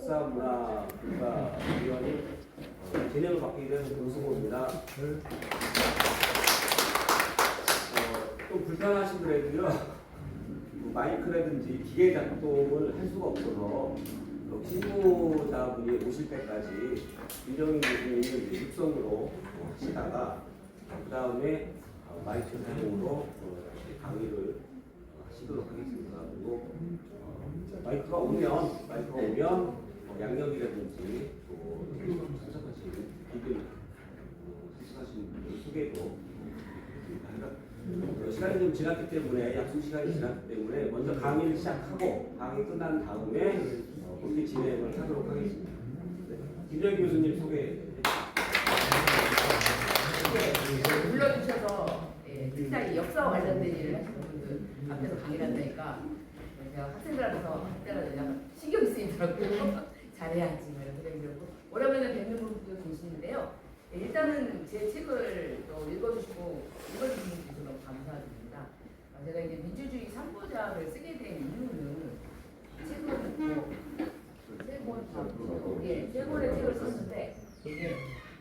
역사문화국가위원회 진행을 맡게 된 권수호입니다. 또 불편하신 분에도요 마이크라든지 기계 작동을 할 수가 없어서 실무자분이 오실 때까지 윤정인 교수님은 육성으로 하시다가 그 다음에 마이크 사용으로 강의를 하시도록 하겠습니다. 그리고 마이크가 오면 양력이라든지 또 참석하신 분들 참석하신 분들 소개도 시간이 좀 지났기 때문에 약속 시간이 지났기 때문에 먼저 강의를 시작하고 강의 끝난 다음에 본격 진행을 하도록 하겠습니다. 네. 김정희 교수님 소개. 불러주셔서 특히 역사와 관련된 일을 하시는 분들 앞에서 강의를 한다니까 제가 학생들한테서 그때는 신경이 쓰이더라고요. 잘해야지 이런 생각이 들고 오랜만에 뵙는 분도 계시는데요. 일단은 제 책을 또 읽어주시는 분들 너무 감사드립니다. 제가 이제 민주주의 3부작을 쓰게 된 이유는 책은 세 권의 책을 썼는데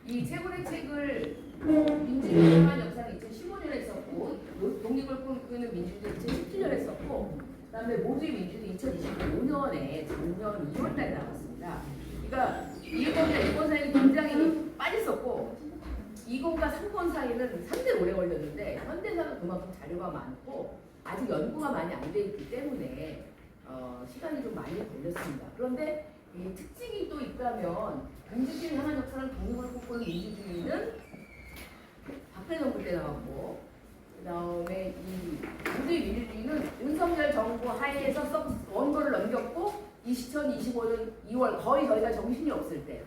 이 세 권의 책을 민주주의에 대한 역사는 2015년에 썼고 독립을 꿈꾸는 민주주의 2017년에 썼고 그다음에 모두의 민주주의 2025년에 작년 2월달에 나왔습니다. 그러니까 1권과 2권 사이는 굉장히 빨리 썼고 2권과 3권 사이는 상당히 오래 걸렸는데 현대사가 그만큼 자료가 많고 아직 연구가 많이 안 돼 있기 때문에 시간이 좀 많이 걸렸습니다. 그런데 이 특징이 또 있다면 민주주의 향한 역사는 독립을 꿈꾸는 민주주의는 박근혜 정부 때 나왔고 그 다음에 이 민주주의 민주주의는 윤석열 정부 하에서 원고를 넘겼고 2025년 2월 거의 저희가 정신이 없을 때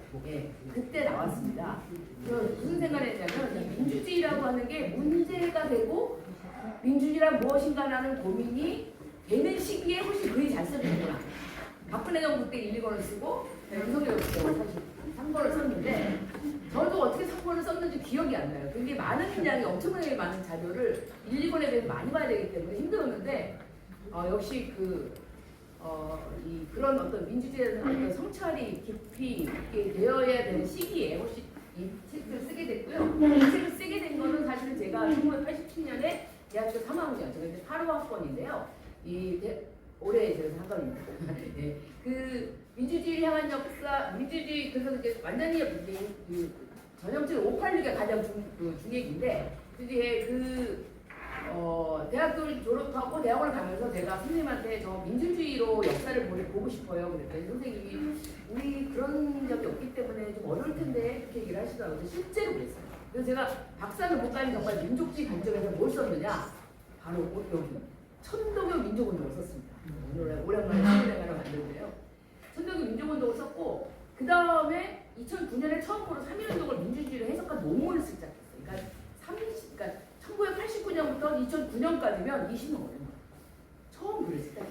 그때 나왔습니다. 무슨 생각을 했냐면 이 민주주의라고 하는 게 문제가 되고 민주주의란 무엇인가라는 고민이 되는 시기에 훨씬 글이 잘 써지는구나. 박근혜 정부 때 1, 2권을 쓰고 윤석열 정부 때 사실 3권을 썼는데 저도 어떻게 3권을 썼는지 기억이 안 나요. 굉장히 많은 양이 엄청나게 많은 자료를 1, 2권에 대해서 많이 봐야 되기 때문에 힘들었는데 역시 그런 어떤 민주주의에 대한 어떤 성찰이 깊이 있게 되어야 되는 시기에 혹시 이 책을 쓰게 됐고요. 이 책을 쓰게 된 거는 사실은 제가 1987년에 대학교 3학년, 제가 이제 8호학번인데요. 올해 제가 상관입니다. 네. 그 민주주의 향한 역사, 민주주의 그래서 이제 완전히 전형적인 586이 가장 중액인데 이제 대학교를 졸업하고 대학원을 가면서 제가 선생님한테 저 민주주의로 역사를 보고 싶어요. 그랬더니 선생님이 우리 그런 적이 없기 때문에 좀 어려울 텐데 이렇게 얘기를 하시더라고요. 실제로 그랬어요. 그래서 제가 박사는 못 가는 정말 민족주의 관점에서 뭘 썼느냐? 바로 여기 천도교 민족운동을 썼습니다. 오랜만에 신문회관을 만들고요. 천도교 민족운동을 썼고 그 다음에 2009년에 처음으로 3.1운동을 민주주의로 해석한 논문을 쓰기 시작했어요. 그러니까 1989년부터 2009년까지면 20년 오랜 거예요. 처음 글을 쓰다.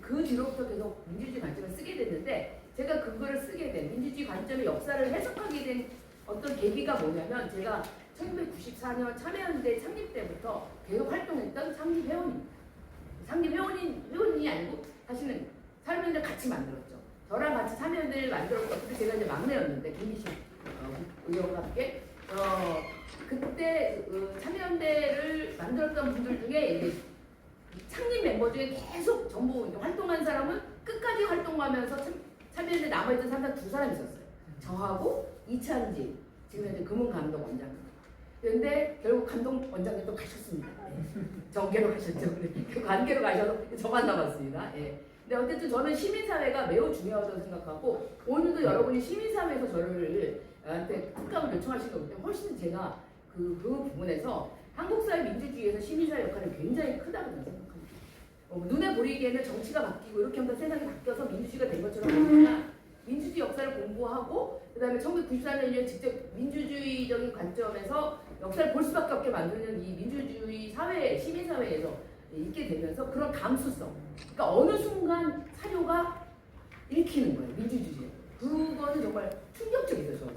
그 뒤로부터 계속 민주주의 관점을 쓰게 됐는데 제가 그거를 쓰게 된 민주주의 관점의 역사를 해석하게 된 어떤 계기가 뭐냐면 제가 1994년 참여연대 창립 때부터 계속 활동했던 창립회원입니다. 창립회원이 아니고 사실은 참여연대 같이 만들었죠. 저랑 같이 참여연대를 만들었고 그때 제가 이제 막내였는데 김기식 의원과 함께 그때 참여연대를 만들었던 분들 중에 이제 창립 멤버 중에 계속 전부 활동한 사람은 끝까지 활동하면서 참여연대 남아있던 사람 두 사람이 있었어요. 저하고 이찬진 지금 현재 금은감독원장. 그런데 결국 감독원장님도 가셨습니다. 정계로 가셨죠. 그 관계로 가셔서 저만 남았습니다. 근데 어쨌든 저는 시민사회가 매우 중요하다고 생각하고 오늘도 여러분이 시민사회에서 저한테 특감을 요청하신 거기 때문에 훨씬 제가 그 부분에서 한국사회 민주주의에서 시민사회 역할이 굉장히 크다고 생각합니다. 눈에 보이기에는 정치가 바뀌고 이렇게 하면 세상이 바뀌어서 민주주의가 된 것처럼 보이지만 민주주의 역사를 공부하고 그 다음에 1994년에 직접 민주주의적인 관점에서 역사를 볼 수밖에 없게 만드는 이 민주주의 사회, 시민사회에서 있게 되면서 그런 감수성 그러니까 어느 순간 사료가 읽히는 거예요. 민주주의 그거는 정말 충격적이죠.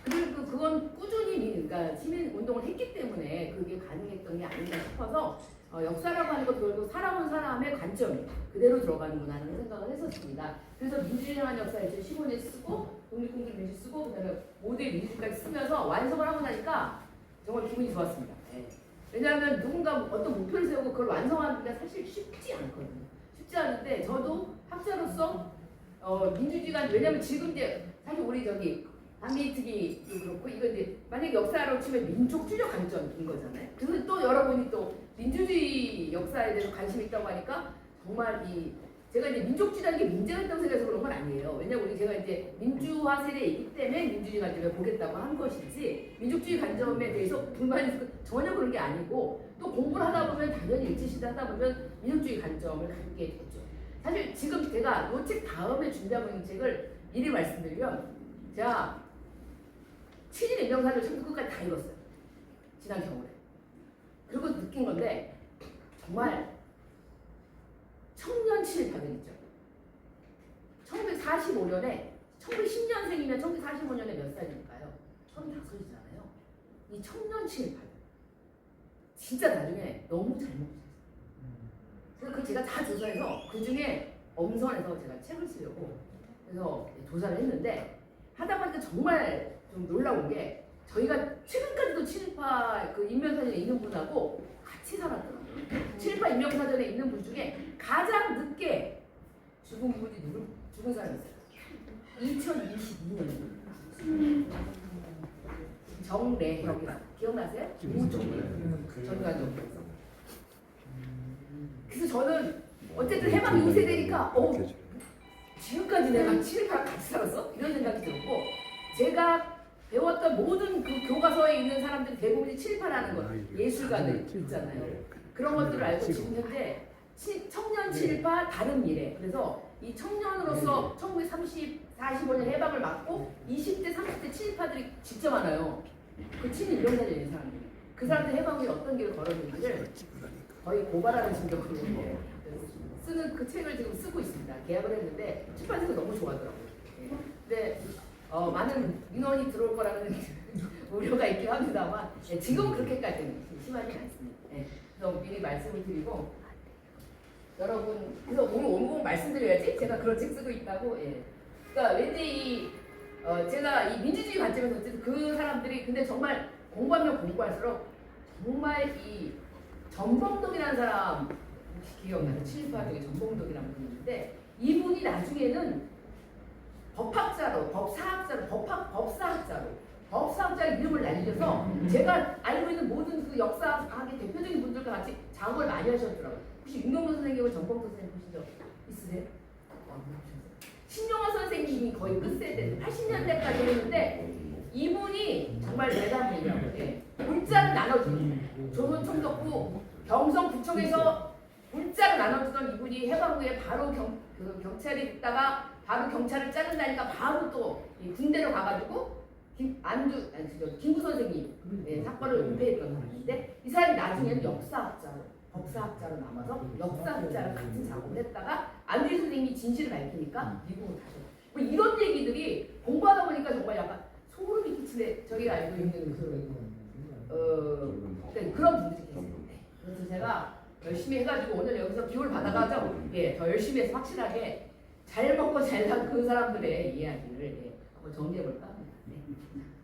저는 그건 꾸준히 그러니까 시민 운동을 했기 때문에 그게 가능했던 게 아닌가 싶어서 역사라고 하는 것 결국 살아온 사람의 관점이 그대로 들어가는구나 하는 생각을 했었습니다. 그래서 민주주의한 역사 2015년 쓰고 독립공동 민주 쓰고 그다음에 모두의 민주주의까지 쓰면서 완성을 하고 나니까 정말 기분이 좋았습니다. 네. 왜냐하면 누군가 어떤 목표를 세우고 그걸 완성하는 게 사실 쉽지 않거든요. 쉽지 않은데 저도 학자로서 민주주의가 왜냐하면 지금 이제 사실 우리 저기 반민특위도 그렇고 이거 이제 만약에 역사로 치면 민족주의적 관점인 거잖아요. 그래서 또 여러분이 또 민주주의 역사에 대해서 관심이 있다고 하니까 정말 제가 이제 민족주의라는 게 문제가 있다고 생각해서 그런 건 아니에요. 왜냐면 우리 제가 이제 민주화 세대이기 때문에 민주주의 관점을 보겠다고 한 것이지 민족주의 관점에 대해서 불만이 있고 전혀 그런 게 아니고 또 공부를 하다 보면 당연히 일제시대 하다 보면 민족주의 관점을 갖게 되죠. 사실 지금 제가 이 책 다음에 준비하고 있는 책을 미리 말씀드리면 제가 7일 인명사를 처음부터 끝까지 다 읽었어요. 지난 겨울에. 그리고 느낀 건데 정말 청년 친일파들 있죠. 1945년에 1910년생이면 1945년에 몇 살일까요? 35이잖아요. 이 청년 친일파들 진짜 나중에 너무 잘못 보셨어요. 그래서 제가 다 조사해서 그 중에 엄선해서 제가 책을 쓰려고 그래서 조사를 했는데 하다 보니까 정말 좀 놀라운 게 저희가 최근까지도 친일파 그 인명사전에 있는 분하고 같이 살았더라고요. 친일파 인명사전에 있는 분 중에 가장 늦게 죽은 분이 죽은 사람이 있어요. 2022년 정래혁이라고 기억나세요? 전관적으로. 그래서 저는 어쨌든 해방 2세대니까 지금까지 내가 친일파랑 같이 살았어? 이런 생각이 들었고 제가 배웠던 모든 그 교과서에 있는 사람들이 대부분이 친일파라는 것 예술가들 있잖아요. 그런 것들을 알고 지금 현재 청년 친일파 다른 미래 그래서 이 청년으로서 1945년 해방을 맞고 20대 30대 친일파들이 진짜 많아요. 그 친일 인명사전인 사람들이 그 사람들 해방 후에 어떤 길을 걸었는지를 거의 고발하는 심정으로 쓰는 그 책을 지금 쓰고 있습니다. 계약을 했는데 출판사가 너무 좋아하더라고요. 근데 많은 민원이 들어올 거라는 우려가 있긴 합니다만 지금은 그렇게까지는 심하지 않습니다. 그래서 미리 말씀을 드리고 여러분 그래서 오늘 꼭 말씀드려야지 제가 그런 책 쓰고 있다고. 그러니까 왠지 제가 이 민주주의 관점에서 어쨌든 그 사람들이 근데 정말 공부하면 공부할수록 정말 이 전범덕이라는 사람 혹시 기억나요? 친일파 중에 전범덕이라는 분이 있는데 이분이 나중에는 법학자로, 법사학자로, 법사학자 이름을 날려서 제가 알고 있는 모든 그 역사학의 대표적인 분들과 같이 작업을 많이 하셨더라고요. 혹시 윤경로 선생님은 전범덕 선생님 보신 적 있으세요? 신용화 선생님이 거의 끝세대 80년대까지 했는데 이분이 정말 대단분이라고 문자를 나눠주는 조선 총독부 경성부청에서 문자를 나눠주던 이분이 해방 후에 바로 경찰이 있다가 바로 경찰을 자른다니까 바로 또 군대로 가가지고 김구 선생님 사건을 은폐했던 사람인데 이 사람이 나중에는 역사학자로 법사학자로 남아서 역사학자를 같은 작업을 했다가 안대희 선생님이 진실을 밝히니까 미국으로 가죠. 뭐 이런 얘기들이 공부하다 보니까 정말 약간 소름이 끼치네. 저희가 알고 있는 그런 분들이 계세요. 그래서 제가 열심히 해가지고 오늘 여기서 기회를 받아가지고 더 열심히 해서 확실하게 잘 먹고 잘 산 그 사람들의 이야기를 한번 정리해볼까 합니다.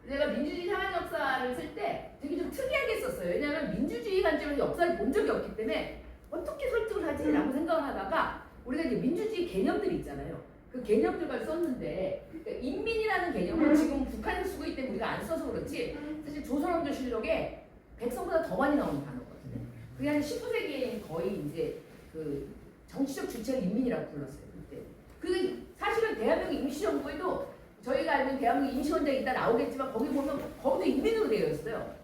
제가 민주주의 상한 역사를 쓸 때 되게 좀 특이하게 썼어요. 왜냐하면 민주주의 관점에서 역사를 본 적이 없기 때문에 어떻게 설득을 하지라고 생각을 하다가 우리가 이제 민주주의 개념들이 있잖아요. 그 개념들을 썼는데 인민이라는 개념은 지금 북한에서 쓰고 있기 때문에 우리가 안 써서 그렇지 사실 조선왕조 실록에 백성보다 더 많이 나오는 단어거든요. 그게 한 19세기에는 거의 이제 그 정치적 주체를 인민이라고 불렀어요. 그때. 그 사실은 대한민국 임시정부에도 저희가 알고 있는 대한민국 임시원장이 일단 나오겠지만 거기 보면 거기도 인민으로 되어 있어요.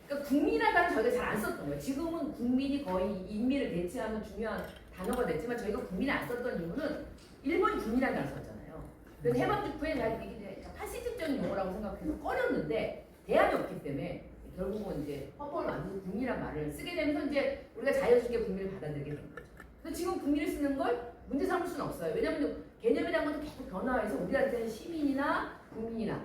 그러니까 국민이라는 저희가 잘 안 썼던 거예요. 지금은 국민이 거의 인민을 대체하는 중요한 단어가 됐지만 저희가 국민을 안 썼던 이유는 일본이 국민이라는 단어를 썼잖아요. 그래서 해방 직후에 이게 파시즘적인 용어라고 생각해서 꺼렸는데 대안이 없기 때문에 결국은 이제 헌법을 만들어서 국민이라는 말을 쓰게 되면서 이제 우리가 자연스럽게 국민을 받아들이게 된 거죠. 그래서 지금 국민을 쓰는 걸 문제 삼을 수는 없어요. 왜냐하면 개념이라는 것도 계속 변화해서 우리한테는 시민이나 국민이나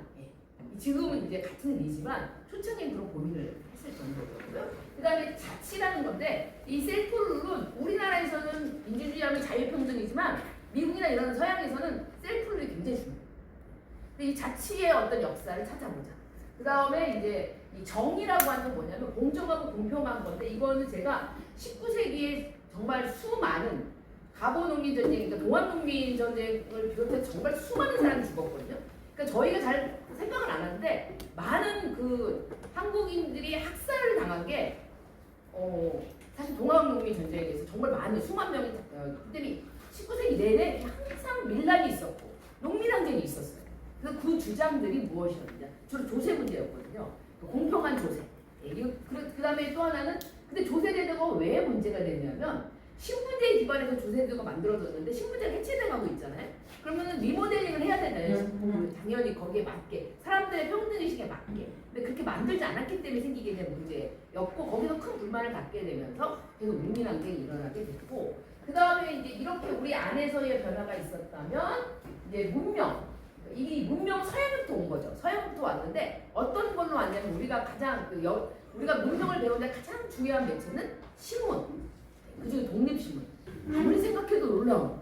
지금은 이제 같은 일이지만 초창기엔 그런 고민을 했을 정도고요. 그다음에 자치라는 건데 이 셀프룰은 우리나라에서는 민주주의하면 자유평등이지만 미국이나 이런 서양에서는 셀프룰이 굉장히 중요해요. 근데 이 자치의 어떤 역사를 찾아보자. 그 다음에 이제 이 정의라고 하는 건 뭐냐면 공정하고 공평한 건데 이거는 제가 19세기에 정말 수많은 가보농민 전쟁, 그러니까 동학농민 전쟁을 비롯해서 정말 수많은 사람이 죽었거든요. 그러니까 저희가 잘 생각을 안 하는데 많은 그 한국인들이 학살을 당한 게 사실 동학농민 전쟁에 대해서 정말 많은 수만 명이 그때는 19세기 내내 항상 밀란이 있었고 농민항쟁이 있었어요. 그래서 그 주장들이 무엇이었느냐? 주로 조세 문제였거든요. 공평한 조세. 그 다음에 또 하나는 근데 조세제도가 왜 문제가 되냐면 신분제에 기반해서 조세제도가 만들어졌는데 신분제가 해체돼가고 있잖아요. 그러면은 리모델링을 해야 되잖아요. 당연히 거기에 맞게 사람들의 평등의식에 맞게. 근데 그렇게 만들지 않았기 때문에 생기게 된 문제였고 거기서 큰 불만을 갖게 되면서 계속 농민항쟁이 일어나게 됐고 그 다음에 이제 이렇게 우리 안에서의 변화가 있었다면 이제 문명. 이 문명 서양부터 온 거죠. 서양부터 왔는데 어떤 걸로 왔냐면 우리가 가장 우리가 문명을 배우는 데 가장 중요한 매체는 신문. 그중에 독립신문. 아무리 생각해도 놀라운.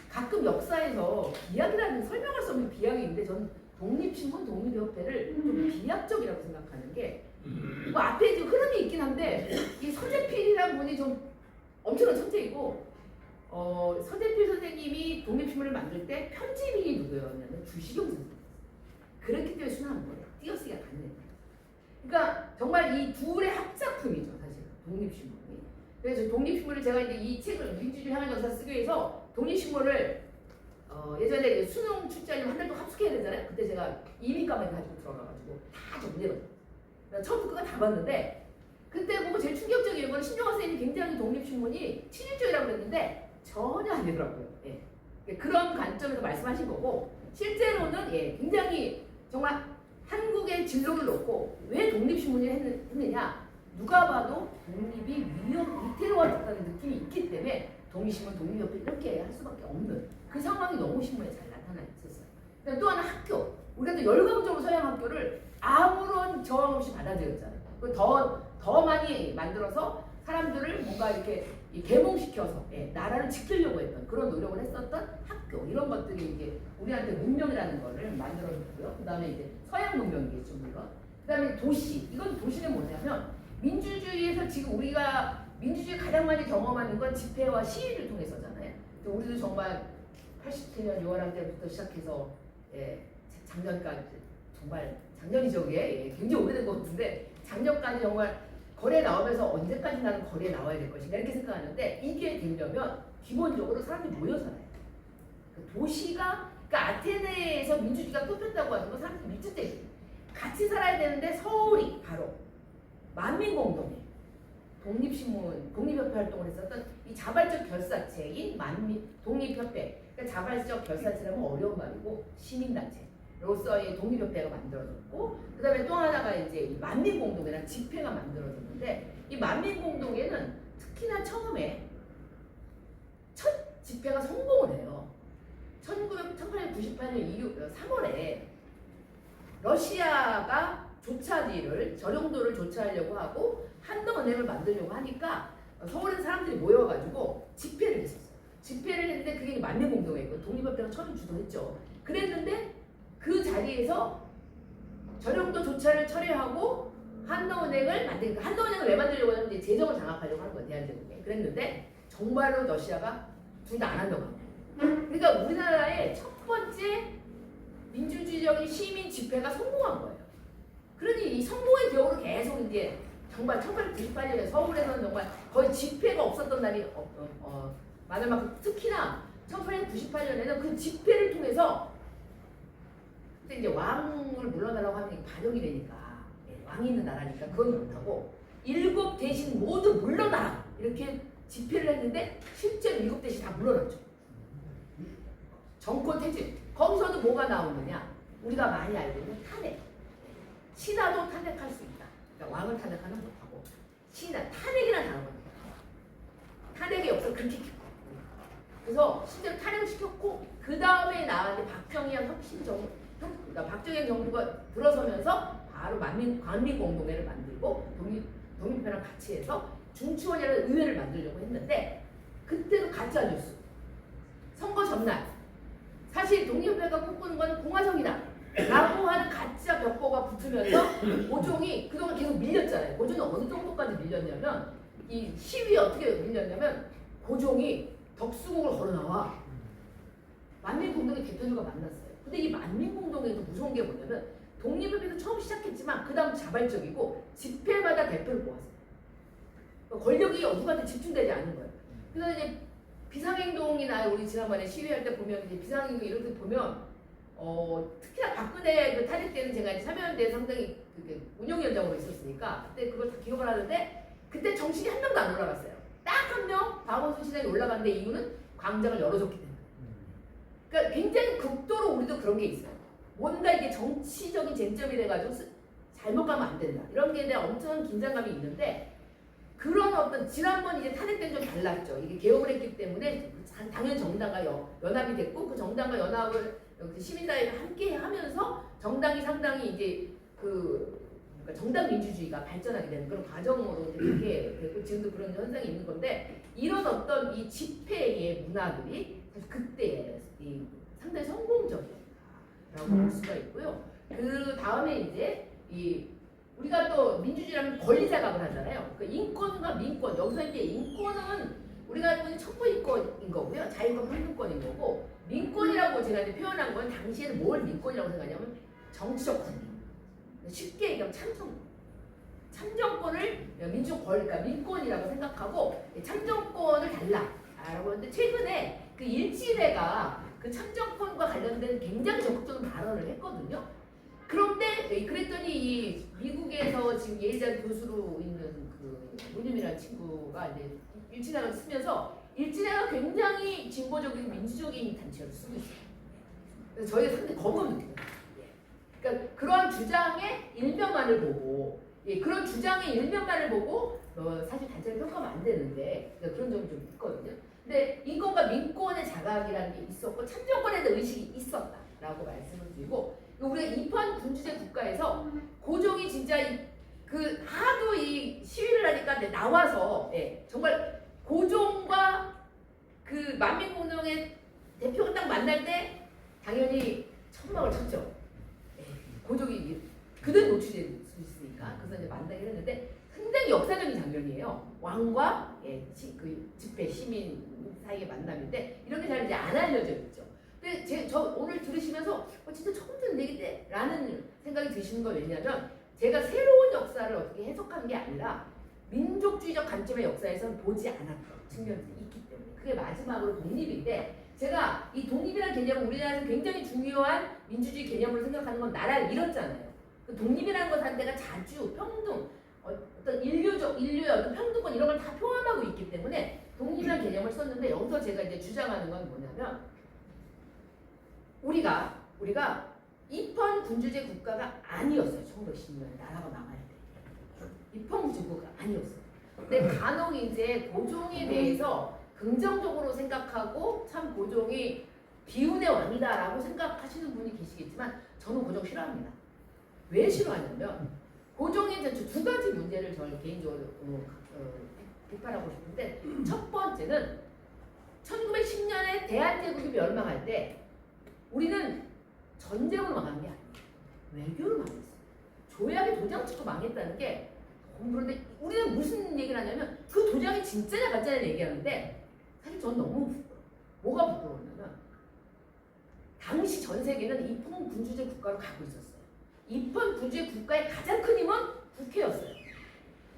가끔 역사에서 비약이라는 설명할 수 없는 비약이 있는데 저는 독립신문, 독립협회를 좀 비약적이라고 생각하는 게 뭐 앞에 지금 흐름이 있긴 한데 이 서재필이라는 분이 좀 엄청난 천재이고 서재필 선생님이 독립신문을 만들 때 편집인이 누구였냐면 주시경 선생님. 그렇기 때문에 순화한 거예요. 띄어쓰기가 가능해요. 그러니까 정말 이 둘의 합작품이죠, 사실 독립신문이. 그래서 독립신문을 제가 이제 이 책을 민주주의 향한 역사 쓰기 위해서 독립신문을 예전에 수능 출제하려면 한 달 동안 합숙해야 되잖아요. 그때 제가 이민가만 가지고 들어가가지고 다 정리해봤어요. 처음부터 끝까지 다 봤는데 그때 보고 제일 충격적인 건 신종환 선생님이 굉장히 독립신문이 친일적이라고 그랬는데 전혀 아니더라고요. 예. 그런 관점에서 말씀하신 거고 실제로는 굉장히 정말 한국의 진로를 놓고 왜 독립신문을 했느냐 누가 봐도 독립이 위태로워졌다는 느낌이 있기 때문에 독립신문, 독립협회 이렇게 할 수밖에 없는 그 상황이 너무 신문에 잘 나타나 있었어요. 또 하나 학교. 우리가 또 열광적으로 서양 학교를 아무런 저항 없이 받아들였잖아요. 더 많이 만들어서 사람들을 뭔가 이렇게 계몽시켜서 나라를 지키려고 했던 그런 노력을 했었던 학교 이런 것들이 이제 우리한테 문명이라는 거를 만들어줬고요. 그 다음에 이제 서양 문명이겠죠 물론. 그 다음에 도시. 이건 도시는 뭐냐면 민주주의에서 지금 우리가 민주주의 가장 많이 경험하는 건 집회와 시위를 통해서잖아요. 우리도 정말 87년 6월 한 때부터 시작해서 작년까지 정말 작년이죠 그게 굉장히 오래된 것 같은데 작년까지 정말 거리에 나오면서 언제까지 나는 거리에 나와야 될 것인가 이렇게 생각하는데 이게 되려면 기본적으로 사람들이 모여 살아요. 도시가 그러니까 아테네에서 민주주의가 뽑혔다고 하는 건 사람들이 밀집돼 같이 살아야 되는데 서울이 바로 만민공동회 독립신문, 독립협회 활동을 했었던 이 자발적 결사체인 독립협회 그러니까 자발적 결사체라면 어려운 말이고 시민단체로서의 독립협회가 만들어졌고 그 다음에 또 하나가 이제 이 만민공동회라는 집회가 만들어졌는데 이 만민공동회는 특히나 처음에 첫 집회가 성공을 해요. 1898년 3월에 러시아가 조차지를 저 정도를 조차하려고 하고 한동은행을 만들려고 하니까 서울에 사람들이 모여가지고 집회를 했었어요. 집회를 했는데 그게 만민공동회고 독립협회가 처음 주도했죠. 그랬는데 그 자리에서 저 정도 조차를 철회하고 한동은행을 만드니까 한동은행을 왜 만들려고 하냐면 재정을 장악하려고 하는 거예요. 대한제국에. 그랬는데 정말로 러시아가 둘 다 안 한다고 합니다. 그러니까 우리나라의 첫 번째 민주주의적인 시민 집회가 성공한 거예요. 그러니 이 성공의 기억으로 계속 이제 정말 1898년에 서울에서는 정말 거의 집회가 없었던 날이 많을 만큼 특히나 1898년에는 그 집회를 통해서 그때 이제 왕을 물러나라고 하면 이게 반영이 되니까 왕이 있는 나라니까 그건 못하고 7 대신 모두 물러나라 이렇게 집회를 했는데 실제로 7 대신 다 물러났죠. 정권 퇴진. 거기서도 뭐가 나오느냐 우리가 많이 알고 있는 탄핵. 신하도 탄핵할 수 있다. 그러니까 왕을 탄핵하는 못하고 신하 탄핵이라는 단어가 나와요. 탄핵의 역사를 그렇게 깊고 그래서 실제로 탄핵을 시켰고 그 다음에 나왔는데 박정희와 혁신정을 그러니까 박정희 정부가 들어서면서 바로 광민공동회를 만들고 독립회랑 같이 해서 중추원이라는 의회를 만들려고 했는데 그때도 가짜 뉴스. 선거 전날 사실 독립회가 꿈꾸는 건 공화정이다 라고 하는 가짜 벽보가 붙으면서 고종이 그동안 계속 밀렸잖아요. 고종이 어느 정도까지 밀렸냐면 이 시위에 어떻게 밀렸냐면 고종이 덕수궁을 걸어 나와 만민공동의 대표들과 만났어요. 근데 이 만민공동에도 무서운 게 뭐냐면 독립협회에서 처음 시작했지만 그 다음 자발적이고 집회마다 대표를 모았어요. 그러니까 권력이 누구한테 집중되지 않는 거예요. 그래서 이제 비상행동이나 우리 지난번에 시위할 때 보면 이제 비상행동 이런 데 보면 특히나 박근혜 그 탄핵 때는 제가 이제 참여연대 상당히 운영위원장으로 있었으니까 그때 그걸 다 기억을 하는데 그때 정신이 한 명도 안 올라갔어요. 딱 한 명 박원순 시장이 올라갔는데 이유는 광장을 열어줬기 때문에. 그러니까 굉장히 극도로 우리도 그런 게 있어요. 뭔가 이게 정치적인 쟁점이 돼가지고 잘못 가면 안 된다. 이런 게 대한 엄청난 긴장감이 있는데 그런 어떤 지난번 이제 탄핵 때는 좀 달랐죠. 이게 개혁을 했기 때문에 당연 정당과 연합이 됐고 그 정당과 연합을 시민사회가 함께 하면서 정당이 상당히 이제 그러니까 정당 민주주의가 발전하게 되는 그런 과정으로 이렇게 되고 지금도 그런 현상이 있는 건데 이런 어떤 이 집회의 문화들이 사실 그때 상당히 성공적이었다라고 볼 수가 있고요. 그 다음에 이제 우리가 또 민주주의라면 권리 자각을 하잖아요. 그 인권과 민권 여기서 이제 인권은 우리가 알고 있는 첩보 인권인 거고요. 자유과 평등권인 거고 민권이라고 제가 이제 표현한 건 당시에는 뭘 민권이라고 생각하냐면 정치적 권리. 쉽게 얘기하면 참정권을 그러니까 민권이라고 생각하고 참정권을 달라라고 하는데 최근에 그 일지회가 그 참정권과 관련된 굉장히 적극적인 발언을 했거든요. 그런데 그랬더니 이 미국에서 지금 예일대 교수로 있는 그 문유미라는 친구가 이제 일진회를 쓰면서 일진회가 굉장히 진보적인 민주적인 단체로 쓰고 있어요. 그래서 저희가 상당히 거부감 느껴요. 그러니까 그런 주장의 일면만을 보고 그런 주장의 일면만을 보고 사실 단체를 평가하면 안 되는데 그런 점이 좀 있거든요. 근데 인권과 민권의 자각이라는 게 있었고 참정권에 대한 의식이 있었다라고 말씀을 드리고 우리가 이판 군주제 국가에서 고종이 진짜 그 하도 이 시위를 하니까 나와서 정말 고종과 그 만민공동의 대표가 딱 만날 때 당연히 천막을 쳤죠. 고종이 그대로 노출될 수 있으니까 그래서 이제 만나기로 했는데 상당히 역사적인 장면이에요. 왕과 그 집회 시민 사이의 만남인데 이런 게 잘 이제 안 알려져 있죠. 근데 저 오늘 들으시면서 진짜 처음 듣는 얘기인데 라는 생각이 드시는 건 왜냐하면 제가 새로운 역사를 어떻게 해석하는 게 아니라 민족주의적 관점의 역사에서는 보지 않았던 측면이 있기 때문에 그게 마지막으로 독립인데 제가 이 독립이라는 개념은 우리나라에서 굉장히 중요한 민주주의 개념으로 생각하는 건 나라를 잃었잖아요. 그 독립이라는 것 자체가 자주 평등, 어떤 인류의 어떤 평등권 이런 걸 다 포함하고 있기 때문에 독립이라는 개념을 썼는데 여기서 제가 이제 주장하는 건 뭐냐면 우리가 입헌 군주제 국가가 아니었어요. 1910년에 나라가 망할 때 입헌 군주제 국가가 아니었어요. 근데 간혹 이제 고종에 대해서 긍정적으로 생각하고 참 고종이 비운의 왕이다라고 생각하시는 분이 계시겠지만 저는 고종 싫어합니다. 왜 싫어하냐면 고종의 두 가지 문제를 저는 개인적으로 비판하고 싶은데 첫 번째는 1910년에 대한제국이 멸망할 때 우리는 전쟁으로 망한 게 아니에요. 외교로 망했어요. 조약에 도장 찍고 망했다는 게 그런데 우리는 무슨 얘기를 하냐면 그 도장이 진짜냐 가짜냐 얘기하는데 사실 전 너무 부끄러워요. 뭐가 부끄러웠냐면 당시 전 세계는 입헌 군주제 국가로 가고 있었어요. 입헌 군주제 국가의 가장 큰 힘은 국회였어요.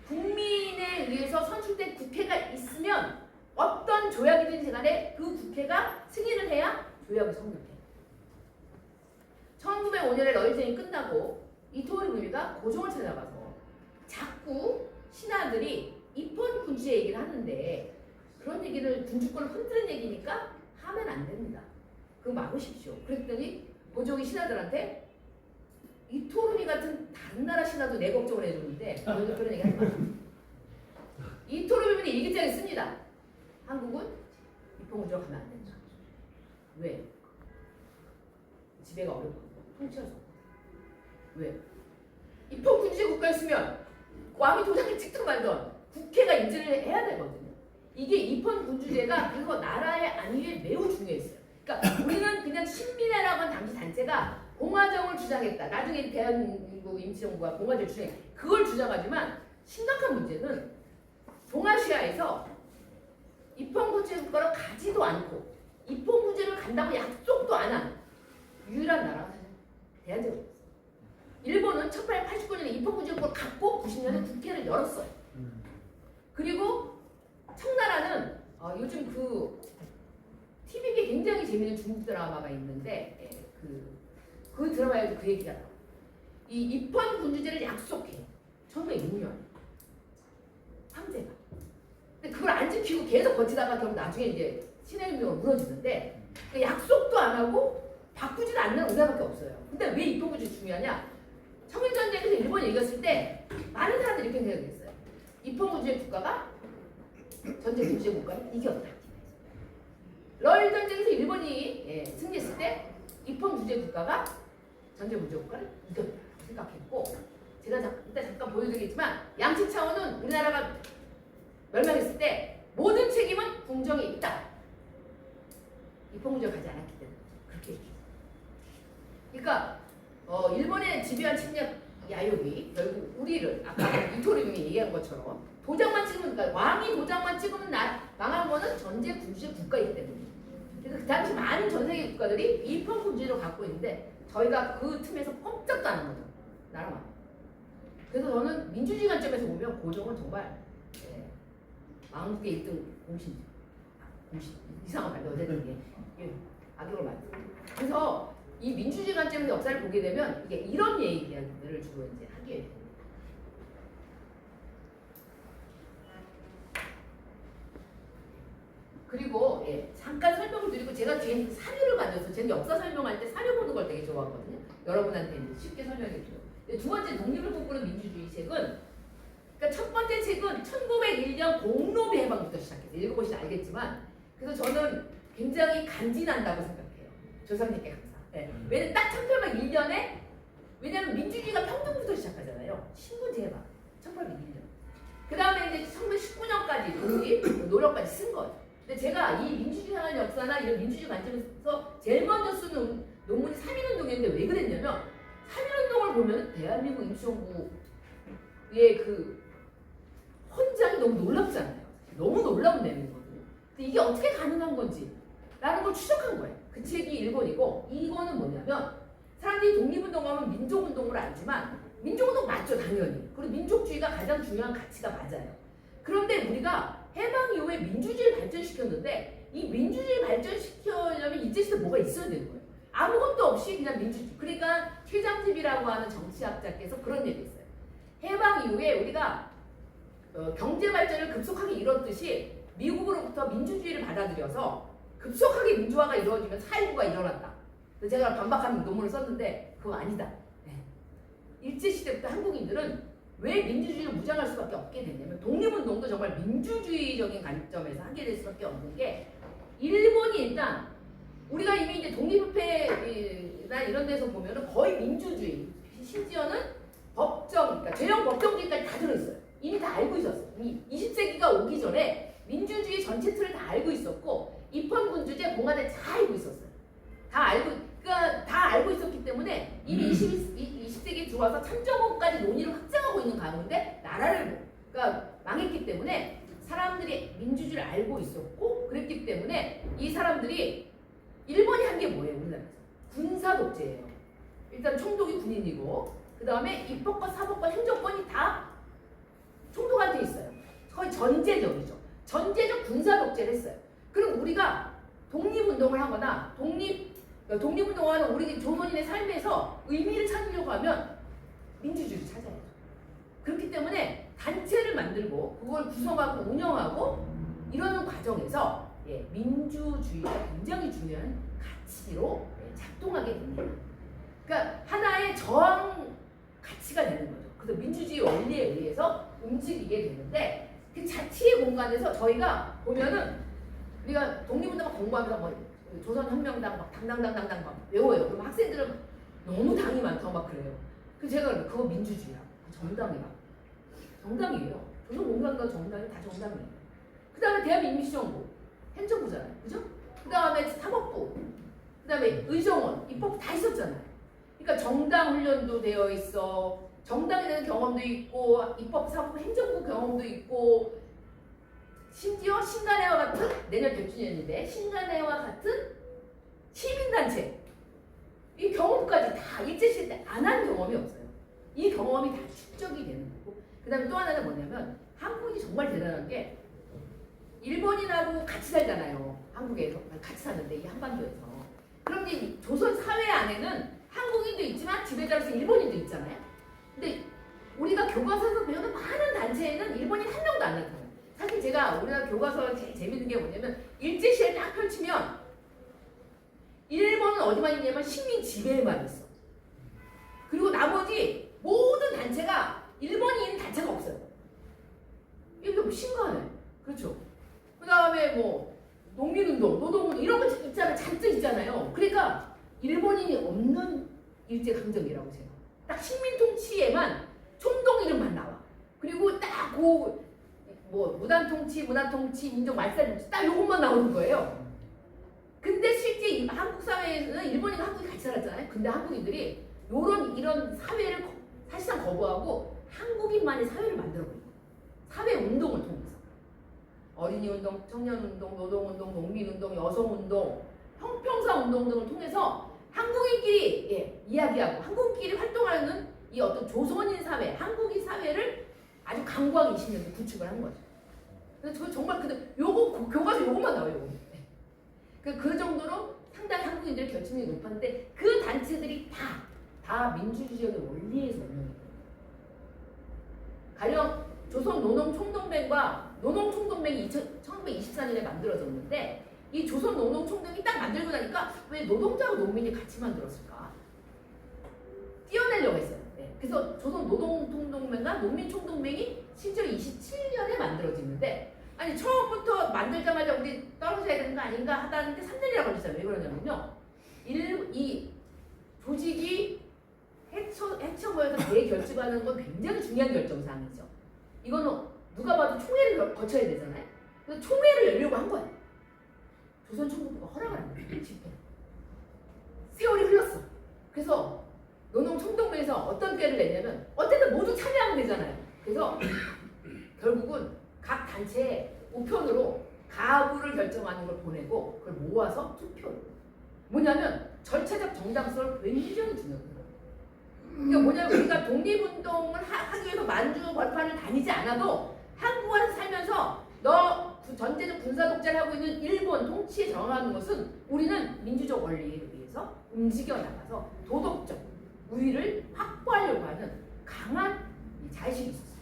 국민에 의해서 선출된 국회가 있으면 어떤 조약이든지 간에 그 국회가 승인을 해야 조약이 성립해요. 1905년에 러일전이 끝나고 이토리 부미가 고종을 찾아가서 자꾸 신하들이 입헌 군주제 얘기를 하는데 그런 얘기를 군주권을 흔드는 얘기니까 하면 안 됩니다. 그거 막으십시오. 그랬더니 고종이 신하들한테 이토르미 같은 다른 나라 신하도 내 걱정을 해주는데 너희들 그런 얘기 하지 마. 이토르미는 일기장에 씁니다. 한국은 입헌군주로 가면 안 된다. 왜? 지배가 어렵거든요. 통치할 수 없다. 왜? 입헌군주제 국가였으면 왕이 도장을 찍든 말든 국회가 인지를 해야 되거든요. 이게 입헌군주제가 그리고 나라의 안위에 매우 중요했어요. 그러니까 우리는 그냥 신민회라고 하는 당시 단체가 공화정을 주장했다. 나중에 대한민국 임시정부가 공화정을 주장했다. 그걸 주장하지만 심각한 문제는 동아시아에서 입헌군주제 국가를 가지도 않고 입헌군주제를 간다고 약속도 안 한 유일한 나라가 대한제국이었어요. 일본은 1889년에 입헌군주제 국가를 갖고 90년에 국회를 열었어요. 그리고 청나라는 요즘 그 TV에 굉장히 재밌는 중국 드라마가 있는데 그 드라마에도 그 얘기가 나와요. 이 입헌군주제를 약속해. 1906년 황제가. 근데 그걸 안 지키고 계속 버티다가 결국 나중에 이제 신해운동으로 무너지는데 그 약속도 안 하고 바꾸지도 않는 우리나라밖에 없어요. 근데 왜 입헌군주제 중요하냐? 청일전쟁에서 일본이 이겼을 때 많은 사람들이 이렇게 생각했어요. 입헌군주제 국가가 전쟁군주제 국가를 이겼다. 러일 전쟁에서 일본이 승리했을 때 입헌군주제 국가가 전쟁군주제 국가를 이겼다 생각했고, 제가 이따 잠깐 보여드리겠지만 양측 차원은 우리나라가 멸망했을 때 모든 책임은 궁정에 있다. 입헌군주제를 가지 않았기 때문에 그렇게 얘기해요. 그러니까 일본의 집요한 침략 야욕이 결국 우리를 아까 이토리님이 얘기한 것처럼 도장만 찍으면, 그러니까 왕이 도장만 찍으면 망한 거는 전제 군주제 국가이기 때문에. 그래서 그 당시 많은 전 세계 국가들이 입헌군주제를 갖고 있는데 저희가 그 틈에서 꼼짝도 안 한 거죠. 나라만. 그래서 저는 민주주의 관점에서 보면 고종은 정말 왕국의 1등 공신 이상한 말도 어쨌든 악역을 만들고. 그래서 이 민주주의 관점에서 역사를 보게 되면 이게 이런 얘기들을 주로 이제 하게 돼요. 그리고 잠깐 설명을 드리고, 제가 뒤에 사료를 가져서 제가 역사 설명할 때 사료 보는 걸 되게 좋아하거든요. 여러분한테 쉽게 설명해줘요. 두 번째 독립을 꿈꾸는 민주주의 책은, 그러니까 첫 번째 책은 1901년 공로비 해방부터 시작해서 읽어보시면 알겠지만, 그래서 저는 굉장히 간지난다고 생각해요. 조상님께 항상. 왜냐면 딱 1801년에, 왜냐면 민주주의가 평등부터 시작하잖아요. 신분제 해방 1801년. 그 다음에 이제 1919년까지 독립 노력까지 쓴 거예요. 근데 제가 이 민주주의 상한 역사나 이런 민주주의 관점에서 제일 먼저 쓰는 논문이 3.1운동이었는데 왜 그랬냐면, 3.1운동을 보면 대한민국 임시정부의 그 헌장이 너무 놀랍잖아요. 너무 놀라운 내용이거든요. 근데 이게 어떻게 가능한 건지 라는 걸 추적한 거예요. 그 책이 1권이고, 이거는 뭐냐면, 사람들이 독립운동하면 민족운동을 알지만 민족운동 맞죠, 당연히. 그리고 민족주의가 가장 중요한 가치가 맞아요. 그런데 우리가 해방 이후에 민주주의를 발전시켰는데, 이 민주주의를 발전시키려면 이때 시대 뭐가 있어야 되는 거예요. 아무것도 없이 그냥 민주주의. 그러니까 최장집이라고 하는 정치학자께서 그런 얘기 했어요. 해방 이후에 우리가 경제 발전을 급속하게 이뤘듯이 미국으로부터 민주주의를 받아들여서 급속하게 민주화가 이루어지면 사회부가 일어났다. 제가 반박하는 논문을 썼는데 그거 아니다. 일제시대부터 한국인들은 왜 민주주의를 무장할 수밖에 없게 됐냐면, 독립운동도 정말 민주주의적인 관점에서 하게 될 수밖에 없는 게, 일본이 일단 우리가 이미 이제 독립협회나 이런 데서 보면은 거의 민주주의, 심지어는 법정, 그러니까 죄형 법정주의까지 다 들어있어요. 이미 다 알고 있었어요. 이미 20세기가 오기 전에 민주주의 전체 틀을 다 알고 있었고, 입헌군주제, 공화제 다 알고 있었어요. 그러니까 다 알고 있었기 때문에 이미 20세기에 들어와서 참정권까지 논의를 확장하고 있는 가운데 나라를 그러니까 망했기 때문에 사람들이 민주주의를 알고 있었고, 그랬기 때문에 이 사람들이 일본이 한 게 뭐예요? 우리나라에서 군사 독재예요. 일단 총독이 군인이고, 그 다음에 입법권, 사법권, 행정권이 다 총독한테 있어요. 거의 전제적이죠. 전제적 군사 독재를 했어요. 그럼 우리가 독립운동을 하거나 독립운동하는 우리 조선인의 삶에서 의미를 찾으려고 하면 민주주의를 찾아야죠. 그렇기 때문에 단체를 만들고 그걸 구성하고 운영하고 이러는 과정에서 민주주의가 굉장히 중요한 가치로 작동하게 됩니다. 그러니까 하나의 저항 가치가 되는 거죠. 그래서 민주주의 원리에 의해서 움직이게 되는데, 그 자치의 공간에서 저희가 보면은 우리가 독립운동 공부하면서 뭐 조선혁명당 막 당당당당당 막 외워요. 그럼 학생들은 너무 당이 많다고 막 그래요. 그래서 제가 그거 민주주의야. 정당이야. 정당이에요. 조선공산당 정당이 다 정당이에요. 그 다음에 대한민주정부 행정부잖아요. 그죠? 그 다음에 사법부, 그 다음에 의정원, 입법 다 있었잖아요. 그러니까 정당 훈련도 되어 있어. 정당에 대한 경험도 있고, 입법, 사법, 행정부 경험도 있고, 심지어 신간회와 같은, 내년 100주년인데, 신간회와 같은 시민단체. 이 경험까지 다 일제시대 때 안 한 경험이 없어요. 이 경험이 다 축적이 되는 거고. 그 다음에 또 하나는 뭐냐면, 한국이 정말 대단한 게, 일본인하고 같이 살잖아요. 한국에서. 같이 사는데, 이 한반도에서. 그럼 이제 조선 사회 안에는 한국인도 있지만 지배자로서 일본인도 있잖아요. 근데 우리가 교과서에서 배우는 많은 단체에는 일본인 한 명도 안 나타나요. 사실 제가 우리나라 교과서 제일 재밌는 게 뭐냐면 일제시대를 딱 펼치면 일본은 어디만 있냐면 식민 지배에만 있어. 그리고 나머지 모든 단체가 일본인 단체가 없어요. 이게 뭐 신기하네. 그렇죠. 그 다음에 뭐 농민운동, 노동운동 이런 거 있잖아요. 잔뜩 있잖아요. 그러니까 일본인이 없는 일제강점기라고 제가. 딱 식민통치에만 총독 이름만 나와. 그리고 딱 뭐 무단통치, 문화통치, 민족 말살통치 딱 요것만 나오는 거예요. 근데 실제 한국 사회에서는 일본인과 한국이 같이 살았잖아요. 근데 한국인들이 이런 사회를 사실상 거부하고 한국인만의 사회를 만들어버린 거예요. 사회 운동을 통해서. 어린이 운동, 청년 운동, 노동 운동, 농민 운동, 여성 운동, 형평사 운동 등을 통해서 한국인끼리 이야기하고 한국인끼리 활동하는 이 어떤 조선인 사회, 한국인 사회를 아주 강구하게 20년대 구축을 한 거죠. 그래서 정말 요거 교과서 요것만 나와요. 요거. 그 정도로 상당히 한국인들의 결집력이 높았는데 그 단체들이 다 민주주의적인 원리에서 운영이 돼요. 가령 조선 노농총동맹과 노농총동맹이 1924년에 만들어졌는데 이 조선 노농총동맹이 딱 만들고 나니까 왜 노동자와 농민이 같이 만들었을까? 띄어내려고 했어요. 네. 그래서 조선 노동총동맹과 농민총동맹이 실제로 27년에 만들어지는데 아니 처음부터 만들자마자 우리 떨어져야 되는 거 아닌가 하다는데 3년이나 걸렸어요. 왜 그러냐면요. 이 조직이 해처모여서 대결집하는 건 굉장히 중요한 결정사항이죠. 이거는 누가 봐도 총회를 거쳐야 되잖아요. 그래서 총회를 열려고 한 거예요. 조선 총독부가 허락을 안 해요. 집회. 세월이 흘렀어. 그래서 노농총동맹에서 어떤 때를 냈냐면 어쨌든 모두 참여하면 되잖아요. 그래서 결국은 각 단체에 우편으로 가부를 결정하는 걸 보내고 그걸 모아서 투표를. 뭐냐면 절차적 정당성을 굉장히 중요해요. 그러니까 뭐냐면 우리가 독립운동을 하기 위해서 만주 벌판을 다니지 않아도 한국 안에서 살면서 너 전제적 군사 독재를 하고 있는 일본 통치에 저항하는 것은 우리는 민주적 원리에 의해서 움직여 나가서 도덕적 우위를 확보하려고 하는 강한 자의식이 있었어요.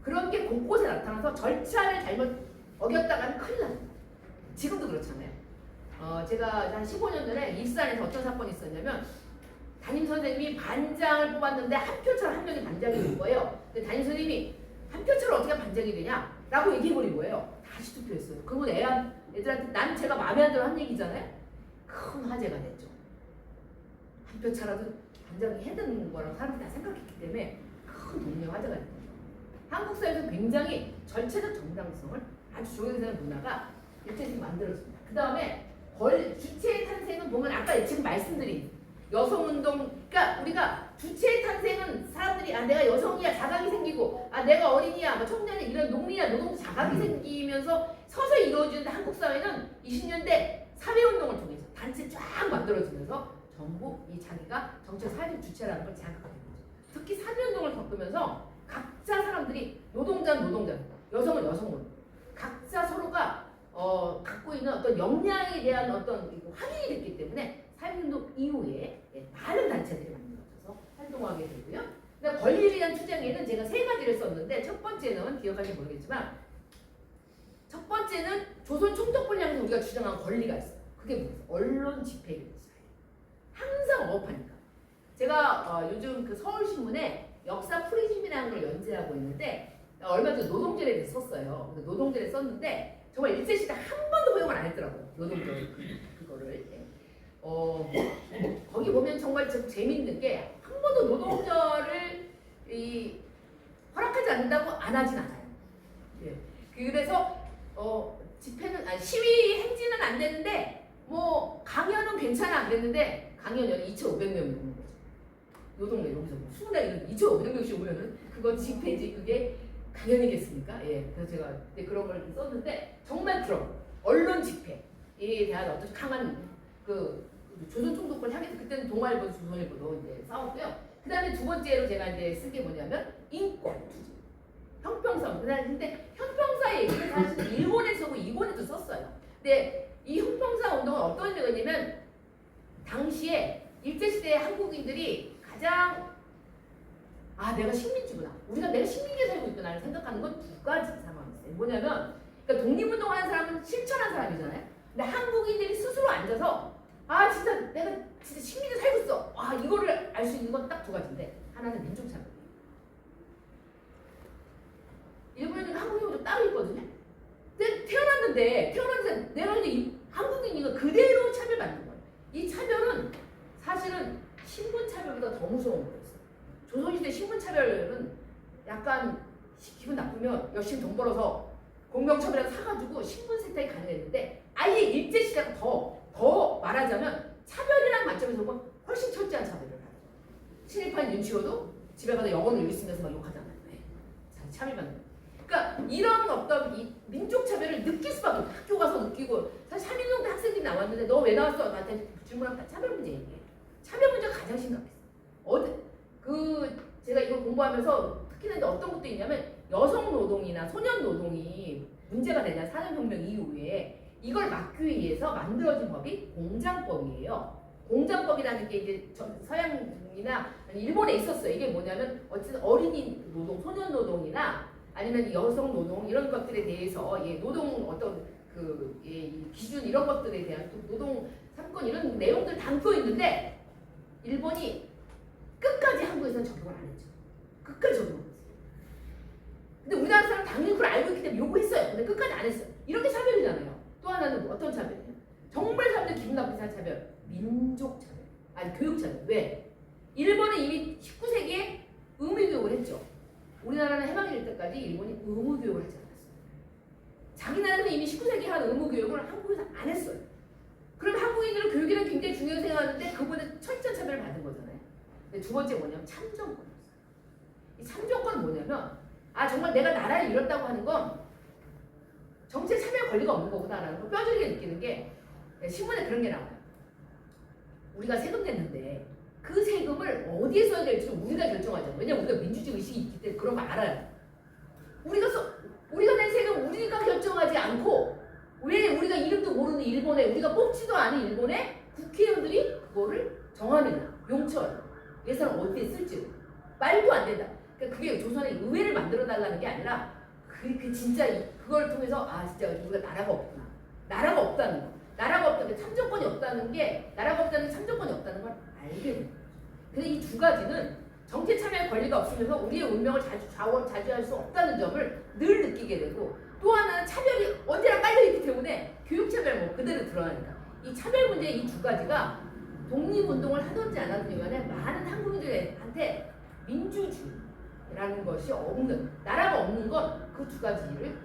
그런 게 곳곳에 나타나서 절차를 잘못 어겼다가는 큰일 납니다. 지금도 그렇잖아요. 제가 한 15년 전에 일산에서 어떤 사건이 있었냐면 담임선생님이 반장을 뽑았는데 한 표차로 한 명이 반장이 된 거예요. 근데 담임선생님이 한 표차로 어떻게 반장이 되냐? 라고 얘기해버린 거예요. 다시 투표했어요. 그러면 애들한테 난 제가 마음에 안 들어 한 얘기잖아요. 큰 화제가 됐죠. 한 표차라도 반장이 해야 되는 거라고 사람들이 다 생각했기 때문에 큰 동네 화제가 됐죠. 한국 사회에서 굉장히 절차적 정당성을 아주 중요하게 생각하는 문화가 일제시대 만들어집니다. 그 다음에 주체의 탄생은 보면 아까 지금 말씀드린 여성운동, 그러니까 우리가 주체의 탄생은 사람들이 내가 여성이야 자각이 생기고 내가 어린이야 뭐 청년이야 이런 농민이야 노동자 자각이 생기면서 서서히 이루어지는데 한국 사회는 20년대 사회운동을 통해서 단체 쫙 만들어지면서 전부 이 자기가 정책 사회적 주체라는 걸 자각하게 되죠. 특히 사회운동을 겪으면서 각자 사람들이 노동자는 여성은 여성으로 각자 서로가 갖고 있는 어떤 역량에 대한 어떤 확인이 됐기 때문에 사회운동 이후에 많은 단체들이 만들어져서 활동하게 되고요. 근데 권리에 대한 투쟁에는 제가 3가지를 썼는데 첫 번째는 기억하실지 모르겠지만 첫 번째는 조선 총독부를 향해서 우리가 주장한 권리가 있어요. 그게 뭐예요? 언론 집회의 자유. 항상 억압하니까. 제가 요즘 그 서울신문에 역사 프리즘이라는 걸 연재하고 있는데 얼마 전에 노동절에 대해서 썼어요. 노동절에 썼는데 정말 일제시대 한 번도 허용을 안 했더라고요. 노동절 그거를. 거기 보면 정말 좀 재밌는 게 한 번도 노동절을 허락하지 않는다고 안 하진 않아요. 예. 그래서 집회는 시위 행진은 안 되는데 뭐 강연은 괜찮아 안 됐는데 강연이 2,500명이 오는 거죠. 노동래 여기서 뭐 수구나 이런 2,500명씩 오면은 그건 집회지 그게 강연이겠습니까? 예. 그래서 제가 그런 걸 썼는데 정말 그런 언론 집회에 대한 어떤 강한 그 조선 총독을 향해서 그때는 동아일보, 조선일보도 이제 싸웠고요. 그 다음에 두 번째로 제가 이제 쓴 게 뭐냐면 인권 투쟁, 형평성. 근데 형평사 얘기를 사실 일본에서고 일본에도 썼어요. 근데 이 형평사 운동은 어떤 의미가 있냐면 당시에 일제시대의 한국인들이 가장 내가 식민지구나. 내가 식민지에 살고 있구나를 생각하는 건 두 가지 상황이 있어요. 뭐냐면 그러니까 독립운동하는 사람은 실천한 사람이잖아요. 근데 한국인들이 스스로 앉아서 진짜 내가 진짜 식민지에 살고 있어. 이거를 알 수 있는 건 딱 두 가지인데 하나는 민족차별. 일본인과 한국인도 따로 있거든요. 근데 태어났는데 내가 이제 한국인이니까 그대로 차별받는 거예요. 이 차별은 사실은 신분차별보다 더 무서운 거였어요. 조선시대 신분차별은 약간 기분 나쁘면 열심히 돈 벌어서 공명처벌에서 사가지고 신분 세탁이 가능했는데 아예 일제시대가 더 말하자면 차별이라는 관점에서 보면 훨씬 철저한 차별을 하죠. 친일파인 윤치호도 집에 가서 영어를 읽 쓰면서 막 욕하잖아요. 차별받는 거. 그러니까 이런 어떤 이 민족 차별을 느낄 수밖에 없어요. 학교 가서 느끼고 사실 3.1운동 때 학생들이 나왔는데 너 왜 나왔어? 나한테 질문하면 다 차별 문제 얘기해. 차별 문제가 가장 심각했어요. 제가 이걸 공부하면서 특히나 이제 어떤 것도 있냐면 여성 노동이나 소년 노동이 문제가 되냐 산업혁명 이후에 이걸 막기 위해서 만들어진 법이 공장법이에요. 공장법이라는 게 이제 서양이나 일본에 있었어요. 이게 뭐냐면 어쨌든 어린이 노동, 소년 노동이나 아니면 여성 노동 이런 것들에 대해서 노동 어떤 기준 이런 것들에 대한 노동 3권 이런 내용들 담고 있는데 일본이 끝까지 한국에서는 적용을 안 했죠. 끝까지 적용을 했어요. 근데 우리나라 사람 당연히 그걸 알고 있기 때문에 요구했어요. 근데 끝까지 안 했어요. 이런 게 차별이잖아요. 또 하나는 어떤 차별이에요? 정말 사람들 기분 나쁜 차별. 민족 차별. 아니 교육 차별. 왜? 일본은 이미 19세기에 의무교육을 했죠. 우리나라는 해방이 될 때까지 일본이 의무교육을 하지 않았어요. 자기 나라는 이미 19세기에 한 의무교육을 한국에서 안 했어요. 그럼 한국인들은 교육이란 굉장히 중요하게 생각하는데 그보다 철저한 차별을 받은 거잖아요. 근데 두 번째 뭐냐면 참정권이었어요. 이 참정권은 뭐냐면 정말 내가 나라를 잃었다고 하는 건 정치에 참여할 권리가 없는 거구나라는 걸 뼈저리게 느끼는 게 신문에 그런 게 나와요. 우리가 세금 냈는데 그 세금을 어디에 써야 될지 우리가 결정하잖아요. 왜냐면 우리가 민주주의 의식이 있기 때문에 그런 거 알아요. 우리가 낸 세금 우리가 결정하지 않고 왜 우리가 이름도 모르는 일본에 우리가 뽑지도 않은 일본에 국회의원들이 그거를 정하느냐. 용처 예산을 어디에 쓸지 말도 안 된다. 그러니까 그게 조선의 의회를 만들어 달라는 게 아니라 그 진짜 그걸 통해서 진짜 우리가 나라가 없구나. 나라가 없다는 거. 나라가 없다는 게 참정권이 없다는 게 나라가 없다는 게 참정권이 없다는 걸 알게 되는 거죠. 근데 이 두 가지는 정치 참여의 권리가 없으면서 우리의 운명을 자주할 수 없다는 점을 늘 느끼게 되고 또 하나는 차별이 언제나 깔려있기 때문에 교육차별 뭐 그대로 드러나니까 이 차별 문제 이 두 가지가 독립운동을 하든지 안 하든지 간에 많은 한국인들한테 민주주의라는 것이 없는 나라가 없는 건 그 두 가지를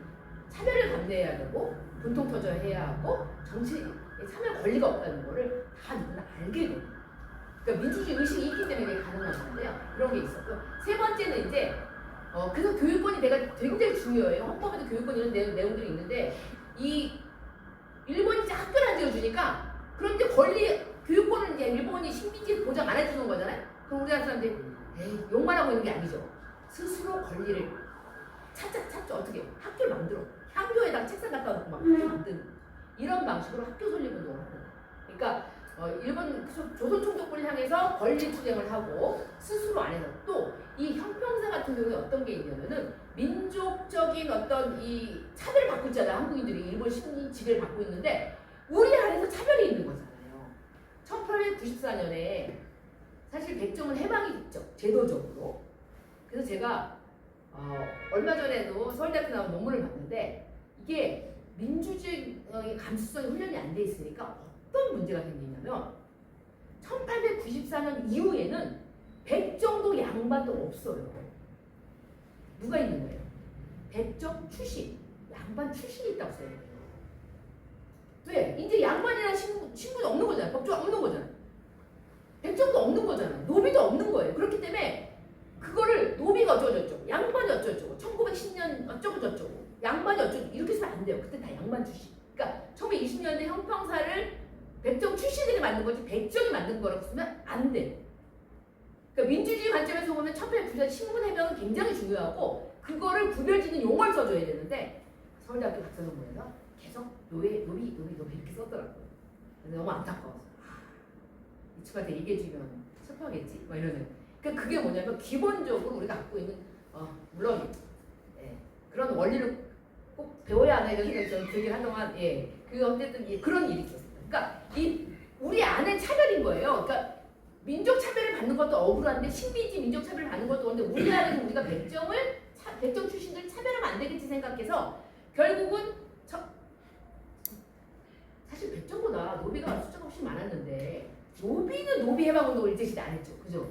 차별을 감내해야 되고 분통 터져야 해야 하고 정치에 참여 권리가 없다는 거를 다 누구나 알게 돼요. 그러니까 민주주의 의식이 있기 때문에 가능한 건데요. 그런 게 있었고 세 번째는 이제 그래서 교육권이 굉장히 중요해요. 헌법에도 교육권 이런 내용들이 있는데 이 일본이 이제 학교를 안 지어주니까 그런데 교육권을 이제 일본이 식민지 보장 안 해주는 거잖아요. 그럼 우리나라 사람들이 욕만 하고 있는 게 아니죠. 스스로 권리를 찾죠. 어떻게 학교를 만들어 학교에다가 책상 갖다 놓고 막 학교 만드는 이런 방식으로 학교 설립 운동을 하는 거예요. 그러니까 일본 조선 총독부를 향해서 권리 투쟁을 하고 스스로 안 해서 또 이 형평사 같은 경우에 어떤 게 있냐면은 민족적인 어떤 이 차별을 받고 있잖아요. 한국인들이 일본 식민 지배를 받고 있는데 우리 안에서 차별이 있는 거잖아요. 1894년에 사실 백정은 해방이 됐죠. 제도적으로. 그래서 제가 얼마 전에도 서울대학교 나온 논문을 봤는데 이게 민주주의 감수성이 훈련이 안 돼 있으니까 어떤 문제가 생기냐면 1894년 이후에는 백정도 양반도 없어요. 누가 있는 거예요? 백정 출신, 양반 출신이 있다고 써요. 왜? 이제 양반이라는 신분이 없는 거잖아요. 법조가 없는 거잖아요. 백정도 없는 거잖아요. 노비도 없는 거예요. 그렇기 때문에 그거를 노비가 어쩌고저쩌고, 양반이 어쩌고저쩌고, 1910년 어쩌고저쩌고, 양반이 어쩌고 이렇게 쓰면 안 돼요. 그때 다 양반 출신. 그러니까 1920년대 형평사를 백정 출신들이 만든 거지 백정이 만든 거라고 쓰면 안 돼. 그러니까 민주주의 관점에서 보면 1894 신분해명은 굉장히 중요하고 그거를 구별짓는 용어를 써줘야 되는데 서울대학교 박사논문에서 계속 노비 이렇게 썼더라고요. 근데 너무 안타까워서 이 친구한테 얘기해주면 슬퍼하겠지? 막 이러는. 그러니까 그게 뭐냐면 기본적으로 우리가 갖고 있는 물론 그런 원리를 꼭 배워야 하나 이런 생각이 좀 들긴 한동안 그 어쨌든 그런 일이 있었어요. 그러니까 이 우리 안에 차별인 거예요. 그러니까 민족 차별을 받는 것도 억울한데 식민지 민족 차별을 받는 것도 억울한데 우리 안에는 우리가 백정 출신들 차별하면 안 되겠지 생각해서 결국은 사실 백정보다 노비가 숫자가 훨씬 많았는데 노비는 노비 해방운동을 일제시대 안 했죠. 그죠?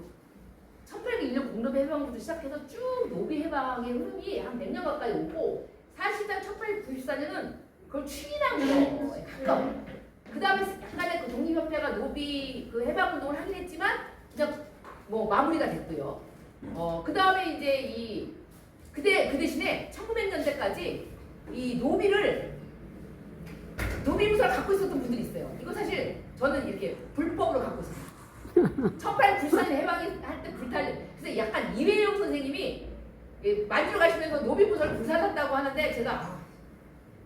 1801년 공노비 해방부터 시작해서 쭉 노비 해방의 흐름이 한 100년 가까이 오고 사실상 1894년은 그걸 추진한 거에 가까워. 그 다음에 약간의 그 독립협회가 노비 그 해방운동을 하긴 했지만 그냥 뭐 마무리가 됐고요. 그 다음에 이제 그 대신에 1900년대까지 이 노비무사를 갖고 있었던 분들이 있어요. 이거 사실 저는 이렇게 불법으로 갖고 있었어요. 1894년 해방할 때 불탈. 그래서 약간 이회영 선생님이 만주로 가시면서 노비무사를 불살랐다고 하는데 제가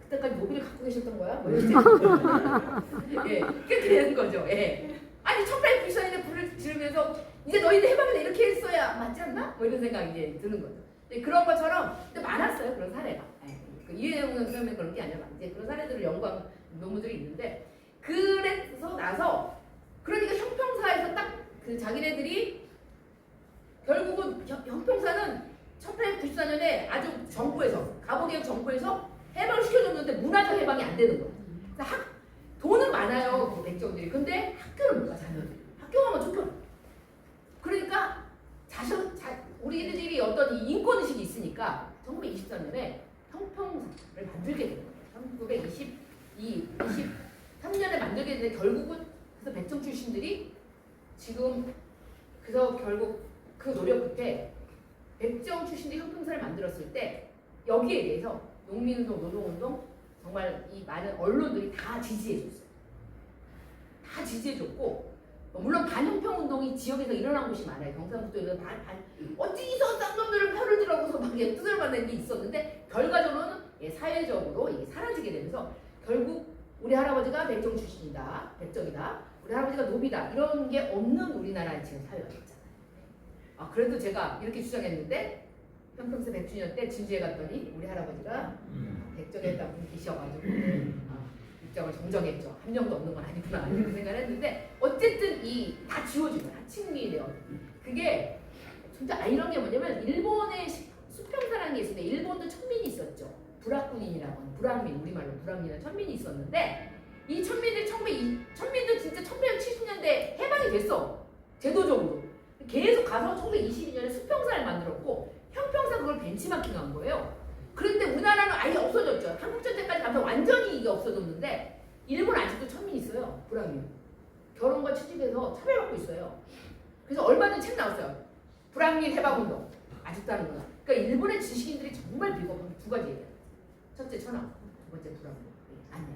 그때까지 노비를 갖고 계셨던 거야? 뭐 이런 그렇게 되는 거죠. 아니 1894년에 불을 지르면서 이제 너희들 해방을 이렇게 했어야 맞지 않나? 뭐 이런 생각이 이제 드는 거죠. 그런 것처럼 많았어요. 그런 사례가. 이회영 선생님은 그런 게 아니라 이제 그런 사례들을 연구한 논문들이 있는데 그래서 나서 그러니까 형평사에서 딱 그 자기네들이 결국은 형평사는 1894년에 아주 정부에서 가보개혁 정부에서 해방을 시켜줬는데 문화적 해방이 안 되는 거예요. 돈은 많아요 그 백정들이. 근데 학교를 못 가 자녀들이. 학교 가면 쫓겨. 그러니까 우리들이 어떤 이 인권의식이 있으니까 1924년에 형평사를 만들게 된 거예요. 1923년에 만들게 되는데 결국은 그래서 백정 출신들이 지금 그래서 결국 그 노력 끝에 백정 출신들이 형평사를 만들었을 때 여기에 대해서 농민운동, 노동운동 정말 이 많은 언론들이 다 지지해줬어요. 다 지지해줬고 물론 반형평운동이 지역에서 일어난 곳이 많아요. 경상북도에서 어디서 쌍놈들을 표를 들어고서 막 두드려 맞는 게 있었는데 결과적으로는 사회적으로 이게 사라지게 되면서 결국 우리 할아버지가 백정 출신이다, 백정이다, 우리 할아버지가 노비다 이런 게 없는 우리나라의 지금 사회가 됐잖아요. 그래도 제가 이렇게 주장했는데 형평사 100주년 때 진주에 갔더니 우리 할아버지가 백정했다는 분이 계셔가지고 입장을 정정했죠. 한 명도 없는 건 아니구나 이렇게 생각을 했는데 어쨌든 다 지워진 거야. 친미래요. 그게 진짜 이런 게 뭐냐면 일본의 수평사라는 게 있었는데 일본도 천민이 있었죠. 불악군인이라고 하는 불악민, 우리말로 불악민이나 천민이 있었는데 이 천민들 진짜 1970년대 해방이 됐어. 제도적으로. 계속 가서 1922년에 수평사를 만들었고 형평사 그걸 벤치마킹한 거예요. 그런데 우리나라는 아예 없어졌죠. 한국전 때까지 가면 완전히 이게 없어졌는데 일본 아직도 천민이 있어요. 불악민. 결혼과 취직해서 차별받고 있어요. 그래서 얼마 전 책 나왔어요. 불악민 해방운동. 아직도 하는 거야. 그러니까 일본의 지식인들이 정말 비겁한 두 가지 얘기예요. 첫째 천황, 두 번째 불악민. 아니야.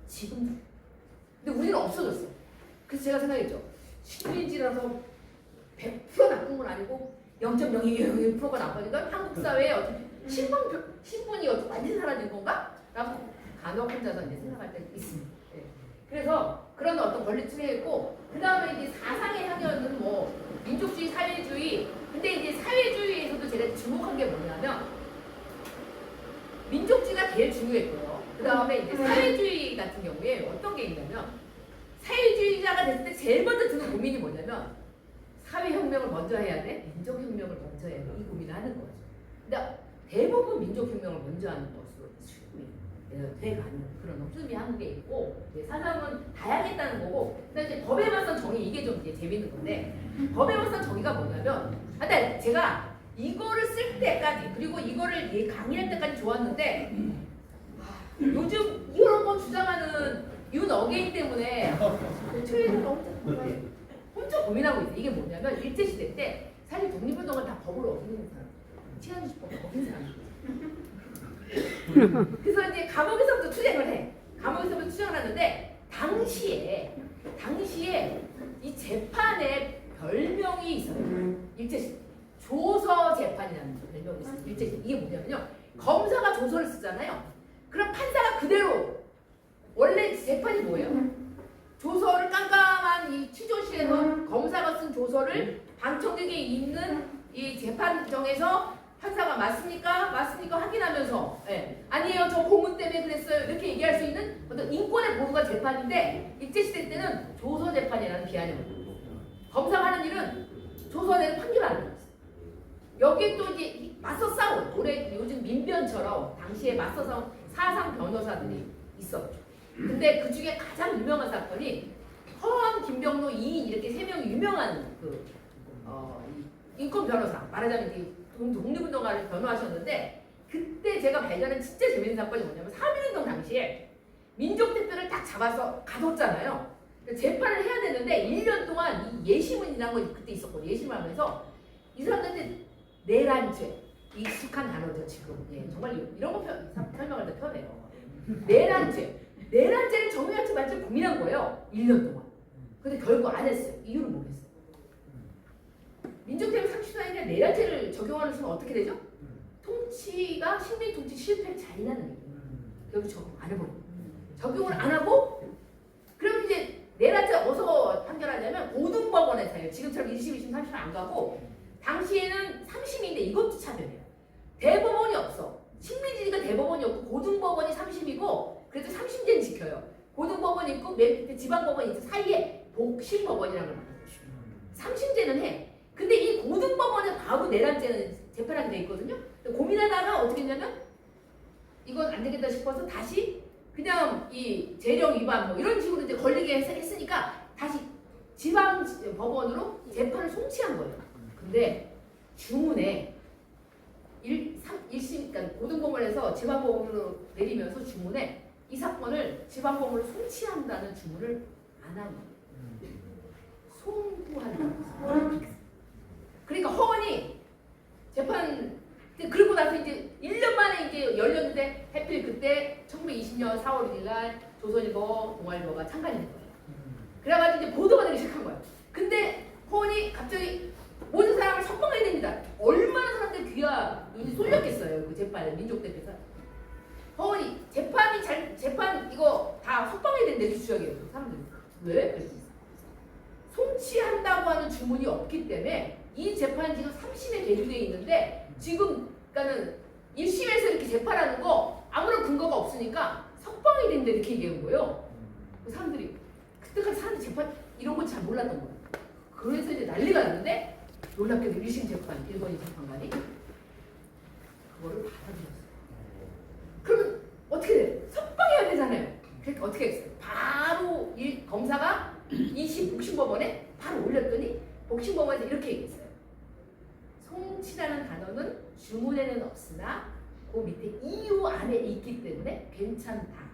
지금도. 근데 우리는 없어졌어. 그래서 제가 생각했죠. 식민지라서 100% 나쁜 건 아니고 0.02%가 나쁘니까 한국 사회에 어떤 신분이 어떻게 완전히 사라진 건가? 라고 간혹 혼자서 이제 생각할 때 있습니다. 그래서 그런 어떤 권리 추계했고 그 다음에 이제 사상의 향연은 뭐 민족주의, 사회주의. 근데 이제 사회주의에서도 제가 주목한 게 뭐냐면 민족주의가 제일 중요했고요. 그 다음에 이제 사회주의 같은 경우에 어떤 게 있냐면 사회주의자가 됐을 때 제일 먼저 드는 고민이 뭐냐면 사회혁명을 먼저 해야 돼? 민족혁명을 먼저 해야 돼? 이 고민을 하는 거죠. 근데 대부분 민족혁명을 먼저 하는 것으로 돼가는 그런 없음이 한국에 있고 사상은 다양했다는 거고 근데 이제 법에 맞선 정의 이게 좀 이제 재밌는 건데 법에 맞선 정의가 뭐냐면 근데 제가 이거를 쓸 때까지 그리고 이거를 강의할 때까지 좋았는데 요즘 이런 거 주장하는 윤 어게인 때문에 트레이너가 엄청 고민하고 있어요. 이게 뭐냐면 일제시대 때 사실 독립운동을 다 법으로 어기는 사람 치안주법 어긴 사람이에요. 그래서 이제 감옥에서부터 투쟁을 해. 감옥에서부터 투쟁을 하는데 당시에 이 재판에 별명이 있어요. 일제시대 조서 재판이라는 별명이 있어요. 일제시대 이게 뭐냐면요. 검사가 조서를 쓰잖아요. 그럼 판사가 그대로 원래 재판이 뭐예요? 조서를 깜깜한 이 취조실에서 검사가 쓴 조서를 방청객에 있는 이 재판정에서 판사가 맞습니까? 확인하면서 아니에요 저 고문 때문에 그랬어요 이렇게 얘기할 수 있는 어떤 인권의 보호가 재판인데 일제시대 때는 조서 재판이라는 비아냥을 검사가 하는 일은 조서 내는 판결하는 거였어요. 여기에 또 이제 맞서 싸운 올해 요즘 민변처럼 당시에 맞서 싸운 사상 변호사들이 있었죠. 근데 그 중에 가장 유명한 사건이 허원, 김병로, 이인 이렇게 세 명이 유명한 인권 변호사 말하자면 이제 독립운동가를 변호하셨는데 그때 제가 발견한 진짜 재밌는 사건이 뭐냐면 3.1운동 당시에 민족대표를 딱 잡아서 가뒀잖아요. 재판을 해야 되는데 1년 동안 이 예심은이라는 거 그때 있었거든요. 예심을 하면서 이 사람들한테 내란죄 익숙한 단어죠 지금 정말 이런 거 설명할 때 편해요. 내란죄를 정의할지 말지 고민한 거예요. 1년 동안. 근데 결국 안 했어요. 이유는 뭐겠어요? 민족대표 30년이나 내란죄를 적용하는 순간 어떻게 되죠? 통치가 식민 통치 실패 잔인한 얘기예요. 결국 적용 안 해버려요. 적용을 안 하고 그럼 이제 내란죄 어디서 판결하냐면 고등법원에서 해요. 지금처럼 1심, 2심, 3심 안 가고 당시에는 3심인데 이것도 차별이에요. 대법원이 없어. 식민지가 대법원이 없고 고등법원이 3심이고 그래도 3심제는 지켜요. 고등법원이 있고 맨 지방법원이 있고 사이에 복심법원이라는 걸 만들어요. 3심제는 해. 근데 이 고등법원에 바로 내란죄는 재판하게 돼 있거든요. 고민하다가 어떻게 했냐면 이건 안 되겠다 싶어서 다시 그냥 이 재령 위반 뭐 이런 식으로 이제 걸리게 했으니까 다시 지방 법원으로 재판을 송치한 거예요. 근데 주문에 1심 그러니까 고등법원에서 지방법원으로 내리면서 주문에 이 사건을 지방법원으로 송치한다는 주문을 안 한 거예요. 송부한다고. 그러니까 허원이 재판 그리고 나서 이제 1년 만에 이제 열렸는데 해필 그때 1920년 4월 1일 날 조선일보, 동아일보가 창간이 된 거예요. 그래가지고 이제 보도가 되기 시작한 거예요. 근데 허원이 갑자기 모든 사람을 석방해야 됩니다. 얼마나 사람들 귀가 눈이 쏠렸겠어요. 그 재판에 민족대표에서 허원이 재판 이거 다 석방해야 된대 주적이에요. 사람들 왜? 송치한다고 하는 주문이 없기 때문에 이 재판이 지금 3심에 계류되어 있는데 지금 그러니까는 1심에서 이렇게 재판하는 거 아무런 근거가 없으니까 석방이 된다 이렇게 얘기한 거예요. 그 사람들이 그때까지 사람들이 재판 이런 거 잘 몰랐던 거예요. 그래서 이제 난리가 났는데 놀랍게도 1심 재판 일본인 재판관이 그거를 받아들였어요. 그러면 어떻게 돼요? 석방해야 되잖아요. 그러니까 어떻게 했어요? 바로 검사가 2심 복심법원에 바로 올렸더니 복심법원에서 이렇게 얘기했어요. 송치라는 단어는 주문에는 없으나 그 밑에 이유 안에 있기 때문에 괜찮다.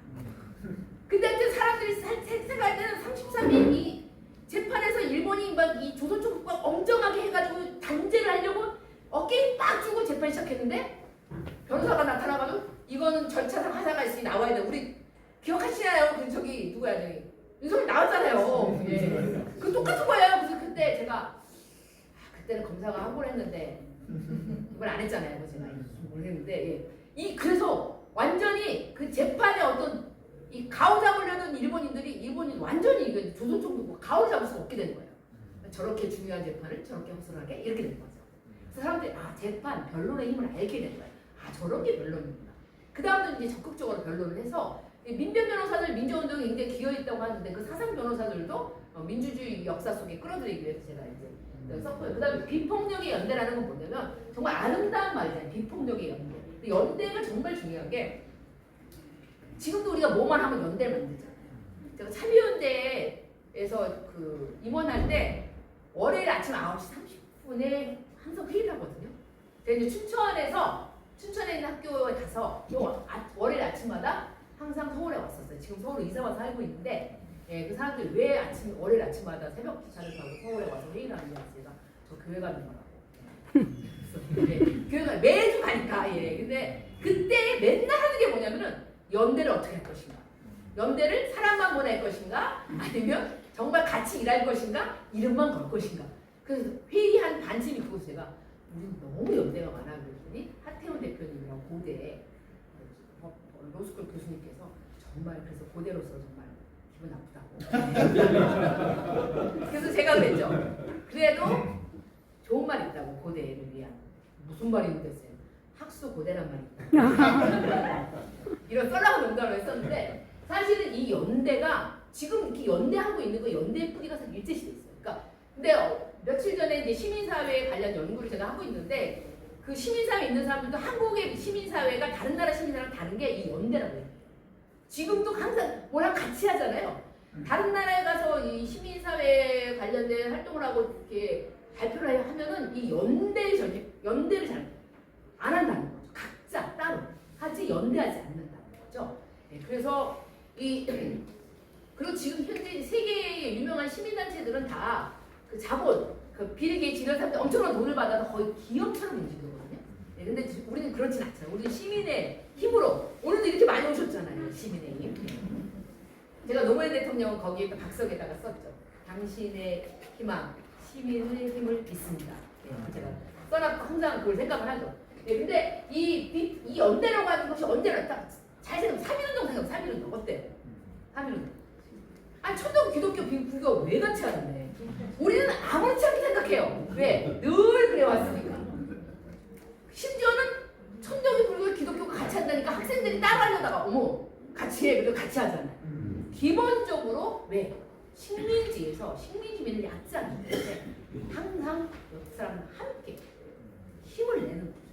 근데 하여튼 사람들이 생각할 때는 33일 이 재판에서 일본이 막 이 조선 총국과 엄정하게 해가지고 단죄를 하려고 어깨에 빡 주고 재판 시작했는데 변호사가 나타나가지고 이거는 절차상 하자가 있으니 나와야 돼. 우리 기억하시나요? 그 저기 누구야 저기 윤석열 나왔잖아요. 예. 그 똑같은 거예요. 그래서 그때 제가 그때는 검사가 한 번 했는데 이걸 안 했잖아요. 뭐 제가 모르겠는데 예. 그래서 완전히 그 재판에 어떤 이 가오 잡으려는 일본인 완전히 이거 조선 총독 가오 잡을 수 없게 된 거예요. 저렇게 중요한 재판을 저렇게 허술하게 이렇게 된 거죠. 그래서 사람들이 재판 변론의 힘을 알게 된 거예요. 저런 게 변론이구나. 그 다음에 이제 적극적으로 변론을 해서 민변 변호사들 민주운동에 굉장히 기여했다고 하는데 그 사상 변호사들도 민주주의 역사 속에 끌어들이기 위해서 제가 이제 썼고요. 그 다음에 비폭력의 연대라는 건 뭐냐면 정말 아름다운 말이잖아요. 비폭력의 연대. 연대가 정말 중요한 게 지금도 우리가 뭐만 하면 연대를 만들잖아요. 제가 참여연대에서 그 임원할 때 월요일 아침 9시 30분에 항상 회의를 하거든요. 제가 이제 춘천에 있는 학교에 가서 월요일 아침마다 항상 서울에 왔었어요. 지금 서울에 이사 와서 살고 있는데 예, 그 사람들이 왜 월요일 아침마다 새벽 기차를 타고 서울에 와서 회의를 하느냐 제가 저 교회 가는 거라고. 예, 교회가 매주 가니까 예. 근데 그때 맨날 하는 게 뭐냐면은 연대를 어떻게 할 것인가. 연대를 사람만 보낼 것인가 아니면 정말 같이 일할 것인가 이름만 걸 것인가. 그래서 회의한 반쯤이 그곳 제가 우리는 너무 연대가 많아 그랬더니 하태훈 대표님이랑 고대 로스쿨 교수님께서 정말 그래서 고대로서 정말 기분 나쁘다고. 그래서 제가 그랬죠. 그래도 좋은 말이 있다고 고대를 위한. 무슨 말이 있겠어요? 학수 고대란 말이 있다. 이런 썰라고 농담을 했었는데 사실은 이 연대가 지금 이렇게 연대하고 있는 거 연대의 뿌리가 사실 일제시대 있어요. 그러니까 근데 며칠 전에 이제 시민사회 관련 연구를 제가 하고 있는데 그 시민사회에 있는 사람들도 한국의 시민사회가 다른 나라 시민사회랑 다른 게 이 연대라고 해요. 지금도 항상 뭐랑 같이 하잖아요. 다른 나라에 가서 이 시민사회 관련된 활동을 하고 이렇게 발표를 하면은 이 연대를 잘 안 한다는 거죠. 각자 따로 같이 연대하지 않는다는 거죠. 네, 그래서 그리고 지금 현재 세계의 유명한 시민단체들은 다 그 자본, 그 빌 게이츠 이런 사람들 엄청난 돈을 받아서 거의 기업처럼 움직이거든요. 네, 근데 우리는 그렇진 않잖아요. 우리는 시민의 힘으로 오늘도 이렇게 많이 오셨잖아요. 시민의 힘. 제가 노무현 대통령은 거기에 박석에다가 썼죠. 당신의 희망, 시민의 힘을 믿습니다. 네, 제가 써놨고 항상 그걸 생각을 하죠. 네, 근데 이 연대라고 하는 것이 언제나 딱 잘 생각하면 3.1운동 생각하면 3.1운동 어때요? 3.1운동. 아니 천정 기독교 불교가 왜 같이 하는데? 우리는 아무렇지 않게 생각해요. 왜? 늘 그래 왔으니까. 심지어는 천정이 불교 기독교가 같이 한다니까 학생들이 따라하려다가 어머 같이 해 그래도 같이 하잖아요. 기본적으로 왜? 식민지에서 식민지민을 약자하기 때문에 항상 옆 사람은 함께 힘을 내는 거죠.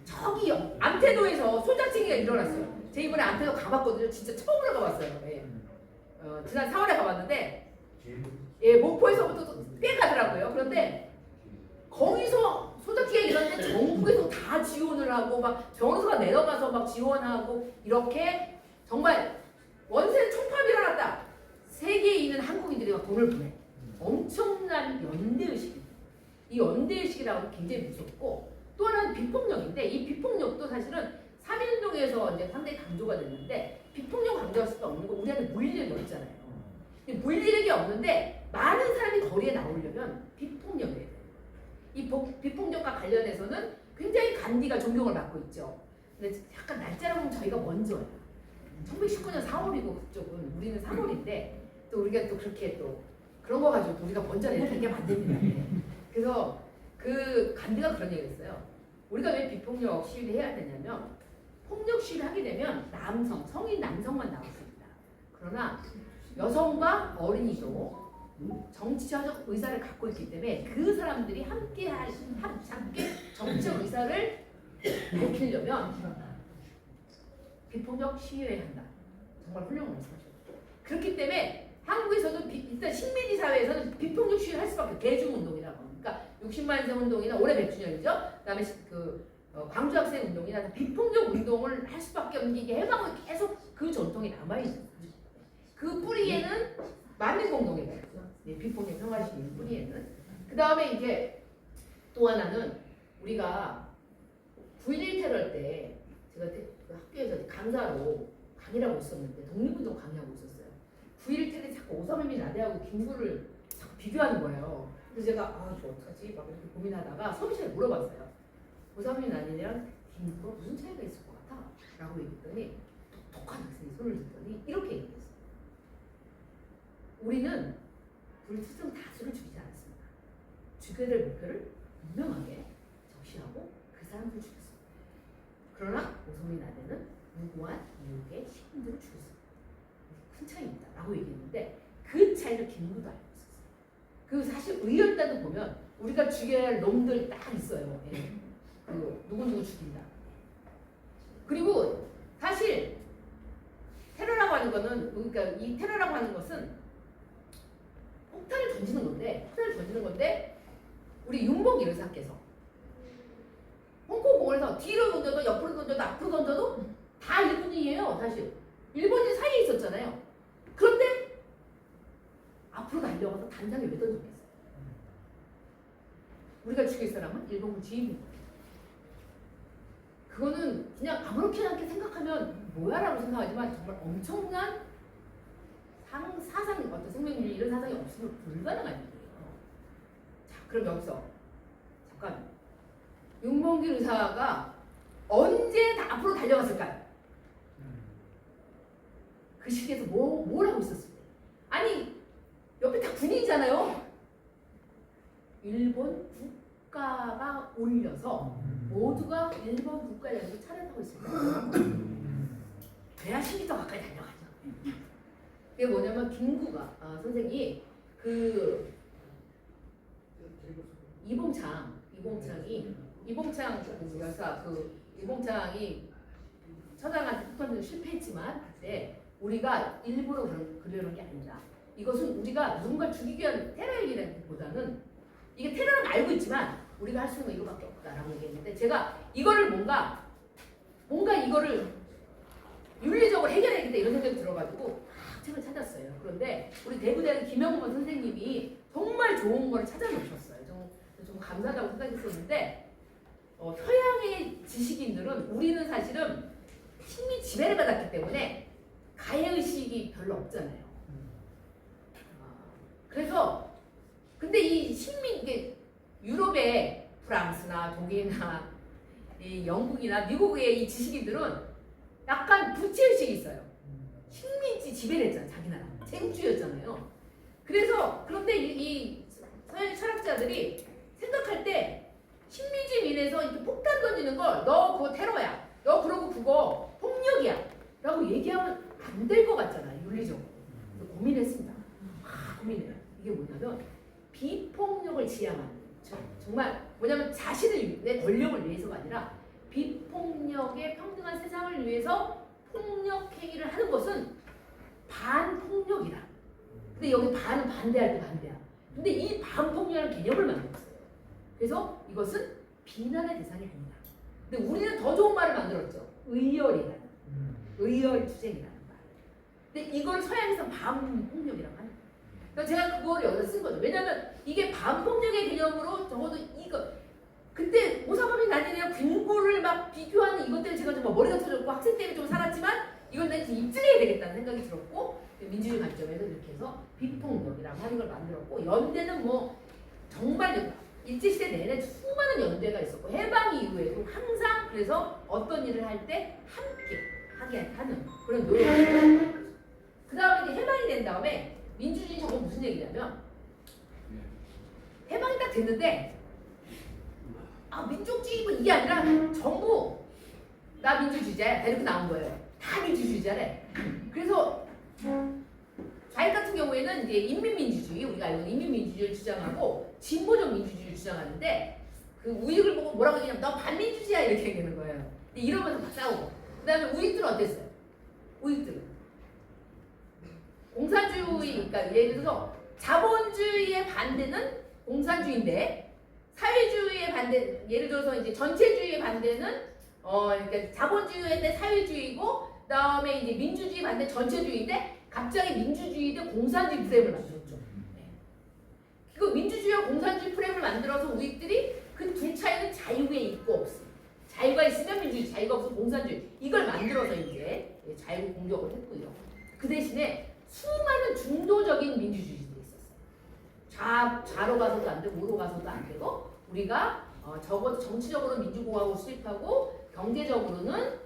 저기 암태도에서 소자칭기가 일어났어요. 제 이번에 암태도 가봤거든요. 진짜 처음으로 가봤어요. 예. 지난 4월에 가봤는데 예, 목포에서부터 꽤 가더라고요. 그런데 거기서 소자칭기가 일어났는데 전국에서 다 지원을 하고 막 변호사가 내려가서 막 지원하고 이렇게 정말 원세는 총파업이 일어났다. 세계에 있는 한국인들이 막 돈을 보내. 엄청난 연대의식입니다. 이 연대의식이라고 굉장히 무섭고 또 하나는 비폭력인데 이 비폭력도 사실은 3.1운동에서 이제 상당히 강조가 됐는데 비폭력 강조할 수도 없는 거 우리한테 물리력이 없잖아요. 물리력이 없는데 많은 사람이 거리에 나오려면 비폭력이 돼요. 이 비폭력과 관련해서는 굉장히 간디가 존경을 받고 있죠. 근데 약간 날짜로 보면 저희가 먼저예요. 1919년 4월이고 그쪽은 우리는 3월인데 또 우리가 또 그렇게 또 그런 거 가지고 우리가 먼저 얘기하면 안 됩니다. 그래서 그 간디가 그런 얘기를 했어요. 우리가 왜 비폭력 시위를 해야 되냐면 폭력 시위를 하게 되면 성인 남성만 나올 수 있다. 그러나 여성과 어린이도 정치적 의사를 갖고 있기 때문에 그 사람들이 함께 정치적 의사를 밝히려면 비폭력 시위해야 한다. 정말 훌륭한 말씀하셨죠. 그렇기 때문에 한국에서도 일단 식민지 사회에서는 비폭력 시위를 할 수밖에 대중운동이라고 그러니까 60만 인생 운동이나 올해 100주년이죠. 그다음에 광주 학생 운동이나 비폭력 운동을 할 수밖에 없는 게 이게 해방은 계속 그 전통이 남아있는 거죠. 그 뿌리에는 만민공동회가 있죠. 네, 비폭력 평화시위 뿌리에는. 그 다음에 이제 또 하나는 우리가 9.11 테러 때 제가 그 학교에서 강사로 강의라고 있었는데 독립운동 강의하고 있었어요. 9.11 테러에 자꾸 오사미 라데하고 김구를 자꾸 비교하는 거예요. 그래서 제가 저 어떡하지? 막 이렇게 고민하다가 수업시간에 물어봤어요. 오사미 라데랑 김구가 무슨 차이가 있을 것 같아? 라고 얘기했더니 독특한 학생이 손을 들더니 이렇게 얘기했어요. 우리는 불특정 다수를 죽이지 않았습니다. 죽여야 될 목표를 분명하게 적시하고 그 사람을 죽였습니다. 그러나 오사미 라데는 무고한 미국의 시민들을 죽였습니다. 큰 차이입니다. 라고 얘기했는데 그 차이를 김구도 알고 있었어요. 그 사실 의열단도 보면 우리가 죽여야 할 놈들 딱 있어요. 예. 그 누구누구 죽인다. 그리고 사실 테러라고 하는 거는 그러니까 이 테러라고 하는 것은 폭탄을 던지는 건데 우리 윤봉길 의사께서 홍콩 공원에서 뒤로 던져도 옆으로 던져도 앞으로 던져도 다 일본인이에요. 사실 일본인 사이에 있었잖아요. 그런데 앞으로 달려가서 단장에 왜 던졌겠어요? 우리가 죽일 사람은 일본군 주인입니다. 그거는 그냥 아무렇지 않게 생각하면 뭐야라고 생각하지만 정말 엄청난 사상, 어떤 생명률 이런 사상이 없으면 불가능한 일이에요. 자, 그럼 여기서 잠깐 윤봉길 의사가 언제 다 앞으로 달려갔을까요? 그 시기에서 뭘 하고 있었을까요? 아니 옆에 다 군인이잖아요. 일본 국가가 올려서 모두가 일본 국가에 대해서 차를 타고 있습니다. 그래야 10m 가까이 달려가죠. 그게 뭐냐면 김구가 선생이 그 이봉창이 처장한테 폭탄을 실패했지만 그때 우리가 일부러 그러는 게 아니다. 이것은 우리가 누군가 죽이기 위한 테러 얘기라기보다는 이게 테러는 알고 있지만 우리가 할 수 있는 건 이거밖에 없다라고 얘기했는데 제가 이거를 뭔가 이거를 윤리적으로 해결해야겠다 이런 생각이 들어가지고 책을 찾았어요. 그런데 우리 대구대학 김영건 선생님이 정말 좋은 걸 찾아놓으셨어요. 좀 감사하다고 생각했었는데 서양의 지식인들은 우리는 사실은 식민 지배를 받았기 때문에 가해의식이 별로 없잖아요. 그래서 근데 이 이게 유럽의 프랑스나 독일이나 이 영국이나 미국의 이 지식인들은 약간 부채의식이 있어요. 식민지 지배를 했잖아요. 자기 나라 생주였잖아요. 그런데 이 서양 철학자들이 생각할 때 식민지민에서 이렇게 폭탄 던지는 걸 너 그거 테러야. 너 그러고 그거 폭력이야. 라고 얘기하면 안 될 것 같잖아요. 윤리적으로. 고민했습니다. 고민해요. 이게 뭐냐면 비폭력을 지향하는 정말 뭐냐면 내 권력을 위해서가 아니라 비폭력의 평등한 세상을 위해서 폭력 행위를 하는 것은 반폭력이다. 근데 여기 반은 반대할 때 반대야. 근데 이 반폭력이라는 개념을 만들었어요. 그래서 이것은 비난의 대상이 아니다. 근데 우리는 더 좋은 말을 만들었죠. 의열이라는. 의열투쟁이라는 말. 근데 이걸 서양에서 반폭력이라고 하는 거예요. 그래서 제가 그걸 여기다 쓴 거죠. 왜냐면 이게 반폭력의 개념으로 적어도 이거 그때 오사범이 나중에 군고를 막 비교하는 이것 때문에 제가 좀 머리가 터졌고 학생 때문에 좀 살았지만 이건 내가 입증해야 되겠다는 생각이 들었고 민주주의 관점에서 이렇게 해서 비폭력이라고 하는 걸 만들었고 연대는 뭐 정말 일제시대 내내 수많은 연대가 있었고 해방 이후에도 항상 그래서 어떤 일을 할 때 함께 하게 하는 그런 노력을 그 다음에 이제 해방이 된 다음에 민주주의 저거 무슨 얘기냐면 해방이 딱 됐는데 민족주의 뭐 이게 아니라 전부 나 민주주의자야 이렇게 나온 거예요. 다 민주주의자래. 그래서 좌익 같은 경우에는 이제 인민민주주의 우리가 알고 있는 인민민주주의를 주장하고 진보적 민주주의를 주장하는데 그 우익을 보고 뭐라고 얘기하면 너 반민주주의야 이렇게 얘기하는 거예요. 근데 이러면서 막 싸우고 그 다음에 우익들은 어땠어요? 우익들은 공산주의 그러니까 예를 들어서 자본주의의 반대는 공산주의인데 사회주의의 반대 예를 들어서 이제 전체주의의 반대는 그러니까 자본주의에 대해 사회주의고 그다음에 이제 민주주의 반대 전체주의인데 갑자기 민주주의 대 공산주의 프레임을 만들었죠. 네. 그 민주주의와 공산주의 프레임을 만들어서 우익들이 그 두 차이는 자유에 있고 없음. 자유가 있으면 민주주의, 자유가 없으면 공산주의. 이걸 만들어서 이제 자유 공격을 했고요. 그 대신에 수많은 중도적인 민주주의들이 있었어요. 좌로 가서도 안 되고 우로 가서도 안 되고 우리가 적어도 정치적으로 민주공화국을 수립하고 경제적으로는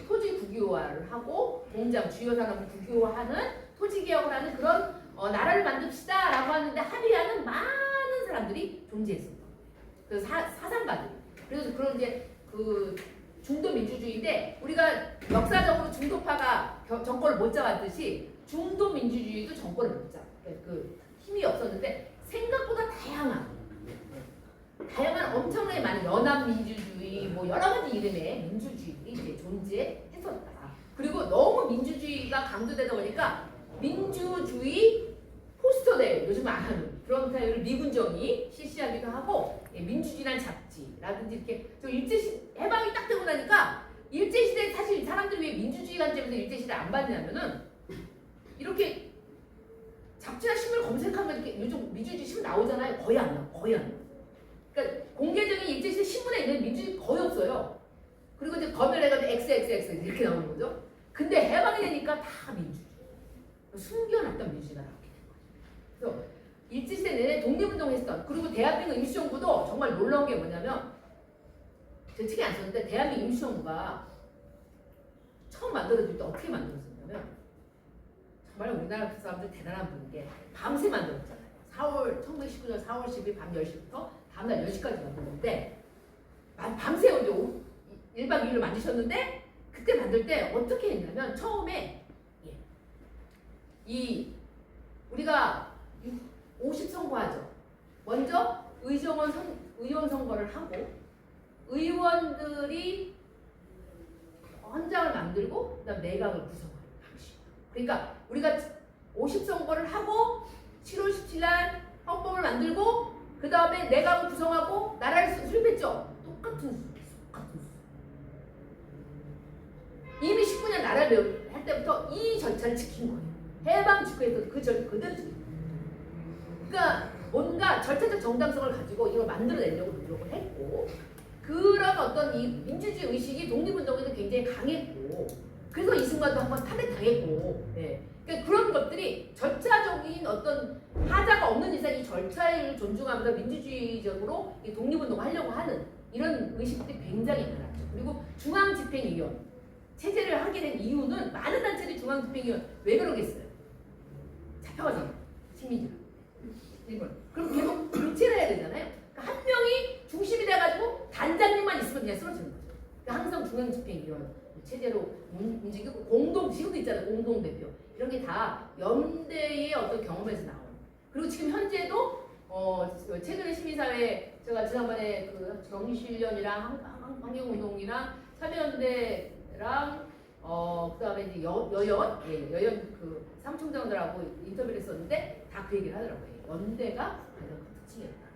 토지 국유화를 하고 공장 주요 산업을 국유화하는 토지 개혁을 하는 그런 나라를 만듭시다라고 하는데 합의하는 많은 사람들이 존재했었던 거예요. 그래서 사상가들. 그래서 그런 이제 그 중도 민주주의인데 우리가 역사적으로 중도파가 정권을 못 잡았듯이 중도 민주주의도 정권을 못 잡아. 그 힘이 없었는데 생각보다 다양한 엄청나게 많은 연합민주주의 뭐 여러 가지 이름의 민주주의들이 이제 존재했었다. 그리고 너무 민주주의가 강조되다 보니까 민주주의 포스터대 요즘 안 하는 그런 스타일을 미군정이 실시하기도 하고 민주주의란 잡지라든지 이렇게 저 일제시 해방이 딱 되고 나니까 일제시대 사실 사람들이 왜 민주주의 관점에서 일제시대 안 봤냐면은 이렇게 잡지나 신문을 검색하면 이렇게 요즘 민주주의 신문 나오잖아요. 거의 안 나와. 거의 안 나와. 그러니까 공개적인 일제시대 신문에 있는 민주주의 거의 없어요. 그리고 이제 검열해가지고 XXX 이렇게 나오는 거죠. 근데 해방이 되니까 다 민주주의. 숨겨놨던 민주주의가 나오게 된 거죠. 그래서 일제시대 내내 독립운동했던 그리고 대한민국 임시정부도 정말 놀라운 게 뭐냐면 제 책에 안 썼는데 대한민국 임시정부가 처음 만들어질 때 어떻게 만들어졌냐면 정말 우리나라 사람들 대단한 분인 게 밤새 만들었잖아요. 1919년 4월 10일 밤 10시부터 다음날 10시까지 만들었는데 밤새 이제 1박 2일을 만드셨는데 그때 만들 때 어떻게 했냐면 처음에 우리가 50선거 하죠. 먼저 의원 선거를 하고 의원들이 헌장을 만들고 그다음 내각을 구성하는 방식. 그러니까 우리가 50선거를 하고 7월 17일 날 헌법을 만들고 그 다음에 내각을 구성하고 나라를 수립했죠. 똑같은 수. 이미 19년 나라를 할 때부터 이 절차를 지킨 거예요. 해방 직후에도 그 절차 그대로 지킨 거예요. 그러니까 뭔가 절차적 정당성을 가지고 이걸 만들어내려고 노력을 했고 그런 어떤 이 민주주의 의식이 독립운동에도 굉장히 강했고 그래서 이승만도 한번 탄핵당했고 그러니까 그런 것들이 절차적인 어떤 하자가 없는 이상 이 절차를 존중하면서 민주주의적으로 이 독립운동을 하려고 하는 이런 의식들이 굉장히 많았죠. 그리고 중앙집행위원 체제를 하게 된 이유는 많은 단체들이 중앙집행위원 왜 그러겠어요? 잡혀가잖아요. 식민지가. 그럼 계속 교체를 해야 되잖아요. 그러니까 한 명이 중심이 돼가지고 단장님만 있으면 그냥 쓰러지는 거죠. 그러니까 항상 중앙집행위원 체제로 움직이고 공동 지금도 있잖아요. 공동대표 이런 게 다 연대의 어떤 경험에서 나와요. 그리고 지금 현재도 최근에 시민사회 제가 지난번에 그 정의실련이랑 환경운동이랑 참여연대랑 그다음에 이제 여연 그 사무총장들하고 인터뷰를 했었는데 다 그 얘기를 하더라고요. 연대가 가장 큰 특징이었다.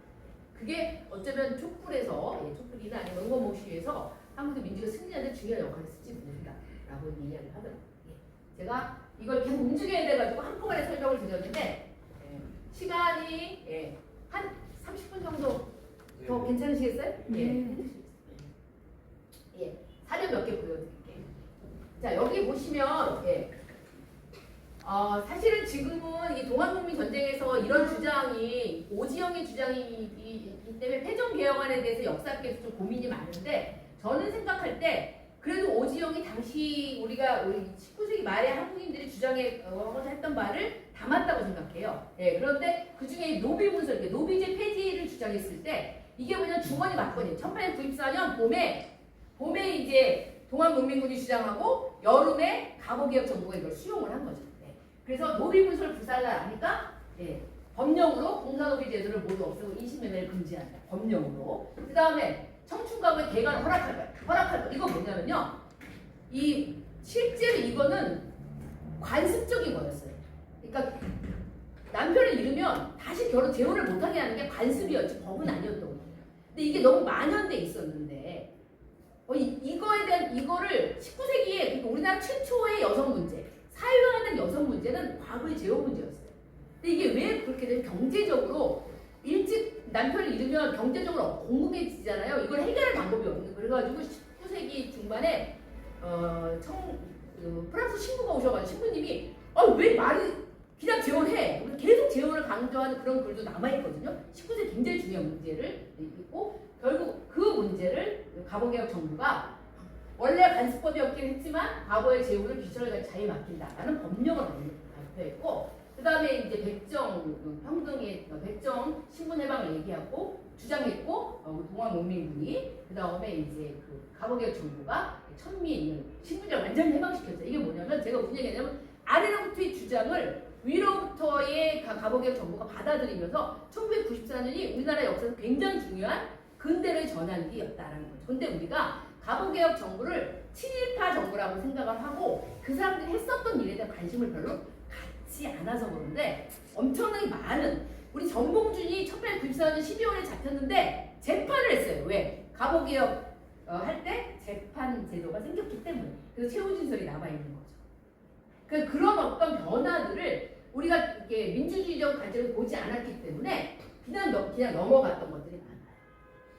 그게 어쩌면 촛불에서 촛불이나 아니면 응원모 시위에서 한국의 민주가 승리하는 중요한 역할을 쓸지 모른다라고 이야기를 하더라고요. 제가 이걸 계속 움직여야 돼가지고 한꺼번에 설명을 드렸는데 시간이 한 30분 정도 더 괜찮으시겠어요? 사료 몇 개 보여드릴게요. 자 여기 보시면 사실은 지금은 이 동학농민 전쟁에서 이런 주장이 오지영의 주장이기 때문에 패전개혁안에 대해서 역사학계에서 좀 고민이 많은데 저는 생각할 때 그래도 오지영이 당시 우리 19세기 말에 한국인들이 주장하고자 했던 말을 담았다고 생각해요. 그런데 그 중에 노비문서, 노비제 폐지를 주장했을 때 이게 뭐냐면 주머니 맞거든요. 1894년 봄에 이제 동학농민군이 주장하고 여름에 갑오개혁 정부가 이걸 수용을 한 거죠. 그래서 노비문서를 불살라하니까 법령으로 공사노비 제도를 모두 없애고 인신매매를 금지한다. 법령으로. 그 다음에 청춘가구의 개관을 허락할 거. 이거 뭐냐면요. 실제로 이거는 관습적인 거였어요. 그러니까 남편을 잃으면 다시 재혼을 못하게 하는 게 관습이었지 법은 아니었던 거예요. 근데 이게 너무 만연돼 있었는데 이거에 대한 이거를 19세기에 그러니까 우리나라 최초의 여성 문제, 사회화된 여성 문제는 과거의 재혼 문제였어요. 근데 이게 왜 그렇게 되면 경제적으로 일찍 남편을 잃으면 경제적으로 공공해지잖아요. 이걸 해결할 방법이 없는 거예요. 그래가지고 19세기 중반에 프랑스 신부가 오셔가지고 신부님이 왜 말이 그냥 재혼해? 계속 재혼을 강조하는 그런 글도 남아있거든요. 19세기 굉장히 중요한 문제를 있고 결국 그 문제를 갑오개혁 정부가 원래 간수법이었긴 했지만 과거의 재혼을 기철과 자유에 맡긴다라는 법령을 발표했고 그 다음에 이제 백정 신분해방을 얘기하고 주장했고 동학농민군이 그 다음에 이제 그 갑오개혁 정부가 천미에 있는 신분제를 완전히 해방시켰어요. 이게 뭐냐면 제가 무슨 얘기냐면 아래로부터의 주장을 위로부터의 갑오개혁 정부가 받아들이면서 1994년이 우리나라 역사에서 굉장히 중요한 근대로의 전환기였다라는 거죠. 근데 우리가 갑오개혁 정부를 친일파 정부라고 생각을 하고 그 사람들이 했었던 일에 대한 관심을 별로 갖지 않아서 그런데 엄청나게 많은 우리 전봉준이 1894년 12월에 잡혔는데 재판을 했어요. 왜? 갑오개혁 할 때 재판 제도가 생겼기 때문에. 그래서 최후진설이 남아있는 거죠. 그러니까 그런 어떤 변화들을 우리가 이렇게 민주주의적 관점을 보지 않았기 때문에 그냥 넘어갔던 것들이 많아요.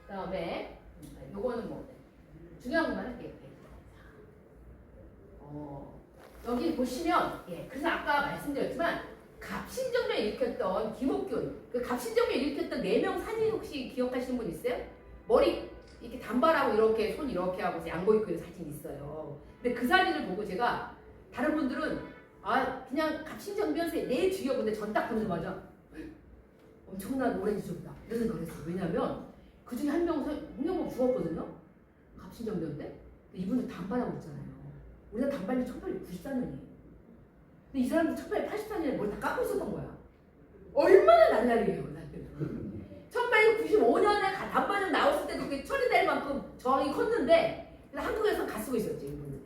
그 다음에 요거는 뭐 중요한 것만 할게요. 여기 보시면 그래서 아까 말씀드렸지만 갑신정변 일으켰던 김옥균 그 갑신정변 일으켰던 4명 사진 혹시 기억하시는 분 있어요? 머리 이렇게 단발하고 이렇게 손 이렇게 하고 양복 입고 있는 사진 있어요. 근데 그 사진을 보고 제가 다른 분들은 그냥 갑신정변세 내 주요 근데 전 딱 보자마자 엄청난 오렌지 줬다 이런 생각을 했어요. 왜냐면 그 중에 한 명 홍영복 죽었거든요. 갑신정변 때. 근데 이분은 단발하고 있잖아요. 우리가 단발이 1894년이에요. 근데 이 사람들 1884년에 뭘 다 깎고 있었던 거야. 얼마나 날라리예요, 나한테는. 1895년에 단발이 나왔을 때도 그게 처리될 만큼 저항이 컸는데 한국에서 가 쓰고 있었지, 이분들.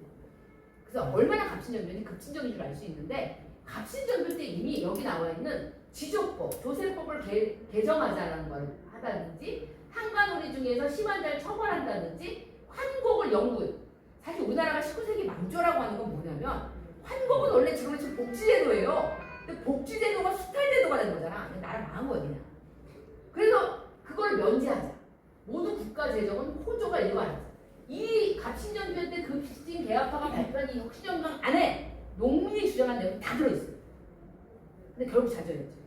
그래서 얼마나 갑신정변이 급진정인 줄 알 수 있는데 갑신정변 때 이미 여기 나와 있는 지조법, 조세법을 개정하자라는 걸 하다든지 한간우리 중에서 심한 자를 처벌한다든지 환곡을 영구 사실 우리나라가 19세기 망조라고 하는 건 뭐냐면 환곡은 원래 지금 복지제도예요. 근데 복지제도가 수탈제도가 된 거잖아. 나라 망한 거야 그냥. 그래서 그걸 면제하자. 모두 국가재정은 호조가 일관하자. 이 갑신정변 때 급진 개혁파가 발표한 이 혁신정강 안에 농민이 주장한 내용이 다 들어있어요. 근데 결국 좌절했죠.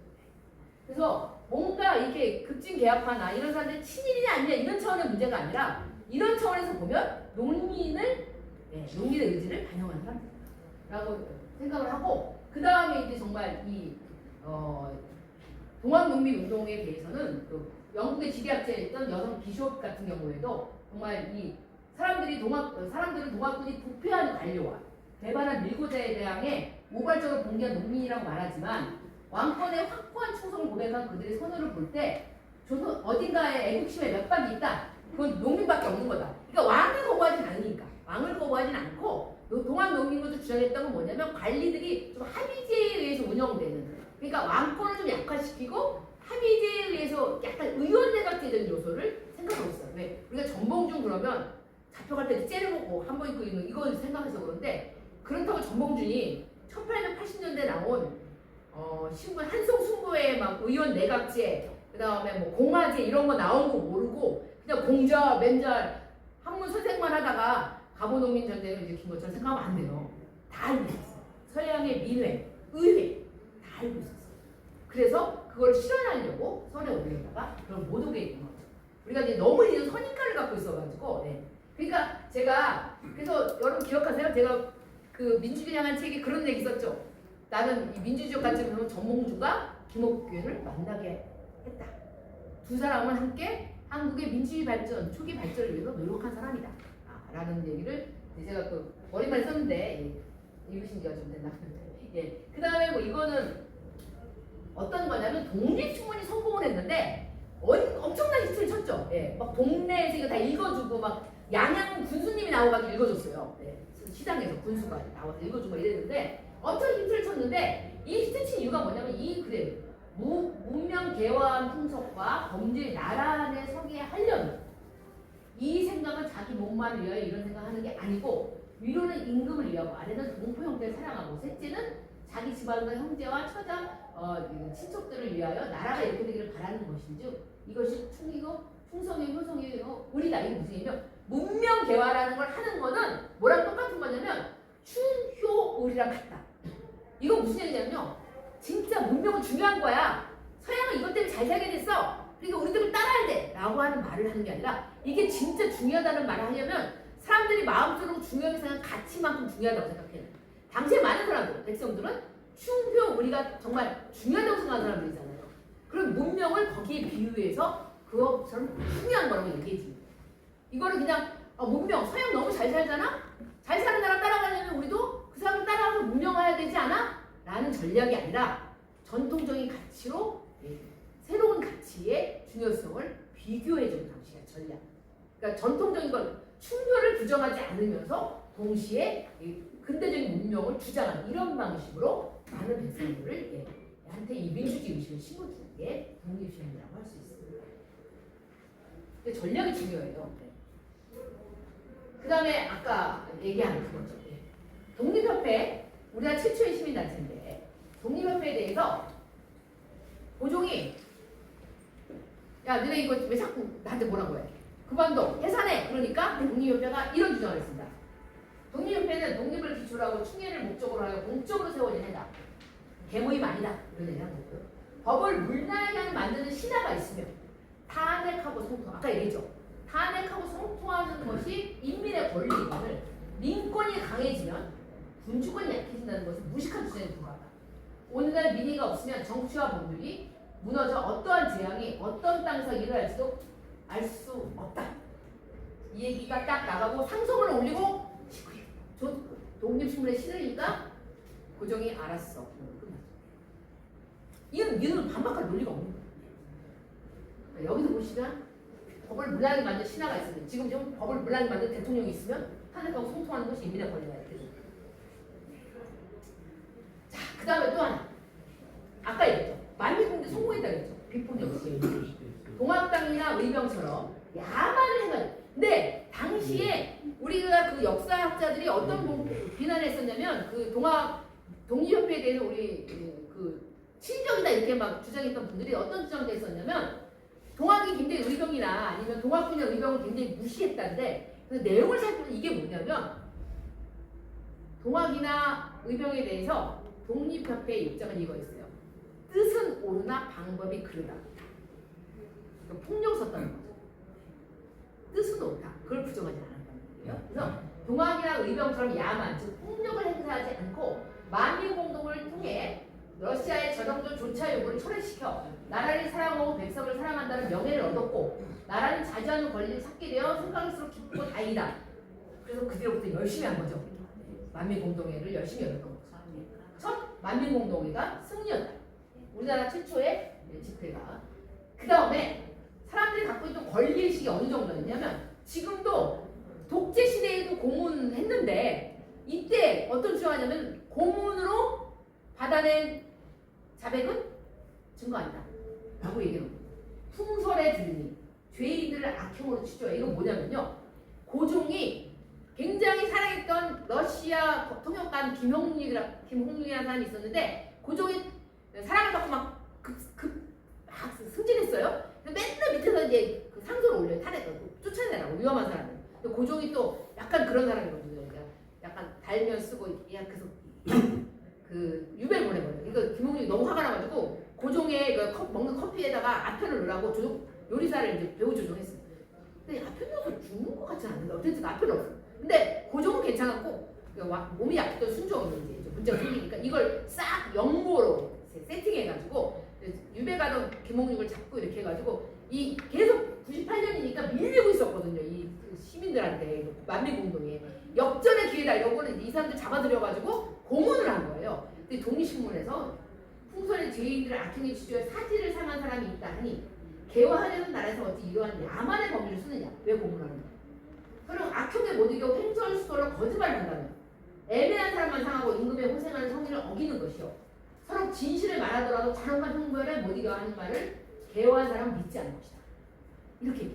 그래서 뭔가 이렇게 급진 개혁파나 이런 사람들이 친일이냐 아니냐 이런 차원의 문제가 아니라 이런 차원에서 보면 농민의 의지를 반영한 사람이라고 생각을 하고 그 다음에 이제 정말 이 동학농민운동에 대해서는 그 영국의 지리학자였던 여성 비숍 같은 경우에도 정말 이 사람들은 동학군이 부패한 관료와 배반한 밀고자에 대항해 우발적으로 봉기한 농민이라고 말하지만 왕권의 확고한 충성을 고백한 그들의 선호를 볼 때 어딘가에 애국심에 몇 박이 있다. 그건 농민밖에 없는 거다. 그러니까 왕을 거부하진 않으니까. 왕을 거부하진 않고 동학농민군도 주장했던 건 뭐냐면 관리들이 좀 합의제에 의해서 운영되는 그러니까 왕권을 좀 약화시키고 합의제에 의해서 약간 의원내각제적인 요소를 생각하고 있어요. 왜? 우리가 전봉준 그러면 잡혀갈 때 째려보고 한번 입고 있는 이걸 생각해서 그런데 그렇다고 전봉준이 1880년대 나온 신분 한송승부에 막 의원 내각제 그 다음에 뭐 공화제 이런 거 나온 거 모르고 그냥 공자 맨날 학문 선생만 하다가 갑오농민 전쟁을 일으킨 것처럼 생각하면 안 돼요. 다 알고 있었어요. 서양의 민회, 의회 다 알고 있었어요. 그래서 그걸 실현하려고 선에 올리다가 그걸 못 오게 된 거죠. 우리가 이제 너무 이제 선입관을 갖고 있어가지고 그러니까 제가 그래서 여러분 기억하세요? 제가 그 민주주의 향한 책에 그런 얘기 썼죠. 나는 이 민주주의 관점에서 전봉주가 김옥균을 만나게 했다. 두 사람은 함께 한국의 민주주의 발전, 초기 발전을 위해서 노력한 사람이다. 라는 얘기를 제가 그 머리말에 썼는데 읽으신 지가 좀 됐나? 그 다음에 뭐 이거는 어떤 거냐면 독립신문이 성공을 했는데 엄청난 히트를 쳤죠. 막 동네에서 이거 다 읽어주고 막 양양 군수님이 나와가지고 읽어줬어요. 시장에서 군수가 나와서 읽어주고 이랬는데 엄청 히트를 쳤는데 이 히트 친 이유가 뭐냐면 이 그래 문명 개화한 풍속과 범죄의 나란에 서게 하려는 이 생각은 자기 몸만을 위하여 이런 생각하는 게 아니고 위로는 임금을 위하고 아래는 동포 형제를 사랑하고 셋째는 자기 집안과 형제와 처자 친척들을 위하여 나라가 이렇게 되기를 바라는 것인즉 이것이 충성의 효성의 우리다. 이게 무슨 얘기냐면 문명 개화라는 걸 하는 거는 뭐랑 똑같은 거냐면 충효의리랑 같다. 이거 무슨 얘기냐면요. 진짜 문명은 중요한 거야. 서양은 이것 때문에 잘 살게 됐어. 그러니까 우리 때문에 따라야 돼. 라고 하는 말을 하는 게 아니라 이게 진짜 중요하다는 말을 하려면 사람들이 마음속으로 중요하게 생각하는 가치만큼 중요하다고 생각해요. 당시에 많은 사람들, 백성들은 충효 우리가 정말 중요하다고 생각하는 사람들이잖아요. 그럼 문명을 거기에 비유해서 그것처럼 중요한 거라고 얘기해지. 이거를 그냥 문명, 서양 너무 잘 살잖아? 잘 사는 나라 따라가려면 우리도 그 사람을 따라가서 문명화해야 되지 않아? 라는 전략이 아니라 전통적인 가치로 새로운 가치의 중요성을 비교해주는 방식의 전략. 그러니까 전통적인 걸 충효를 부정하지 않으면서 동시에 이 근대적인 문명을 주장하는 이런 방식으로 많은 백성들을 한테 이 민주주의 의식을 심어주는 게 독립신문이라고 할 수 있습니다. 근데 전략이 중요해요. 그 다음에 아까 얘기한 그거죠. 독립협회, 우리나라 최초의 시민단체인데 독립협회에 대해서 고종이 야 너네 이거 왜 자꾸 나한테 뭐라고 해? 그만둬 해산해. 그러니까 독립협회가 이런 주장을 했습니다. 독립협회는 독립을 기초로 하고 충의를 목적으로 하여 공적으로 세워진 해다. 계모임 아니다. 이런 얘기를 한 거고요. 법을 물나게 하는 만드는 신하가 있으며 탄핵하고 성통, 아까 얘기했죠. 탄핵하고 성통하는 것이 인민의 권리이거늘 민권이 강해지면 군주권이 약해진다는 것은 무식한 주장에 불과하다. 오늘날 민의가 없으면 정치와 법률이 무너져 어떠한 재앙이 어떤 땅에서 일어날지도 알 수 없다. 이 얘기가 딱 나가고 상성을 올리고 독립신문에 실으니까 고종이 알았어. 이건 반박할 논리가 없는 거예요. 여기서 보시면 법을 물나게 만든 신하가 있으면 지금 좀 법을 물나게 만든 대통령이 있으면 탄핵하고 성통하는 것이 인민의 권리다. 자, 그 다음에 또 하나. 아까 얘기했죠. 만민공대 성공했다고 했죠. 비폭력 없이. 동학당이나 의병처럼 야만을 해가지고. 근데 당시에 우리가 그 역사학자들이 어떤 비난을 했었냐면 그 독립협회에 대해서 우리 그 친정이다 이렇게 막 주장했던 분들이 어떤 주장도 했었냐면 동학이 굉장히 의병이나 아니면 동학군이나 의병을 굉장히 무시했다는데 그 내용을 살펴보면 이게 뭐냐면 동학이나 의병에 대해서 독립협회의 입장은 이거였어요. 뜻은 옳으나 방법이 그르다. 그러니까 폭력 썼다는 거죠. 뜻은 옳다. 그걸 부정하지 않았다는 거예요. 그래서 동학이나 의병처럼 야만, 즉 폭력을 행사하지 않고 만민공동을 통해 러시아의 저정도 조차 요구를 철회시켜 나라를 사랑하고 백성을 사랑한다는 명예를 얻었고 나라는 자주하는 권리를 찾게 되어 생각할수록 기쁘고 다행이다. 그래서 그 뒤로부터 열심히 한 거죠. 만민공동회를 열심히 열었던 거죠. 첫 만민공동회가 승리였다. 우리나라 최초의 집회가. 그 다음에 사람들이 갖고 있던 권리의식이 어느 정도였냐면 지금도 독재시대에도 고문했는데 이때 어떤 주장하냐면 고문으로 받아낸 자백은 증거 아니다 라고 얘기해요. 풍설에 들으니 죄인들을 악형으로 치죠. 이건 뭐냐면요. 고종이 굉장히 사랑했던 러시아 통역관 김홍룡이라는 사람이 있었는데 고종이 사랑을 받고 막 승진했어요. 맨날 밑에서 이제 그 상소를 올려요. 쫓아내라고 위험한 사람을. 근데 고종이 또 약간 그런 사람이거든요. 그러니까 약간 달면 쓰고 그래서 그 유배를 보내버려요. 이거 김홍룡이 너무 화가 나가지고 고종의 그 먹는 커피에다가 아편을 넣으라고 요리사를 이제 배우 조종했어요. 근데 아편 넣어서 죽는 것 같지 않은데 어쨌든 아편이 없어. 근데 고종은 괜찮았고 몸이 약했던 순종이 이제 문제가 생기니까 이걸 싹 영모로 세팅해가지고 유배 가던 김홍육을 잡고 이렇게 해가지고 이 계속 98년이니까 밀리고 있었거든요. 이 시민들한테 만민공동에 역전의 기회다 이러고는 이 사람들 잡아들여가지고 고문을 한 거예요. 근데 독립신문에서 풍선의 죄인들을 악행에 취조해 사지를 상한 사람이 있다 하니 개화하려는 나라에서 어찌 이러한 야만의 범죄를 쓰느냐? 왜 고문하는 거야? 그럼 악형에 못 이겨 횡설수설로 거짓말을 한다면 애매한 사람만 상하고 임금의 호생하는 성의를 어기는 것이요. 서로 진실을 말하더라도 자랑과 흉보를 못 이겨 하는 말을 개화한 사람은 믿지 않는 것이다. 이렇게.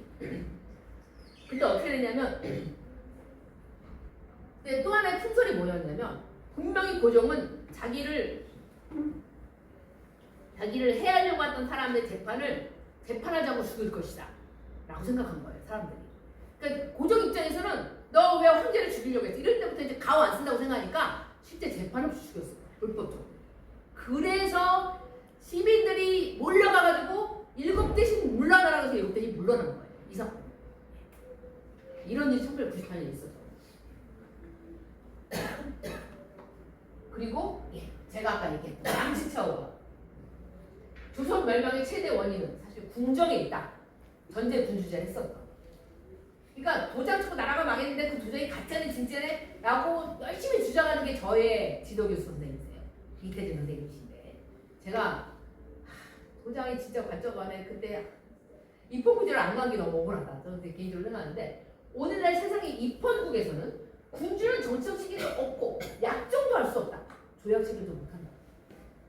근데 어떻게 되냐면 근데 또 하나의 풍설이 뭐였냐면 분명히 고종은 자기를 해하려고 했던 사람의 재판하지 않고 죽일 것이다 라고 생각한 거예요. 사람들이. 그러니까 고종 입장에서는 너 왜 황제를 죽이려고 했어? 이럴 때부터 이제 가오 안 쓴다고 생각하니까 실제 재판 없이 죽였어. 불법적으로. 그래서 시민들이 몰려가가지고 7대씩 물러나라고 해서 7대씩 물러난 거예요. 이 사건. 이런 일이 1998년에 있었죠. 그리고 제가 아까 얘기했던 양치차오가 조선 멸망의 최대 원인은 사실 궁정에 있다. 전제 군주제를 했었던. 그러니까 도장 치고 나라가 망했는데 그 도장이 가짜네 진짜네 라고 열심히 주장하는 게 저의 지도교수 선생님이세요. 이태준 선생님이신데 제가 도장이 진짜 가짜가네 그때 입헌구제를 안 간 게 너무 억울하다. 저는 개인적으로 생각하는데 오늘날 세상의 입헌국에서는 군주는 정치적 시기가 없고 약정도 할 수 없다. 조약 체결도 못한다.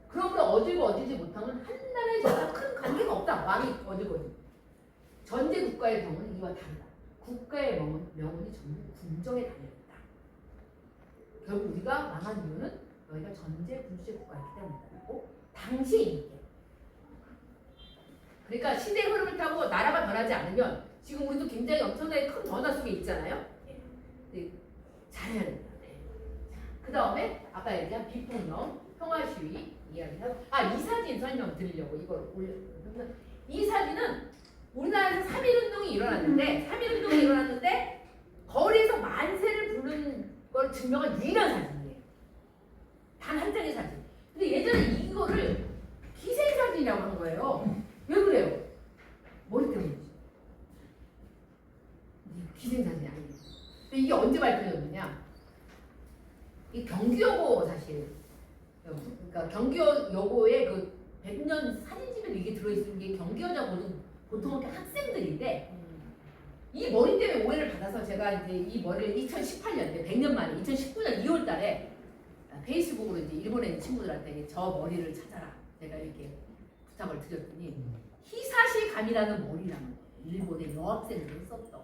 그러므로 어디고 어디지 못하면 한 나라의 전과 큰 관계가 없다. 왕이 어디고 어디. 전제 국가의 경우는 이와 다르다. 국가의 명운이 전부 군정에 달려있다. 결국 우리가 망한 이유는 너희가 전제 군주의 국가였기 때문이고 당시에 이게. 그러니까 시대의 흐름을 타고 나라가 변하지 않으면 지금 우리도 굉장히 엄청나게 큰 변화 속에 있잖아요. 네. 잘해야 된다. 네. 그 다음에 아까 얘기한 비폭력, 평화시위 이야기하고 이 사진 설명드리려고 이걸 올렸거든요. 이 사진은 우리나라에서 3.1운동이 일어났는데 거리에서 만세를 부르는 걸 증명한 유일한 사진이에요. 단 한 장의 사진. 근데 예전에 이거를 기생사진이라고 한 거예요. 왜 그래요? 머리 때문이지. 기생사진이 아니에요. 근데 이게 언제 발표됐느냐? 이 경기여고 사실 그러니까 경기여고의 그 100년 사진집에 이게 들어있는 게 경기여자고는 보통 학생들인데 이 머리 때문에 오해를 받아서 제가 이제 이 머리를 2018년에 100년 만에 2019년 2월 달에 페이스북으로 이제 일본에 있는 친구들한테 저 머리를 찾아라 제가 이렇게 부탁을 드렸더니 히사시감이라는 머리라는 거예요. 일본의 여학생들이 썼던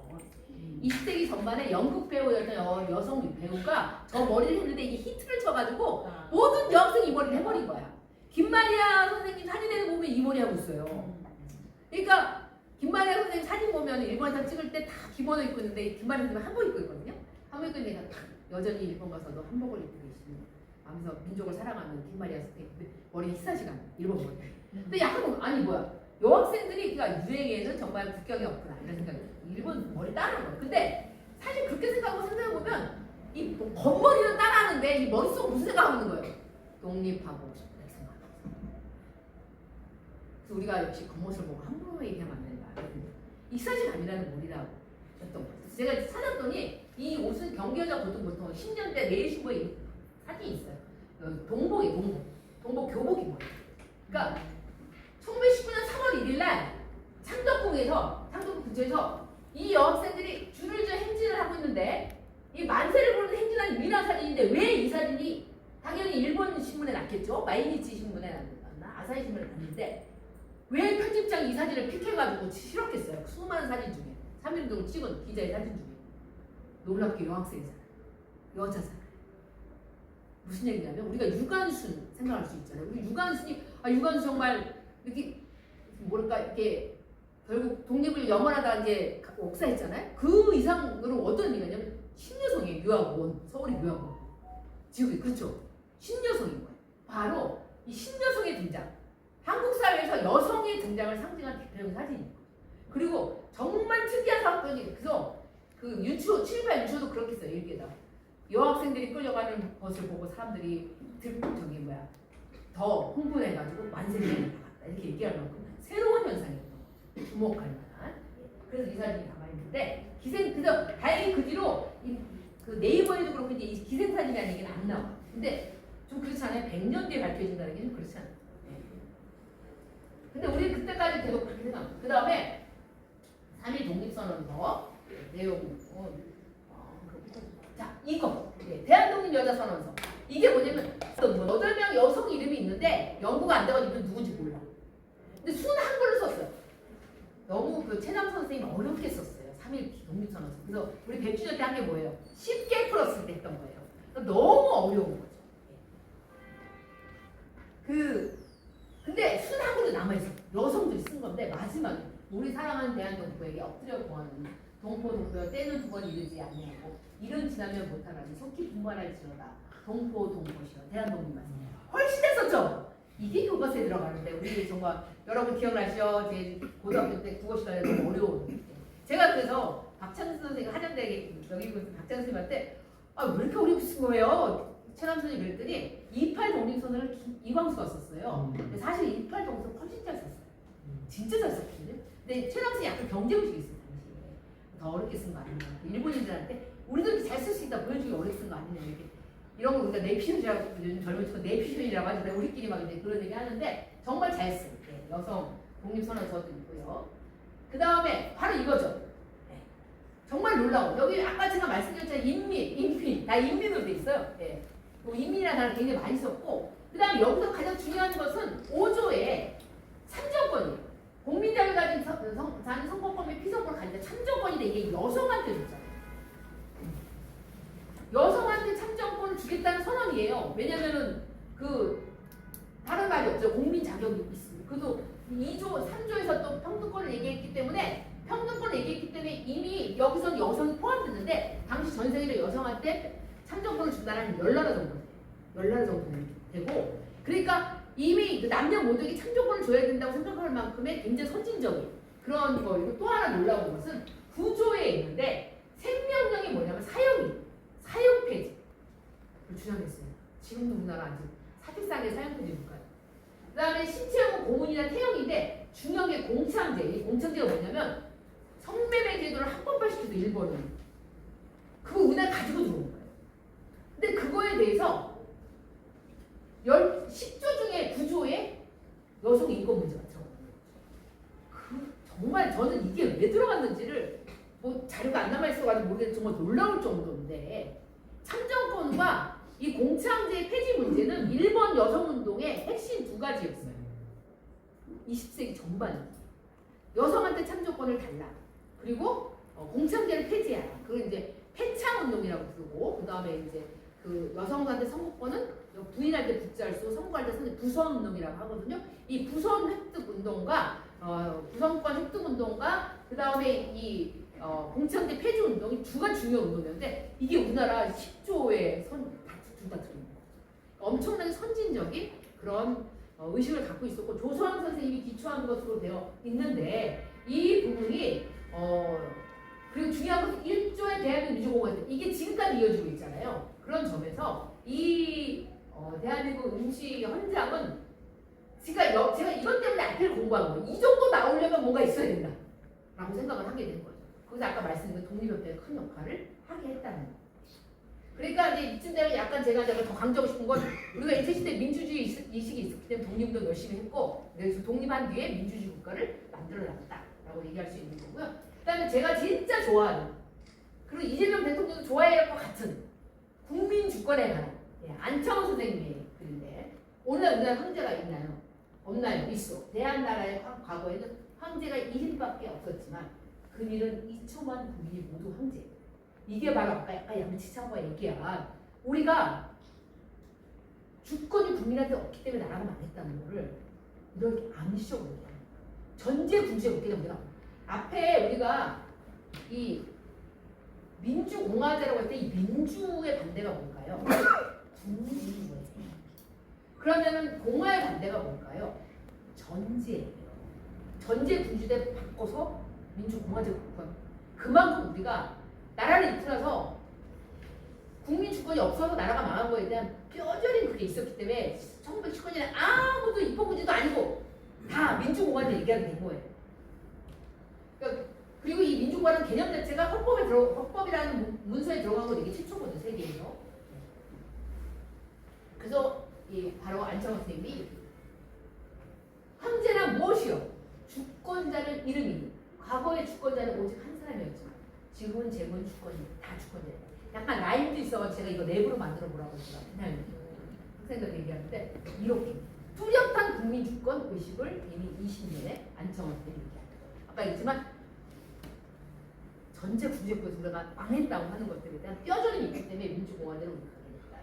20세기 전반에 연극 배우였던 여성 배우가 저 머리를 했는데 이게 히트를 쳐가지고 모든 여학생이 이 머리를 해버린 거야. 김마리아 선생님 사진에 보면 이 머리 하고 있어요. 그러니까 김마리아 선생님 사진 보면 일본에서 찍을 때 다 기본을 입고 있는데 김마리아 선생님 한복 입고 있거든요. 한복 입고 있는데 여전히 일본 가서도 한복을 입고 계시는 하면서 민족을 사랑하는 김마리아 선생님 머리 히사시간 일본 머리. 근데 약간 아니 뭐야 여학생들이 그러니까 유행에는 정말 국격이 없구나 이런 생각이 일본 머리 따라하는 거예요. 근데 사실 그렇게 생각해보면 이 겉머리는 따라하는데 이 머릿속 무슨 생각하는 거예요? 독립하고 싶다 생각하면서. 그래서 우리가 역시 겉모습을 보고 함부로 얘기하면 안 된다. 히사시감이라는 머리라고 했던 거예요. 제가 찾았더니 이 옷은 경기여자 보통 10년대 내일신부에 사진이 있어요. 동복 교복이 뭐예요? 그러니까 1919년 3월 1일 날 창덕궁 근처에서 이 여학생들이 줄을 져 행진을 하고 있는데 이 만세를 부르는 행진하는 유일한 사진인데 왜 이 사진이 당연히 일본 신문에 났겠죠. 마이니치 신문에 났나 아사히 신문에 났는데 왜 편집장이 이 사진을 픽해가지고 실었겠어요. 수많은 사진 중에 3.1운동을 찍은 기자의 사진 중에 놀랍게 여학생이잖아요. 여자잖아요. 무슨 얘기냐면 우리가 유관순 생각할 수 있잖아요. 우리 유관순이 유관순 정말 이렇게 뭐랄까 이렇게 결국 독립을 염원하다가 이제 옥사했잖아요. 그 이상으로 어떤 의미냐면 신여성이에요. 유학원 서울의 유학원 지역이 그렇죠. 신여성인 거예요. 바로 이 신여성의 등장. 한국 사회에서 여성의 등장을 상징한 대표적인 사진인 거예요. 그리고 정말 특이한 사건이 그래서 그 친일파 유추도 그렇게 써요. 여기에다가 여학생들이 끌려가는 것을 보고 사람들이 더 흥분해가지고 만세를 나갔다 이렇게 얘기할 만큼 새로운 현상이었던 거죠. 주목할 만한. 그래서 이 사진이 남아있는데 그래서 다행히 그 뒤로 그 네이버에도 그렇고 이제 이 기생사진이라는 얘기는 안 나와. 근데 좀 그렇지 않아요? 100년 뒤에 밝혀진다는 게 좀 그렇지 않아요. 근데 우리 그때까지 계속 그렇게 생각합니다. 그 다음에 3.1 독립선언서 내용 자 이거 대한독립 여자선언서 이게 뭐냐면 8명 여성 이름이 있는데 연구가 안 돼가지고 이건 누군지 몰라. 근데 순 한글로 썼어요. 너무 그 최남 선생님이 어렵게 썼어요. 3.1 독립선언서. 그래서 우리 100주년 때 한 게 뭐예요? 쉽게 풀었을 때 했던 거예요. 너무 어려운 거죠. 근데 순 한글로 남아있어. 여성들이 쓴 건데 마지막에 우리 사랑하는 대한독립부에게 엎드려 구하는 동포동포여 때는 두 번 이르지 아니하고 이른 지나면 못하나니 속히 분발할지어다 동포시여 대한독립 말씀 훨씬 했었죠. 이게 교과서에 들어가는데 우리 정말 여러분 기억나시죠? 제 고등학교 때 국어 시간에 너무 어려운 제가 그래서 박찬수 선생님 한양대에 여기 있는 박찬수 선생님한테 왜 이렇게 어렵게 쓴 거예요? 최남 선생님이 그랬더니 28 독립선언을 이광수가 썼어요. 근데 사실 28 독립선 훨씬 잘 썼어요. 진짜 잘 썼거든요. 근데 최남 선생님이 약간 경제의식이 있어요. 더 어렵게 쓴 거 아니냐. 일본인들한테 우리도 이렇게 잘 쓸 수 있다 보여주기 어렵게 쓴 거 아니냐. 이렇게 이런 거 우리가 내피션이라고 요즘 젊은 친구 내피션이라고 하는데 우리끼리 막 이제 그런 얘기 하는데 정말 잘 쓴 여성 독립선언서도 있고요. 그 다음에 바로 이거죠. 정말 놀라워. 여기 아까 제가 말씀드렸잖아요. 인민 다 인민으로 돼 있어요. 예. 인민이라는 단어 굉장히 많이 썼고 그 다음에 여기서 가장 중요한 것은 5조의 참정권이에요. 국민자를 가진 자는 선거권 및 피선거를 가진 참정권인데 이게 여성한테 줬잖아요. 여성한테 참정권을 주겠다는 선언이에요. 왜냐면은 다른 말이 없죠. 국민 자격이 있습니다. 그래도 2조, 3조에서 또 평등권을 얘기했기 때문에 이미 여기서는 여성이 포함됐는데 당시 전 세계로 여성한테 참정권을 준다는 10나라 정도 돼요. 10나라 정도 되고 그러니까 이미 남녀 모두에게 참정권을 줘야 된다고 생각할 만큼의 굉장히 선진적인 그런 거이고 또 하나 놀라운 것은 구조에 있는데 생명력이 뭐냐면 사형 폐지를 주장했어요. 지금도 우리나라 아직 사직상의 사형 폐지니까요. 그 다음에 신체형은 고문이나 태형인데 중요한 게 공창제. 이 공창제가 뭐냐면 성매매 제도를 합법화시켜서 일본은 그거 우리나라 가지고 들어온 거예요. 근데 그거에 대해서 10조 중에 9조에 여성 인권 문제가 들어가요. 정말 저는 이게 왜 들어갔는지를 뭐 자료가 안 남아있어가지고 모르겠는데 정말 놀라울 정도인데 참정권과 이 공창제 폐지 문제는 일본 여성운동의 핵심 두 가지였어요. 20세기 전반에 여성한테 참정권을 달라. 그리고 공창제를 폐지하라. 그걸 이제 폐창운동이라고 부르고 그 다음에 이제 여성한테 선거권은 부인할 때 붙잘 수, 선거할 때 선거 부선운동이라고 하거든요. 이 부선 획득 운동과 부선권 획득 운동과 그 다음에 이 공창제 폐지 운동이 두가 중요한 운동이었는데 이게 우리나라 10조의 둘다 들어있는 거예요. 엄청나게 선진적인 그런 의식을 갖고 있었고 조소왕 선생님이 기초한 것으로 되어 있는데 이 부분이 그리고 중요한 것은 1조의 대한민국 민주공화국 이게 지금까지 이어지고 있잖아요. 그런 점에서 이 대한민국 음식 헌장은 제가 이것 때문에 앞을 공부한 거예요. 이 정도 나오려면 뭔가 있어야 된다라고 생각을 하게 된 거죠. 거기서 아까 말씀드린 독립협회가 큰 역할을 하게 했다는 거예요. 그러니까 이제 이쯤 되면 약간 제가 더 강조하고 싶은 건 우리가 일제시대 민주주의 이식이 있었기 때문에 독립운동 열심히 했고 그래서 독립한 뒤에 민주주의 국가를 만들어 놨다라고 얘기할 수 있는 거고요. 그 다음에 제가 진짜 좋아하는 그리고 이재명 대통령도 좋아할 것 같은 국민주권에 관한 안창호 선생님의 글인데 오늘 우리나라 황제가 있나요? 없나요? 있어. 대한나라의 과거에는 황제가 1인밖에 없었지만 금일은 2천만 국민이 모두 황제. 이게 바로 아까 약간 양치창호가 얘기한 우리가 주권이 국민한테 없기 때문에 나라가 망했다는 거를 이렇게 암시적으로 얘기하는 거예요. 전제 군주의 없게 됩니다. 앞에 우리가 이 민주공화제라고 할 때 이 민주의 반대가 뭘까요? 군주인 거예요. 그러면은 공화의 반대가 뭘까요? 전제예요. 전제 군주대 바꿔서 민주공화제 국가. 그만큼 우리가 나라를 이끌어서 국민 주권이 없어서 나라가 망한 거에 대한 뼈저린 그게 있었기 때문에 1919년에 아무도 입헌군주도 아니고 다 민주공화제 얘기하게 된 거예요. 그러니까 그리고 이 민주공화라는 개념 자체가 헌법이라는 문서에 들어간 건 이게 최초거든요, 세계에서. 그래서 바로 안창호 선생님이 황제란 무엇이요? 주권자를 이름이니 과거의 주권자는 오직 한 사람이었지만 지금은 재본 주권이 다 주권자예요. 약간 라임도 있어서 제가 이거 내부로 만들어 보라고 제가 그냥 학생들 얘기하는데 이렇게 뚜렷한 국민 주권 의식을 이미 20년에 안창호 선생님이 얘기합니다. 아까 얘기했지만 전체 군주제국에서 우리가 망했다고 하는 것들에 대한 뼈저림이 있기 때문에 민주공화제를 우리가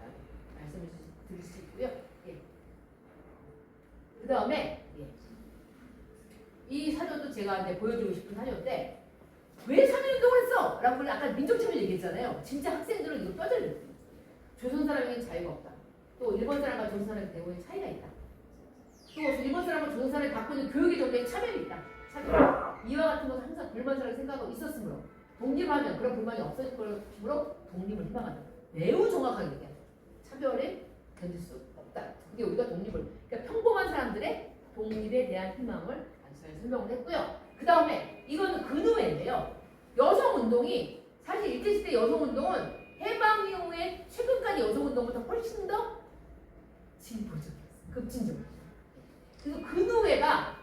말씀을 드릴 수 있고요. 예. 그 다음에 이 사료도 제가 이제 보여드리고 싶은 사료인데 왜 3.1운동을 했어? 라고 아까 민족참여 얘기했잖아요. 진짜 학생들은 이거 뼈저리거든요. 조선 사람에게는 자유가 없다. 또 일본 사람과 조선 사람의 대우의 차이가 있다. 또 일본 사람과 조선 사람이 갖고 있는 교육의 정도에 차별이 있다. 차별. 이와 같은 것을 항상 불만스럽게 생각하고 있었으므로 독립하면 그런 불만이 없어질 것으로 독립을 희망한다. 매우 정확하게 얘기하죠. 차별에 견딜 수 없다. 그게 우리가 독립을 그러니까 평범한 사람들의 독립에 대한 희망을 잘 설명을 했고요. 그 다음에 이건 근후인데요. 여성운동이 사실 일제시대 여성운동은 해방 이후에 최근까지 여성운동보다 훨씬 더 진보적이었어요. 급진적이었어요. 그래서 근후회가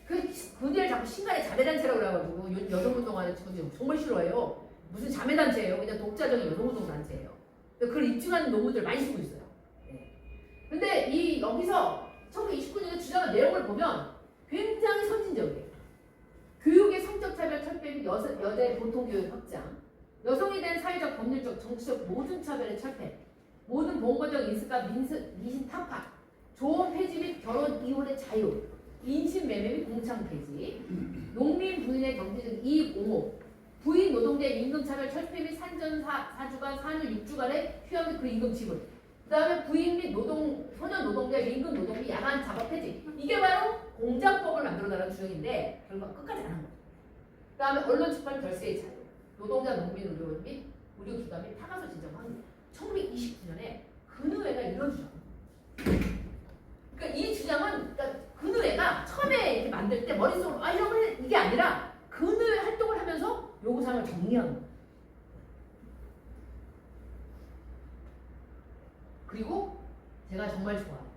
그들 자꾸 신간의 자매단체라고 그래가지고 여성운동하는 친구들 정말 싫어해요. 무슨 자매단체예요? 그냥 독자적인 여성운동단체예요. 그걸 입증하는 논문들 많이 쓰고 있어요. 네. 근데 이 여기서 1929년에 주장한 내용을 보면 굉장히 선진적이에요. 교육의 성적차별 철폐 및 여대 보통교육 확장, 여성에 대한 사회적, 법률적, 정치적 모든 차별의 철폐, 모든 봉건적 인습과 미신 타파, 조혼 폐지 및 결혼 이혼의 자유, 인신 매매 및 공창 폐지, 농민 부인의 경제적 이익 옹호, 부인 노동자 임금 차별 철폐 및 산전 4주간 산후 6주간의 휴학 및 그 임금 지불, 그 다음에 부인 및 소년 노동자 임금 노동 및 야간 작업 폐지. 이게 바로 공작법을 만들어달라는 주장인데 결과 끝까지 안 한 거예요. 그 다음에 언론 출판 결세의 자유, 노동자 농민 의료원 및 의료기관 및 타가서 진정 확인. 1929년에 근의회가 이런 주장. 그러니까 이 주장은 그러니까 근의회가 처음에 이렇게 만들 때 머릿속으로 이런 거 이게 아니라 근의회 활동을 하면서 요구사항을 정리하는 거예요. 그리고 제가 정말 좋아해요.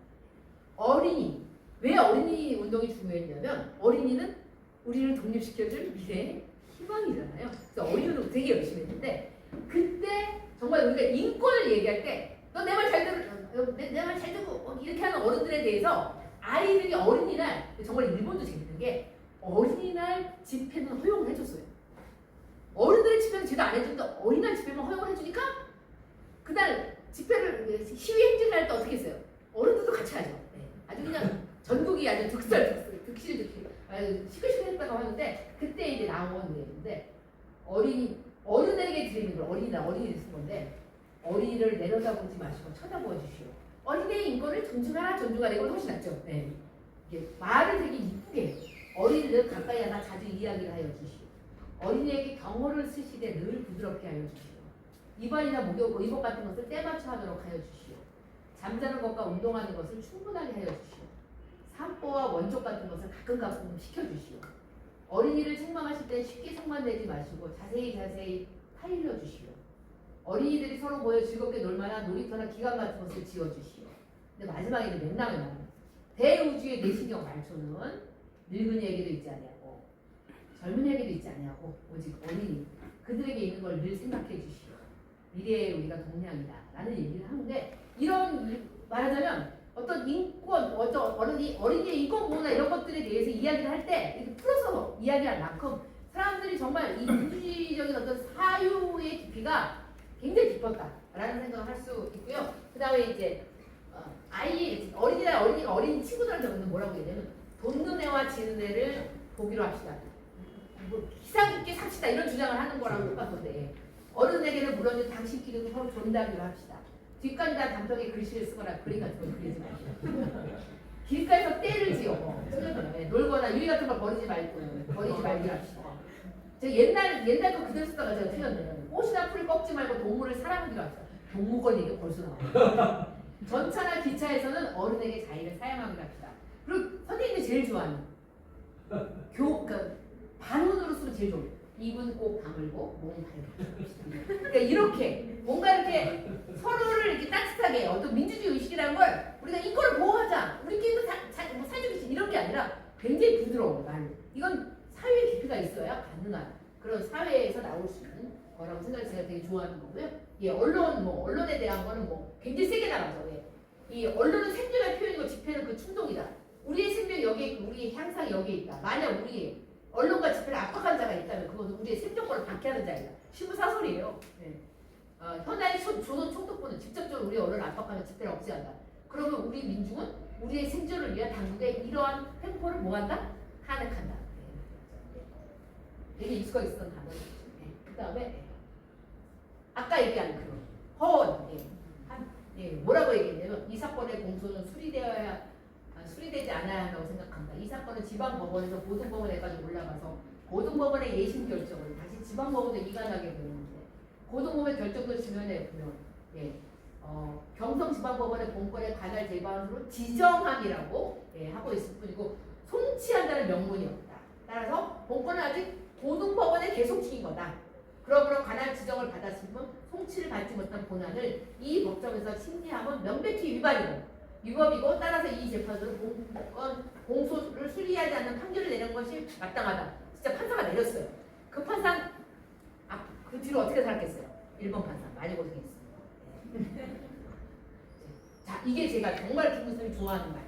어린이. 왜 어린이 운동이 중요했냐면 어린이는 우리를 독립시켜줄 미래의 희망이잖아요. 그래서 어린이 운동 되게 열심히 했는데 그때 정말 우리가 인권을 얘기할 때 너 내 말 잘 들어, 내 말 잘 듣고 이렇게 하는 어른들에 대해서 아이들이 어린이날 정말 일본도 재밌는 게 어린이날 집회는 허용을 해줬어요. 어른들의 집회는 제대로 안 해주는데 어린이날 집회만 허용을 해주니까 그날 집회를 시위 행진을 할 때 어떻게 했어요? 어른들도 같이 하죠. 네. 아주 그냥 전국이 아주 득실 아주 시끌시끌했다고 하는데 그때 이제 나온 내용인데 어른에게 드리는 걸 어린이를 쓴 건데 어린이를 내려다보지 마시고 쳐다보아 주시오. 어린이의 인권을 존중하라 이걸 훨씬 낫죠. 네. 이게 말을 되게 이쁘게 해요. 어린이를 가까이 하나 자주 이야기를 하여 주시오. 어린이에게 경호를 쓰시되 늘 부드럽게 하여 주시오. 입안이나 목욕, 의복 같은 것을 때맞춰 하도록 하여 주시오. 잠자는 것과 운동하는 것을 충분하게 하여 주시오. 산보와 원족 같은 것을 가끔 시켜주시오. 어린이를 책망하실 때 쉽게 상관되지 마시고 자세히 타일러 주시오. 어린이들이 서로 모여 즐겁게 놀만한 놀이터나 기관 같은 것을 지어주시오. 근데 마지막에는 맥락을 나눠요. 대우주의 내시경 말초는 늙은이에게도 있지 않냐고 젊은이에게도 있지 않냐고 오직 어린이 그들에게 있는 걸 늘 생각해 주시오. 미래의 우리가 동량이다 라는 얘기를 하는데 이런 말하자면 어떤 인권, 어린이의 인권 보호나 이런 것들에 대해서 이야기를 할 때 이렇게 풀어서 이야기할 만큼 사람들이 정말 이 민주주의적인 어떤 사유의 깊이가 굉장히 깊었다라는 생각을 할 수 있고요. 그 다음에 이제 어린이가 어린 친구들한테 뭐라고 얘기하냐면 돕는 애와 지는 애를 보기로 합시다. 뭐 기상 있게 삽시다 이런 주장을 하는 거랑 똑같은데 어른에게는 물론 당신끼리도 서로 존다기로 합시다. 뒷간다 단벽에 글씨를 쓰거나 그림 같은 걸 그리지 마시다. 길가에서 떼를 지어 놀거나 유리 같은 걸 버리지 말기로 합시다. 제가 옛날 거 그대로 쓰다가 제가 틀렸네요. 꽃이나 풀을 꺾지 말고 동물을 사랑하기로 합시다. 동물권 얘기가 벌써 나와요. 전차나 기차에서는 어른에게 자의를 사용하기로 합시다. 그리고 선생님이 제일 좋아하는 그러니까 반문으로 쓰면 제일 좋아요. 입은 꼭 다물고 몸은 밝게. 그러니까 이렇게 뭔가 이렇게 서로를 이렇게 따뜻하게 어떤 민주주의 의식이라는 걸 우리가 인권을 보호하자. 우리끼리도 뭐 사회주의 이런 게 아니라 굉장히 부드러워요 말로. 이건 사회의 깊이가 있어야 가능한 그런 사회에서 나올 수 있는 거라고 생각해서 제가 되게 좋아하는 거고요. 예, 언론에 대한 거는 굉장히 세게 나가죠. 예. 이 언론은 생존의 표현이고 집회는 그 충동이다. 우리의 생명이 여기에 있고 우리의 향상이 여기에 있다. 만약 우리 언론과 집회를 압박한 자가 있다면 그것은 우리의 생존권을 박해하는 자이다. 신문사설이에요. 네. 현안의 조선 총독부는 직접적으로 우리 언론을 압박하면 집회를 억제한다. 그러면 우리 민중은 우리의 생존을 위한 당국의 이러한 횡포를 뭐한다? 탄핵한다. 네. 되게 익숙하게 쓰던 단어죠. 네. 그 다음에 아까 얘기한 그 허언. 뭐라고 얘기했냐면 이 사건의 공소는 수리되지 않아야 한다고 생각한다. 이 사건은 지방법원에서 고등법원에까지 올라가서 고등법원의 예심 결정을 다시 지방법원에 이관하게 되는데 고등법원의 결정도 주면에 보면 경성지방법원의 본건에 관할 재판으로 지정함이라고 하고 있을 뿐이고 송치한다는 명문이 없다. 따라서 본건은 아직 고등법원에 계속 중인 거다. 그러므로 관할 지정을 받았으면 송치를 받지 못한 본안을 이 법정에서 심리하면 명백히 위법이고 따라서 이 재판은 공소를 수리하지 합의하지 않는 판결을 내는 것이 마땅하다. 진짜 판사가 내렸어요. 그 판사 그 뒤로 어떻게 살았겠어요? 1번 판사 많이 고생했어요. 자, 이게 제가 정말 김무성이 좋아하는 말.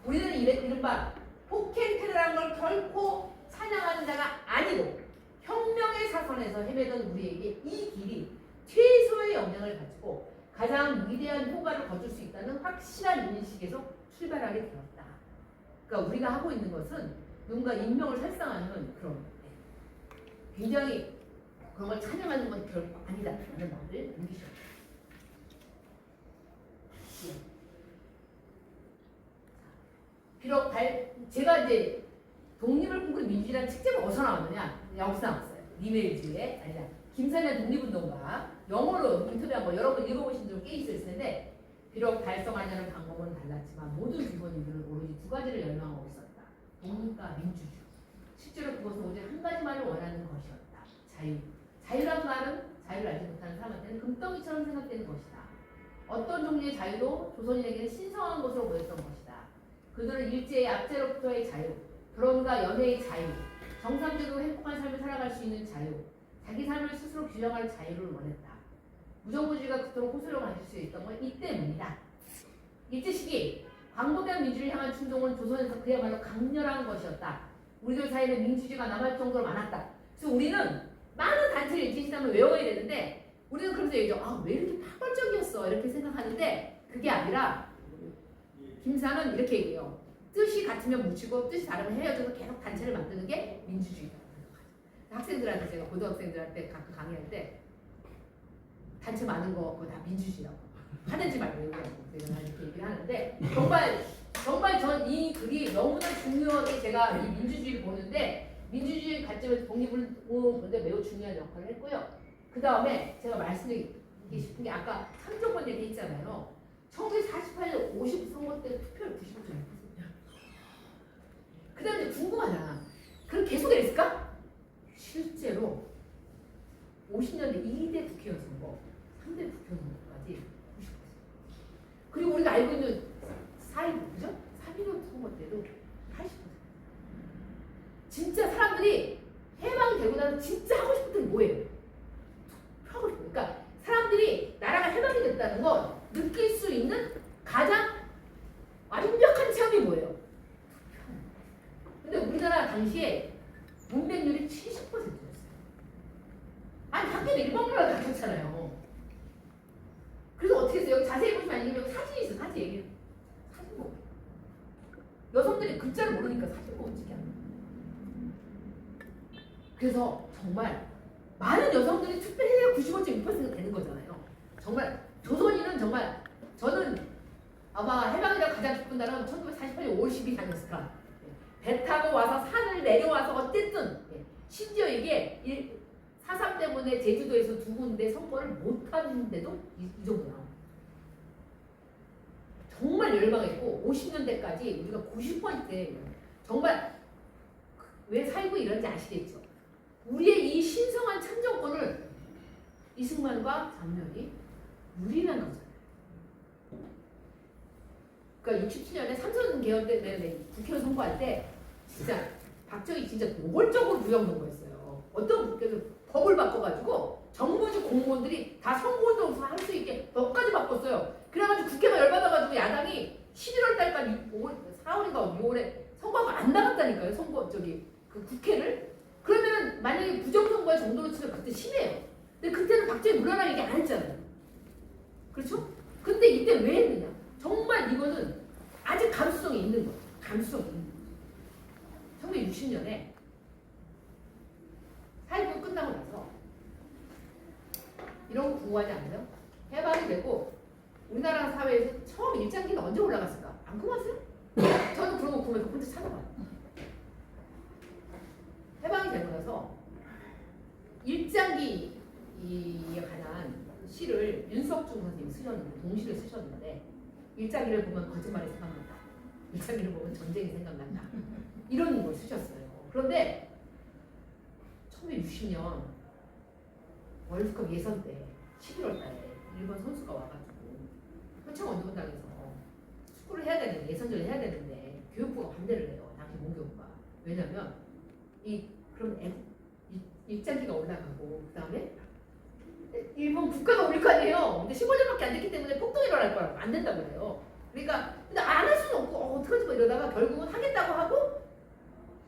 우리는 이른바 폭행 테러라는 걸 결코 찬양하는 자가 아니고 혁명의 사선에서 헤매던 우리에게 이 길이 최소의 영향을 가지고 가장 위대한 효과를 거둘 수 있다는 확실한 인식에서 출발하게 되었다. 그러니까 우리가 하고 있는 것은 누군가 인명을 살상하는 그런 굉장히 그런 걸 찬양하는 건 결코 아니다라는 말을 남기셨다. 비록 제가 이제 독립을 꿈꾸는 민주주의라는 책자가 어디서 나왔느냐? 여기서 나왔어요. 리메일즈의 아니라 김사년 독립운동가 영어로 인터뷰한 거 여러분 읽어보신 적 꽤 있을 텐데 비록 달성하려는 방법은 달랐지만 모든 주권인들은 오로지 두 가지를 열망하고 있었다. 독립과 민주주의. 실제로 그것은 오직 한 가지만을 원하는 것이었다. 자유. 자유란 말은 자유를 알지 못하는 사람한테는 금덩이처럼 생각되는 것이다. 어떤 종류의 자유도 조선인에게는 신성한 것으로 보였던 것이다. 그들은 일제의 압제로부터의 자유, 결혼과 연애의 자유, 정상적으로 행복한 삶을 살아갈 수 있는 자유, 자기 삶을 스스로 규정할 자유를 원했다. 무정부주의가 그토록 호소를 가질 수 있던 건 이 때문이다. 일제 시기 광범위한 민주를 향한 충동은 조선에서 그야말로 강렬한 것이었다. 우리들 사이에는 민주주의가 남할 정도로 많았다. 그래서 우리는 많은 단체를 일제시대하면 외워야 되는데 우리는 그래서 얘기죠. 왜 이렇게 파벌적이었어? 이렇게 생각하는데 그게 아니라 김사는 이렇게 얘기해요. 뜻이 같으면 묻히고 뜻이 다르면 헤어져서 계속 단체를 만드는 게 민주주의다. 학생들한테 제가 고등학생들한테 가끔 강의할 때 단체 많은 거 그거 다 민주주의라고 하는지 말고 얘기하고 제가 이렇게 얘기를 하는데 정말 전 이 글이 너무나 중요하게 제가 이 민주주의를 보는데 민주주의 관점에서 독립을 보는데 매우 중요한 역할을 했고요. 그 다음에 제가 말씀드리고 싶은 게 아까 참정권 얘기했잖아요. 1948년 50 선거 때 투표율 95.1%. 그 다음에 궁금하잖아. 그럼 계속 이랬을까? 실제로 50년대 2대 국회의원 선거, 3대 국회의원 선거까지 90%. 그리고 우리가 알고 있는 4.15, 3.15 선거 때도 80%. 진짜 사람들이 해방이 되고 나서 진짜 하고 싶은 게 뭐예요? 하고 싶어요. 그러니까 사람들이 나라가 해방이 됐다는 건 느낄 수 있는 가장 완벽한 체험이 뭐예요? 근데 우리나라 당시에 문맹률이 70%였어요. 아니 학교는 일본어가 가르쳤잖아요. 그래서 어떻게 했어요? 여기 자세히 보시면 여기 사진이 있어요. 사진 보고. 여성들이 글자를 모르니까 사진 보고 찍게 하는 거예요. 그래서 정말 많은 여성들이 투표해야 95.6%가 되는 거잖아요. 정말 조선인은 정말 저는 아마 해방이라고 가장 기쁜 날은 1948년 5월 10일 아니었을까. 배 타고 와서 산을 내려와서 어쨌든 심지어 이게 4.3 때문에 제주도에서 두 군데 선거를 못하는데도 이 정도 나옵니다. 정말 열망했고 50년대까지 우리가 90%에 정말 왜 살고 이런지 아시겠죠? 우리의 이 신성한 참정권을 이승만과 장면이 유린한 거잖아요. 그러니까 67년에 삼선 개헌 때 국회의원 선거할 때 진짜 박정희 진짜 노골적으로 부정한 거였어요. 어떤 국회에서 법을 바꿔가지고 정부직 공무원들이 다 선거운동을 할 수 있게 법까지 바꿨어요. 그래가지고 국회가 열받아가지고 야당이 11월 달까지 4월인가 6월에 선거가 안 나갔다니까요. 그 국회를. 그러면 만약에 부정선거의 정도로 치면 그때 심해요. 근데 그때는 박정희 물러나 얘기 안 했잖아요. 그렇죠? 근데 이때 왜 했느냐? 정말 이거는 아직 감수성이 있는 거예요. 감수성이 있는 거예요. 1960년에 4.19 끝나고 나서 이런 거 궁금하지 않아요? 해방이 되고 우리나라 사회에서 처음 일장기는 언제 올라갔을까? 안 궁금하세요? 저는 그런 거 궁금해서 혼자 찾아봐요. 해방이 되고 나서 일장기에 관한 시를 윤석중 선생님이 쓰셨는데 동시를 쓰셨는데 일장기를 보면 거짓말이 생각난다. 일장기를 보면 전쟁이 생각난다. 이런 걸 쓰셨어요. 그런데 1960년 월드컵 예선 때 11월 달에 일본 선수가 와가지고 평창원정당에서 축구를 해야 되는데 예선전을 해야 되는데 교육부가 반대를 해요. 당시 문교부가. 왜냐면 그럼 입장기가 올라가고 그다음에 일본 국가가 올릴 거 아니에요. 근데 15년밖에 안 됐기 때문에 폭동이 일어날 거라고 안 된다고 그래요. 그러니까 근데 안 할 수는 없고 어떡하지 뭐 이러다가 결국은 하겠다고 하고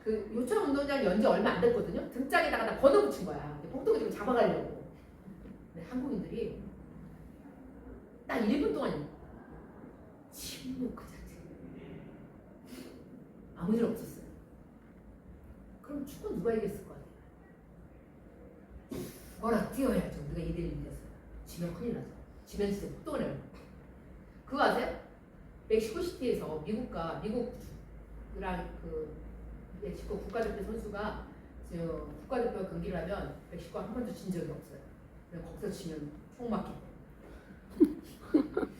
그 요청 운동장 연지 얼마 안 됐거든요. 등짝에다가 다 번호붙인 거야. 폭동이 좀 잡아가려고. 근데 한국인들이 딱 1분 동안 침묵 그 자체. 아무 일 없었어요. 그럼 축구 누가 이겼을 거 아니에요? 뭐라 뛰어야죠. 우리가 2대1 이겼어요. 지면 큰일 나죠. 지면 진짜 폭동을 해요. 그거 아세요? 멕시코시티에서 미국이랑 그 멕시코 국가대표 선수가 국가대표 경기를 하면 멕시코가 한 번도 진 적이 없어요. 그냥 거기서 지면 총 맞기.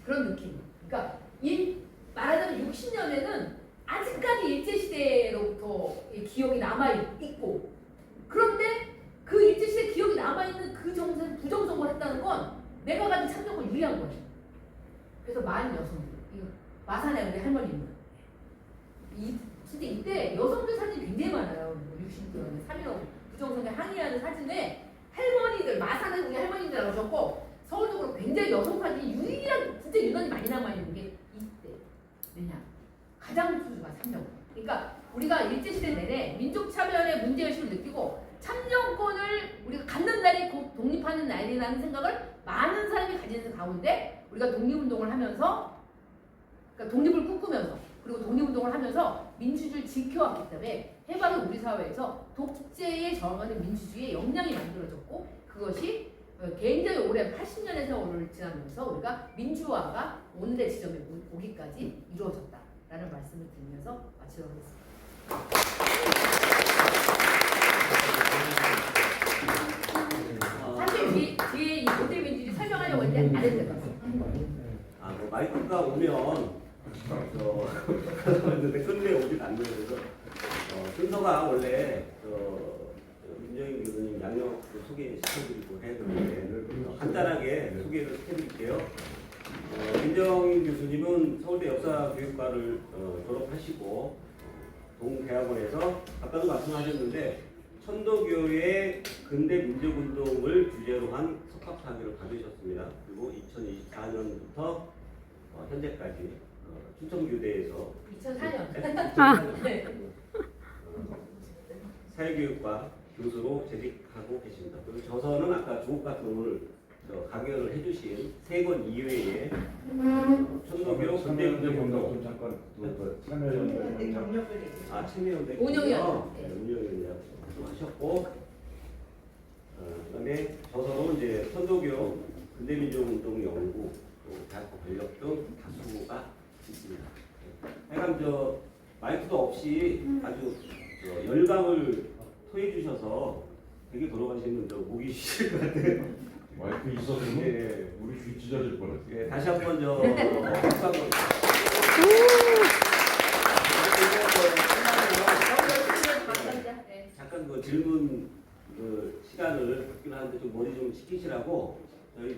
그런 느낌. 그러니까 말하자면 60년에는 아직까지 일제시대로부터 기억이 남아있고 그런데 그 일제시대 기억이 남아있는 그 정세를 부정선거를 했다는 건 내가 가진 참정권 유리한 거예요. 그래서 많은 여성들 마산에 우리 할머니입니다. 진짜 이때 여성들 사진이 굉장히 많아요. 60년에 3.15 부정선거에 항의하는 사진에 할머니들 마산에 우리 할머니들 나오셨고 서울도 그렇고 굉장히 여성 사진이 유일한 진짜 유난히 많이 남아있는 게 이때. 왜냐? 가장 수주가 참정권. 그러니까 우리가 일제시대 내내 민족차별의 문제의식을 느끼고 참정권을 우리가 갖는 날이 곧 독립하는 날이라는 생각을 많은 사람이 가지는 가운데 우리가 독립운동을 하면서 그러니까 독립을 꿈꾸면서 그리고 독립운동을 하면서 민주주의를 지켜왔기 때문에 해방의 우리 사회에서 독재에 저항하는 민주주의의 역량이 만들어졌고 그것이 굉장히 오랜 80년의 세월을 지나면서 우리가 민주화가 오늘의 지점에 오기까지 이루어졌다라는 말씀을 드리면서 마치도록 하겠습니다. 사실 뒤에 이 모델 민주주의 설명하려고 했는데 안 했던 것 같아요. 뭐 마이크가 오면 끝내 오진 않는 그래서 순서가 원래 민정인 교수님 양력 소개시켜드리고 해야 되는데 간단하게 소개를 시켜드릴게요. 민정인 교수님은 서울대 역사교육과를 졸업하시고 동대학원에서 아까도 말씀하셨는데 천도교의 근대 민족운동을 주제로 한 석학학위를 받으셨습니다. 그리고 2024년부터 현재까지 춘천교대에서 2004년 네. 사회교육과 교수로 재직하고 계십니다. 그리고 저서는 아까 조국 같은 오늘 강연을 해주신 3권 이외에 천도교 근대 민족운동 잠깐 참여연대 참여연대 운영위원 운영위원장 하셨고 그다음에 저서로 이제 천도교 근대민족운동 연구 또 대학교 권력 등 다수가 있습니다. 하여간 마이크도 없이 아주 열감을 토해 주셔서 되게 돌아가시는 목이 쉬실 것 같아요. 마이크 있었으면 네. 우리 귀 찢어질 뻔했어요. 네, 다시 한번 박수 한번. 잠깐 그 질문 시간을 갖긴 하는데 좀 머리 좀 식히시라고 저희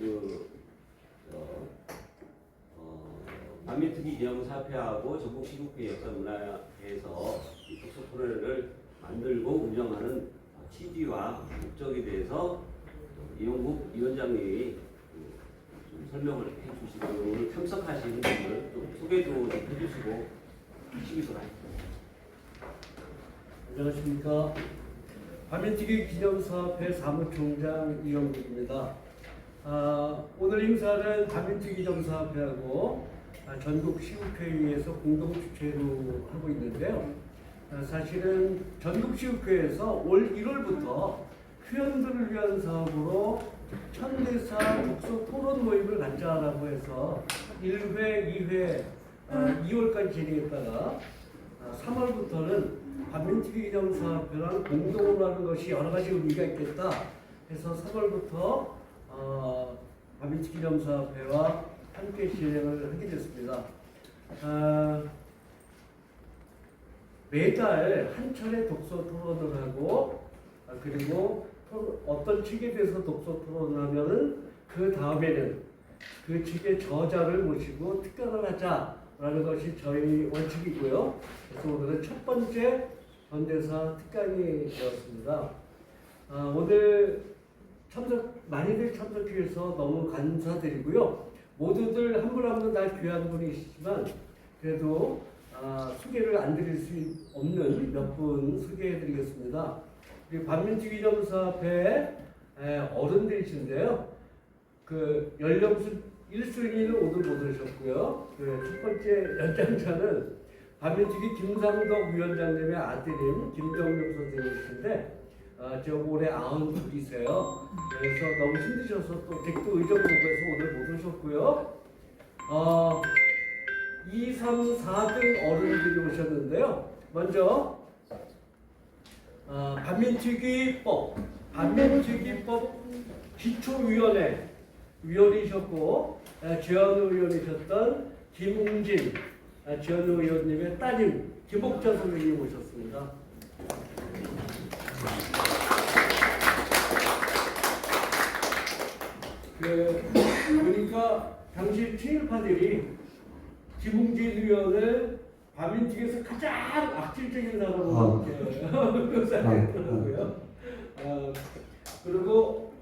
반민특위 기념사업회하고 전국시국회 역사문화회에서 이 독서 토론회를 만들고 운영하는 취지와 목적에 대해서 이용국 위원장님이 좀 설명을 해주시고 오늘 참석하신 분들 좀 소개도 좀 해주시고 시기소라. 안녕하십니까. 반민특위 기념사업회 사무총장 이영국입니다. 오늘 행사는 반민특위 기념사업회하고 전국 시국회의에서 공동 주최로 하고 있는데요. 사실은 전국 시국회에서 올 1월부터 회원들을 위한 사업으로 천대사 독서 토론 모임을 갖자라고 해서 1회, 2회, 2월까지 진행했다가 3월부터는 반민특위 기념사업회랑 공동으로 하는 것이 여러 가지 의미가 있겠다 해서 3월부터 반민특위 기념사업회와 함께 진행을 하게 됐습니다. 매달 한 차례 독서 토론을 하고 그리고 어떤 책에 대해서 독서 토론을 하면은 그 다음에는 그 책의 저자를 모시고 특강을 하자라는 것이 저희 원칙이고요. 그래서 오늘은 첫 번째 현대사 특강이 되었습니다. 오늘 많이들 참석해 주셔서 너무 감사드리고요. 모두들 한 분 한 분 다 귀한 분이시지만 그래도 소개를 안 드릴 수 없는 몇 분 소개해 드리겠습니다. 우리 반민특위점사회 어른들이신데요. 그 연령순 1순위는 오늘 못 오셨고요. 그 첫 번째 연장자는 반민특위 김상덕 위원장님의 아들인 김정명 선생님이신데 지금 올해 90이세요. 그래서 너무 힘드셔서 또 댁도 의정부에서 오늘 못 오셨고요. 2, 3, 4등 어른들이 오셨는데요. 먼저 반민특위법 기초위원회 위원이셨고 지원우 의원이셨던 김웅진 지원우 의원님의 따님 김옥자 선생님 오셨습니다. 그러니까 당시 친일파들이 김웅진 의원을 반민특위에서 가장 악질적인 사람으로 묘사했더라고요. 그리고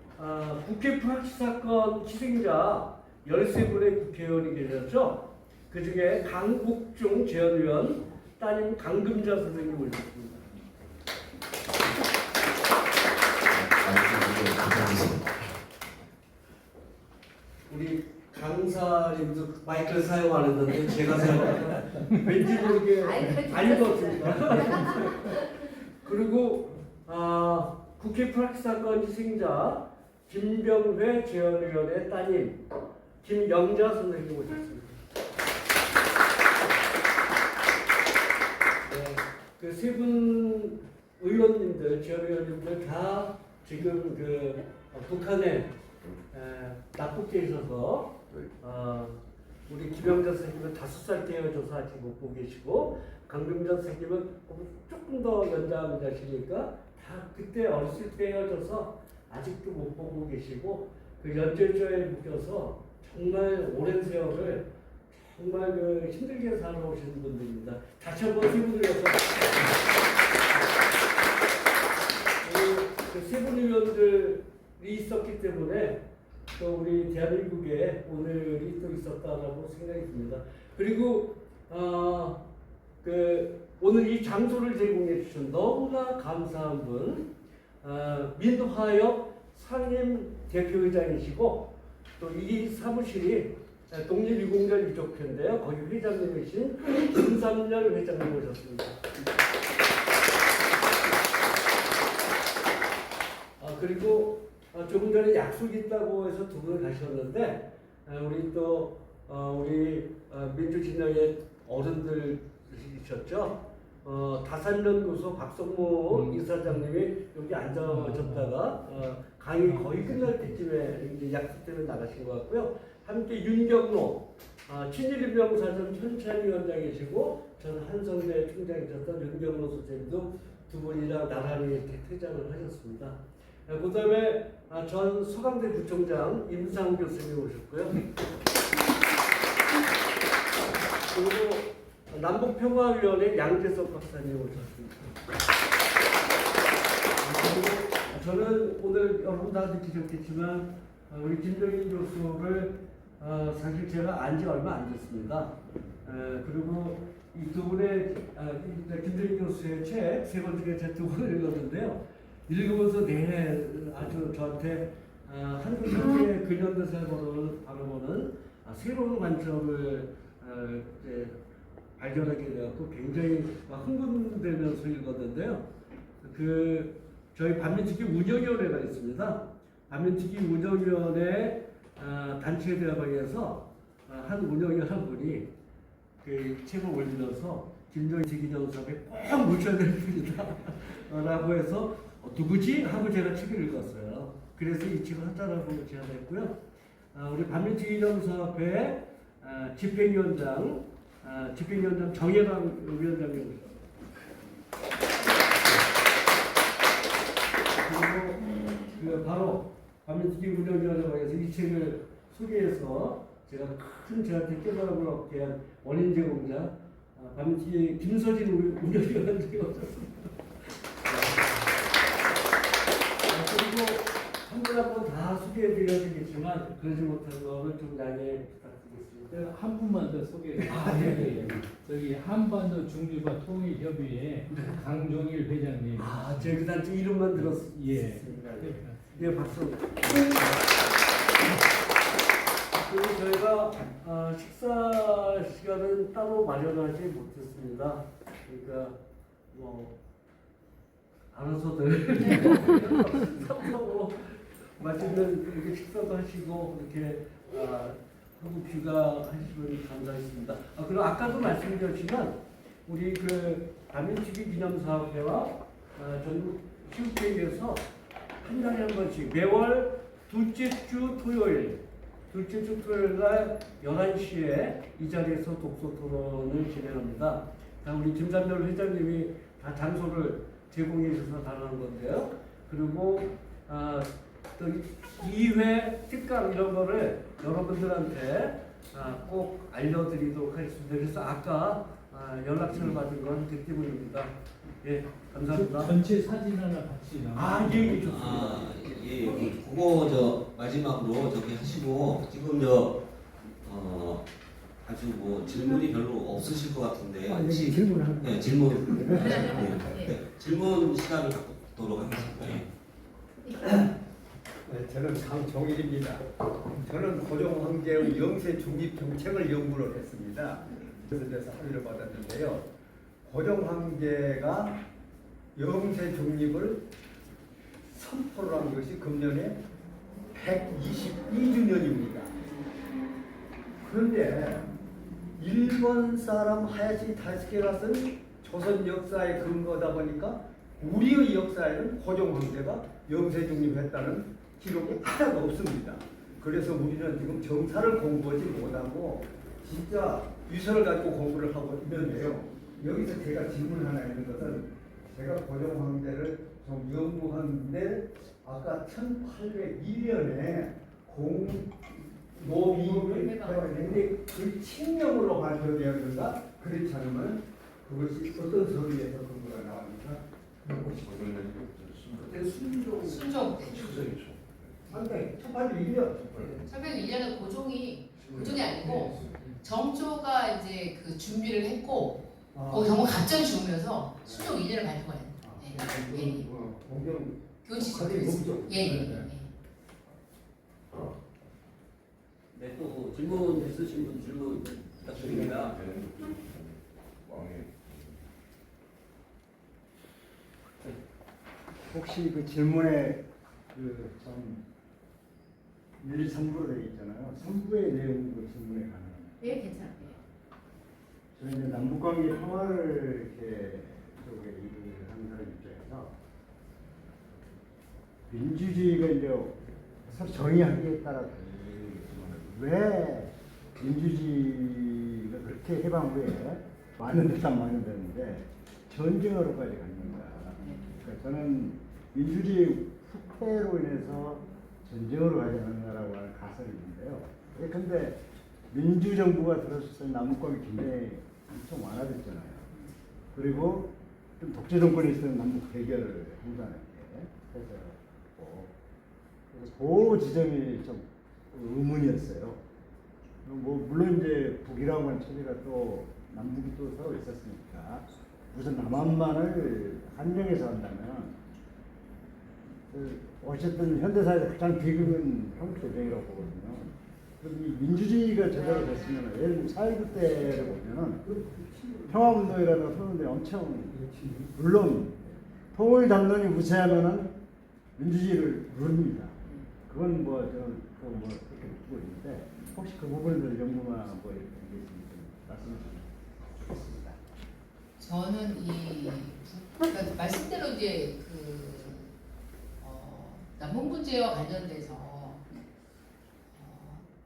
국회 프락치 사건 희생자 13분의 국회의원이 계셨죠. 그 중에 강국중 재헌의원 따님 강금자 선생님 오셨습니다. 우리 강사님도 마이크를 사용 안 했는데 제가 사용하는 왠지 모르게 안 읽었습니다. 그리고 국회 프락치 사건 희생자 김병회 재헌의원의 따님 김영자 선생님 오셨습니다. 그 세 분 의원님들, 재헌의원님들 다 지금 그 북한에 납북해 있어서 우리 김영자 선생님은 5살 떼어져서 아직 못 보고 계시고 강병자 선생님은 조금 더 연장자시니까 다 그때 어렸을 때 헤어져서 아직도 못 보고 계시고 그 연결조에 묶여서 정말 오랜 세월을 정말 그 힘들게 살아오신 분들입니다. 다시 한번 세 분을 위해서 세 분 의원들이 있었기 때문에 또 우리 대한민국에 오늘이 또 있었다라고 생각이 듭니다. 그리고 오늘 이 장소를 제공해 주신 너무나 감사한 분 민화협 상임 대표회장이시고 또 이 사무실이 독립유공자 유족회인데요. 거기 회장님이신 김삼열 회장님 오셨습니다. 그리고 조금 전에 약속이 있다고 해서 두 분 가셨는데 우리 또 우리 민주진영의 어른들이셨죠. 다산연구소 박성모 이사장님이 여기 앉아셨다가 강의 거의 끝날 때쯤에 이제 약속 때문에 나가신 것 같고요. 함께 윤경로 친일인명사전 현찬위원장이시고 저는 한성대 총장이셨던 윤경로 선생님도 두 분이랑 나란히 퇴장을 하셨습니다. 그 다음에 전 서강대 부총장 임상 교수님 오셨고요. 그리고 남북평화위원회 양재석 박사님 오셨습니다. 그리고 저는 오늘 여러분 다 느끼셨겠지만 우리 김정인 교수를 사실 제가 안지 얼마 안 됐습니다. 그리고 이 두 분의 김정인 교수의 책 세 번째 책 두 권을 읽었는데요. 읽으면서 내내 아주 저한테 한국 사회의 근현대사를 바라보는 새로운 관점을 발견하게 되었고 굉장히 흥분되면서 읽었는데요. 저희 반민특위 운영위원회가 있습니다. 반민특위 운영위원회 단체 대화방에서 한 운영위원 한 분이 그 책을 올리면서 김정인 기념사에 꼭 모셔야 될 분이다 라고 해서 누구지? 하고 제가 책을 읽었어요. 그래서 이 책을 하자라고 제안했고요. 우리 반민특위 기념사회 집행위원장 정혜랑 위원장님 오셨습니다. 그리고 바로 반민특위 운영위원회에서 이 책을 소개해서 제가 큰 저한테 깨달음을 얻게 한 원인 제공자 반민특위 김서진 운영위원장이 오셨습니다. 소개해드려야 되겠지만 그러지 못한 거는 좀 양해 부탁드리겠습니다. 한 분만 더 소개해 아, 예, 예. 저기 한반도 중류파 통일협의회 강종일 회장님. 아, 저희 단체 이름만 들었습니다. 예. 예, 박수. 그리고 저희가 식사 시간은 따로 마련하지 못했습니다. 그러니까 뭐 알아서들 사고 맛있는 이렇게 식사도 하시고 이렇게 한국 귀가하시면 감사하겠습니다. 그리고 아까도 말씀드렸지만 우리 그 다민치기 기념사업회와 전국 시국회의에서 한 달에 한 번씩 매월 둘째 주 토요일 날 11시에 이 자리에서 독서 토론을 진행합니다. 우리 김삼열 회장님이 다 장소를 제공해 주셔서 가능한 건데요. 그리고 또 2회 특강 이런 거를 여러분들한테 꼭 알려드리도록 하겠습니다. 그래서 아까 연락처를 받은 건 그 때문입니다. 예, 감사합니다. 전체 사진 하나 같이 나와. 예, 좋습니다. 그거 마지막으로 저기 하시고 지금 아주 뭐 질문이 별로 없으실 것 같은데 혹시 질문하는 네, 질문 질문 시간을 갖도록 하겠습니다. 네, 저는 강종일입니다. 저는 고종 황제의 영세 중립 정책을 연구를 했습니다. 그래서 합의를 받았는데요. 고종 황제가 영세 중립을 선포를 한 것이 금년에 122주년입니다. 그런데 일본 사람 하야시 다이스케가 쓴 조선 역사의 근거다 보니까 우리의 역사에는 고종 황제가 영세 중립했다는 기록이 하나도 없습니다. 그래서 우리는 지금 정사를 공부하지 못하고 진짜 유서를 가지고 공부를 하고 있는데요. 여기서 제가 질문 하나 있는 것은 제가 고종 황제를 좀 연구하는데 아까 1802년에 공노비를 했는데 그 칙령으로 발표되었는가? 그렇지 않으면 그것이 어떤 서류에서 근거가 나옵니까? 그때 순종 순종 때. 상당히 1801년 1801년에 고종이 아니고 정조가 이제 그 준비를 했고 정부 갑자기 죽으면서 순종 2년을 발표가 했어요. 공경 교지 예. 네, 또 질문 있으신 분 질문 부탁드립니다. 혹시 그 질문에 그좀 1, 3부로 되어 있잖아요. 3부의 내용도 질문에 가능합니다. 네, 괜찮아요. 저는 이제 남북관계 평화를 이렇게 쪽에 일을 하는 사람 입장에서 민주주의가 이제 서로 정의하기에 따라 다르겠지만 왜 민주주의가 그렇게 해방 후에 많은 데다 많은데 전쟁으로까지 갔는가? 그러니까 저는 민주주의 후퇴로 인해서 전쟁으로 가지 않는다라고 하는 가설이 있는데요. 그런데 민주정부가 들었을 때 남북관계 굉장히 엄청 완화됐잖아요. 그리고 좀 독재 정권이 있으면 남북 대결을 한다는 게 그래서 그 지점이 좀 의문이었어요. 뭐 물론 이제 북이라고 하는 체제가 또 남북이 또 서로 있었으니까 무슨 남한만을 한정해서 한다면 어쨌든 현대사에서 가장 비극은 한국대전이라고 보거든요. 그럼 이 민주주의가 제대로 됐으면 예를 들면 4.19 때를 보면은 평화운동이라든가 그런데 엄청 물론 통일 담론이 무시하면은 민주주의를 누릅니다. 그건 뭐 저는 그거 뭐 그렇게 느끼고 있는데 혹시 그 부분을 연구나 뭐 이렇게 말씀해 주시겠습니다. 저는 그러니까 말씀대로 이제 남북 문제와 관련돼서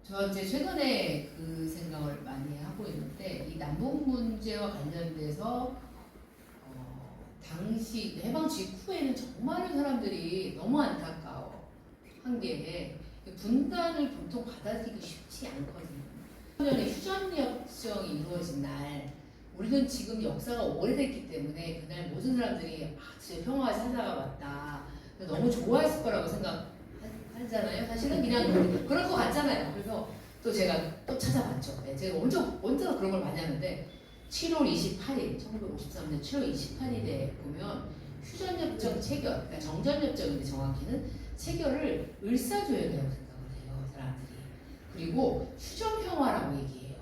저 이제 최근에 그 생각을 많이 하고 있는데 이 남북 문제와 관련돼서 당시 해방 직후에는 정말 사람들이 너무 안타까워 한 게 분단을 보통 받아들이기 쉽지 않거든요. 2000년에 휴전협정이 이루어진 날 우리는 지금 역사가 오래됐기 때문에 그날 모든 사람들이 진짜 평화가 찾아가 왔다. 너무 좋아했을 거라고 생각할 하잖아요. 사실은 그냥 그럴 것 같잖아요. 그래서 또 제가 또 찾아봤죠. 네, 제가 언제나 그런 걸 많이 하는데 7월 28일, 1953년 7월 28일에 보면 휴전협정 체결, 그러니까 정전협정인데 정확히는 체결을 을사조약이라고 생각을 해요, 사람들이. 그리고 휴전평화라고 얘기해요.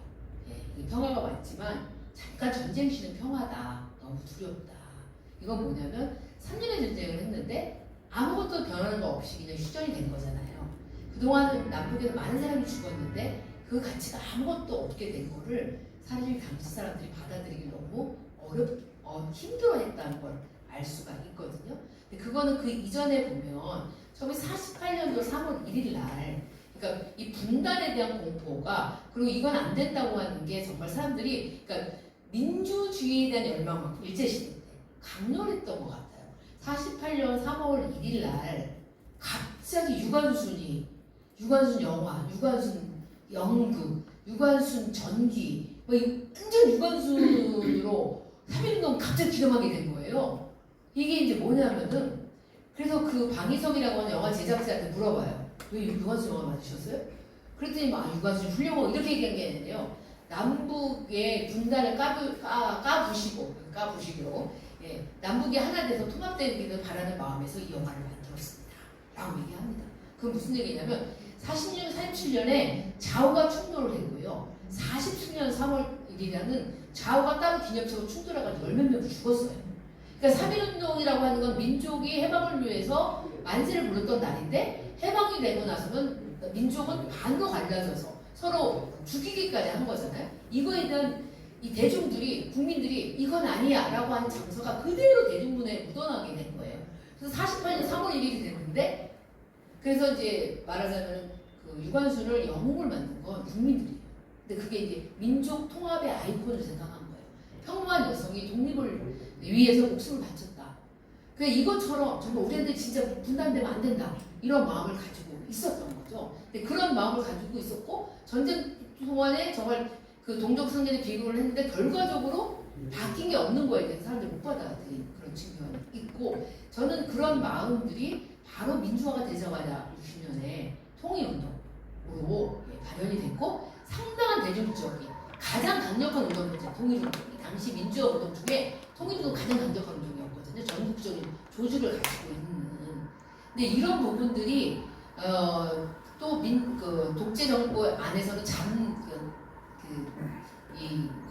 예, 이 평화가 맞지만 잠깐 전쟁 쉬는 평화다. 너무 두렵다. 이건 뭐냐면 3년의 전쟁을 했는데 아무것도 변하는 거 없이 그냥 휴전이 된 거잖아요. 그동안 남북에서 많은 사람이 죽었는데 그 가치가 아무것도 없게 된 거를 사실 당시 사람들이 받아들이기 너무 힘들어했다는 걸 알 수가 있거든요. 근데 그거는 그 이전에 보면 1948년도 3월 1일 날 그러니까 이 분단에 대한 공포가 그리고 이건 안 된다고 하는 게 정말 사람들이 그러니까 민주주의에 대한 열망만큼 일제시대 때 강렬했던 것 같아요. 48년 3월 1일 날 갑자기 유관순 영화, 유관순 연극, 유관순 전기 뭐 완전 유관순으로 3.1운동 갑자기 기념하게 된 거예요. 이게 이제 뭐냐면은 그래서 그 방희석이라고 하는 영화 제작자한테 물어봐요. 왜 유관순 영화 만드셨어요? 그랬더니 막 유관순 훌륭하고 이렇게 얘기한 게 아니에요. 남북의 분단을 까부시고 예, 남북이 하나 돼서 통합되기를 바라는 마음에서 이 영화를 만들었습니다. 라고 얘기합니다. 그건 무슨 얘기냐면 47년에 좌우가 충돌을 했고요. 47년 3월 1일이라는 좌우가 따로 기념적으로 충돌해가지고 열몇 명 죽었어요. 그러니까 3.1운동이라고 하는 건 민족이 해방을 위해서 만세를 불렀던 날인데 해방이 되고 나서는 민족은 반으로 갈라져서 서로 죽이기까지 한 거잖아요. 이거에 대한 이 대중들이 국민들이 이건 아니야 라고 하는 정서가 그대로 대중문화에 묻어나게 된 거예요. 그래서 48년 3월 1일이 됐는데 그래서 이제 말하자면 그 유관순을 영웅을 만든 건 국민들이에요. 근데 그게 이제 민족 통합의 아이콘을 생각한 거예요. 평범한 여성이 독립을 위해서 목숨을 바쳤다. 그러니까 이것처럼 정말 우리한테 진짜 분단되면 안 된다. 이런 마음을 가지고 있었던 거죠. 근데 그런 마음을 가지고 있었고 전쟁 동안에 정말 그 동족 상전에 비교를 했는데 결과적으로 바뀐 게 없는 거에 대해서 사람들이 못 받아들인 그런 측면이 있고 저는 그런 마음들이 바로 민주화가 되자마자 60년에 통일운동으로 발현이 됐고 상당한 대중적인 가장 강력한 운동이죠. 통일운동이 당시 민주화 운동 중에 통일운동 가장 강력한 운동이었거든요. 전국적인 조직을 가지고 있는. 근데 이런 부분들이 또 그 독재 정부 안에서는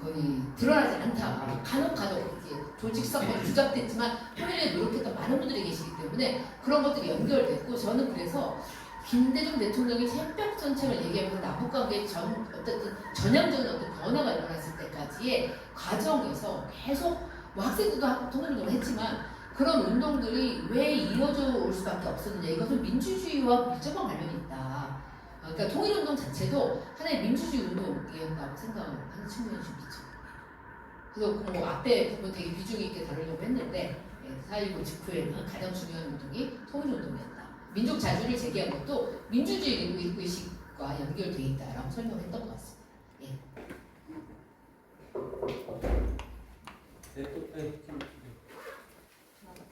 거의 드러나지 않다. 간혹 이렇게 조직성으로 주작됐지만 통일에 노력했던 많은 분들이 계시기 때문에 그런 것들이 연결됐고 저는 그래서 김대중 대통령이 새벽 정책을 얘기하면서 남북관계의 어쨌든 전향적인 어떤 변화가 일어났을 때까지의 과정에서 계속 뭐 학생들도 통일운동을 했지만 그런 운동들이 왜 이어져 올 수밖에 없었느냐 이것은 민주주의와 밀접한 관련이 있다. 그러니까 통일운동 자체도 하나의 민주주의 운동이었다고 생각을 하는 측면이 좀 있죠. 그래서 뭐 앞에 부분 되게 비중 있게 다루려고 했는데 4.19 직후에는 가장 중요한 운동이 통일운동이었다. 민족 자주를 제기한 것도 민주주의 의식과 연결되어 있다라고 설명을 했던 것 같습니다. 예.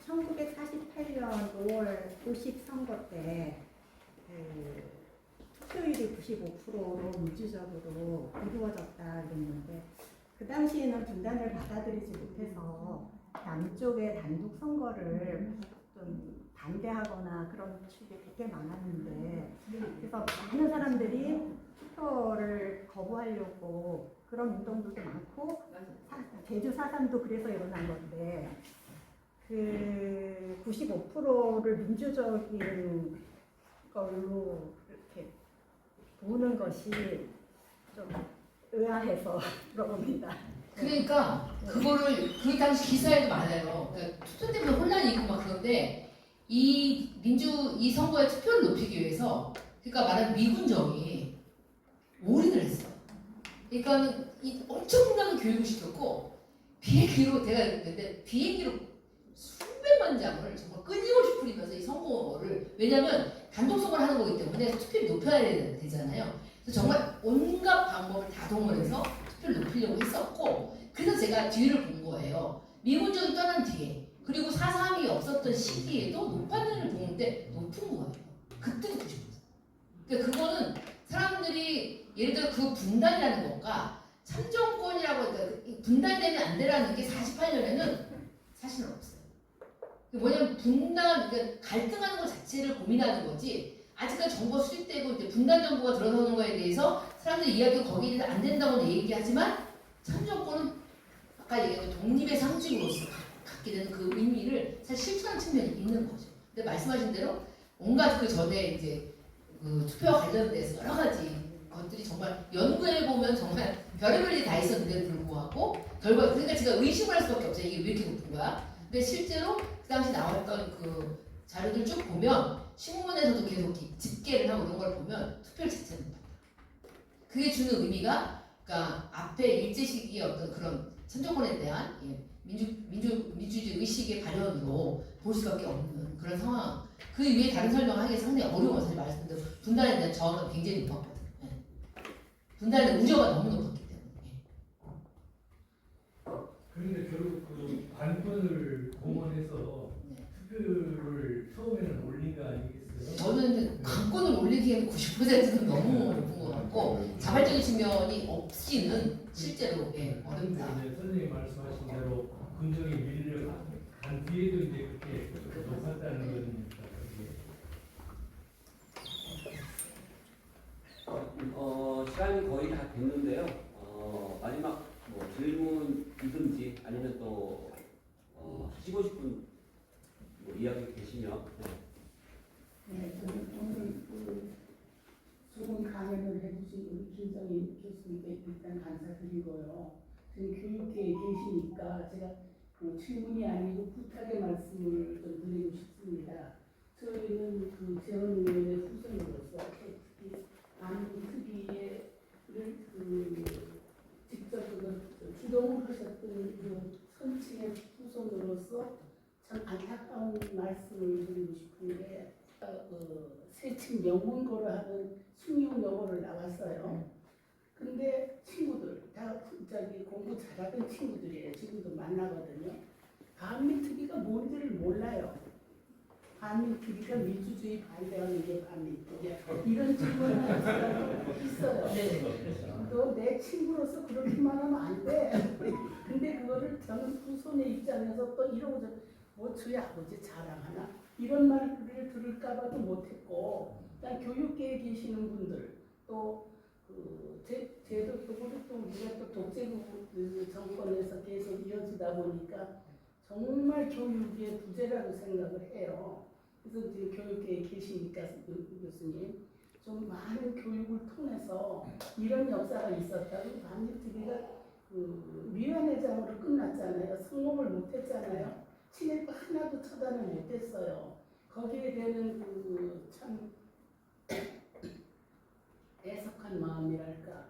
1948년 5월 90 선거 때 투표율이 95%로 민주적으로 이루어졌다 그랬는데 그 당시에는 분단을 받아들이지 못해서 남쪽의 단독 선거를 좀 반대하거나 그런 축이 되게 많았는데 그래서 많은 사람들이 투표를 거부하려고 그런 운동들도 많고 제주 4.3도 그래서 일어난 건데 그 95%를 민주적인 걸로 이렇게 보는 것이 좀 의아해서 물어봅니다. 그러니까 그거를 그 당시 기사에도 많아요. 그러니까 투표 때문에 혼란이 있고 막 그런데 이 선거의 투표를 높이기 위해서 그러니까 말하는 미군정이 올인을 했어. 그러니까는 이 엄청난 교육을 시켰고 비행기로 내가 했는데 비행기로 수백만 장을 정말 끊임없이 풀리면서 이 선거를 왜냐면 단독 선거를 하는 거기 때문에 투표를 높여야 되잖아요. 그래서 정말 온갖 방법을 다 동원해서 투표를 높이려고 했었고 그래서 제가 뒤를 본 거예요. 미군정이 떠난 뒤에 그리고 4.3이 없었던 시기에도 높았는을 보는데 높은 거예요. 그때도 90%. 그러니까 그거는 사람들이 예를 들어 그 분단이라는 건가 참정권이라고 그러니까 분단되면 안 되라는 게 48년에는 사실은 없어요. 뭐냐면 분단 그러니까 갈등하는 것 자체를 고민하는 거지. 아직까지 정부가 수립되고 이제 분단 정부가 들어서는 거에 대해서 사람들이 이야기가 거기에 대해서 안 된다고는 얘기하지만 참정권은 아까 얘기한 독립의 상징으로서 갖게 되는 그 의미를 사실 실천하는 측면이 있는 거죠. 근데 말씀하신 대로 온갖 그 전에 이제 그 투표와 관련돼서 여러 가지 것들이 정말 연구해 보면 정말 별의별 일이 다 있었는데도 불구하고 결과 그러니까 제가 의심을 할 수밖에 없어요. 이게 왜 이렇게 높은 거야? 근데 실제로 그 당시 나왔던 그 자료들 쭉 보면 신문에서도 계속 집계를 하고 이런 걸 보면 투표율 자체는 높다. 그게 주는 의미가 그러니까 앞에 일제 시기의 어떤 그런 참정권에 대한 민주주의 의식의 발현으로 볼 수밖에 없는 그런 상황. 그 위에 다른 설명하기 상당히 어려워서 사실 말씀드린 대로 분단에 대한 저항은 굉장히 높았거든요. 분단에 대한 우려가 너무 높았기 때문에. 그런데 결국 그 관건을 공언해서 투표율을 처음에는 올린 거 아니겠어요? 저는 관건을 올리기에는 90%는 너무 높은 것 같고 자발적인 측면이 없이는 실제로 어렵다. 이제 선생님 말씀하신 대로 군정이 밀려간 뒤에도 이제 그렇게 높았다는 거니까. 시간이 거의 다 됐는데요. 마지막 뭐 질문이든지 아니면 또 하시고 싶은 뭐 이야기 계시면. 네, 저는 오늘 좋은 강연을 해주신 우리 김정인 교수님께 일단 감사드리고요. 저는 교육계에 계시니까 제가 질문이 아니고 부탁의 말씀을 좀 드리고 싶습니다. 저희는 그 재헌의원의 후손으로서 특히 안민특위를 직접 주동을 하셨던 그 선친의 후손으로서 참 안타까운 말씀을 드리고 싶은데 세층 영문고를 하는 숭룡여고를 나왔어요. 근데 친구들 다 공부 잘하던 친구들이에요. 지금도 만나거든요. 반민특위가 뭔지를 몰라요. 반민특위가 민주주의 반대하는 게 반민특위야. 이런 질문을 하는 사람도 있어요. 너 내 친구로서 그렇게만 하면 안 돼. 근데 그거를 저는 후손의 입장에서 또 이러고 뭐 저희 아버지 자랑하나 이런 말을 들을까봐도 못했고, 일단 교육계에 계시는 분들 또 제도 또 우리가 또 독재국 정권에서 계속 이어지다 보니까 정말 교육의 부재라고 생각을 해요. 그래서 이제 교육계에 계시니까 교수님 좀 많은 교육을 통해서 이런 역사가 있었다고 반민특위가 위원회장으로 끝났잖아요. 성공을 못했잖아요. 친일파 하나도 처단을 못했어요. 거기에 대한 참 애석한 마음이랄까.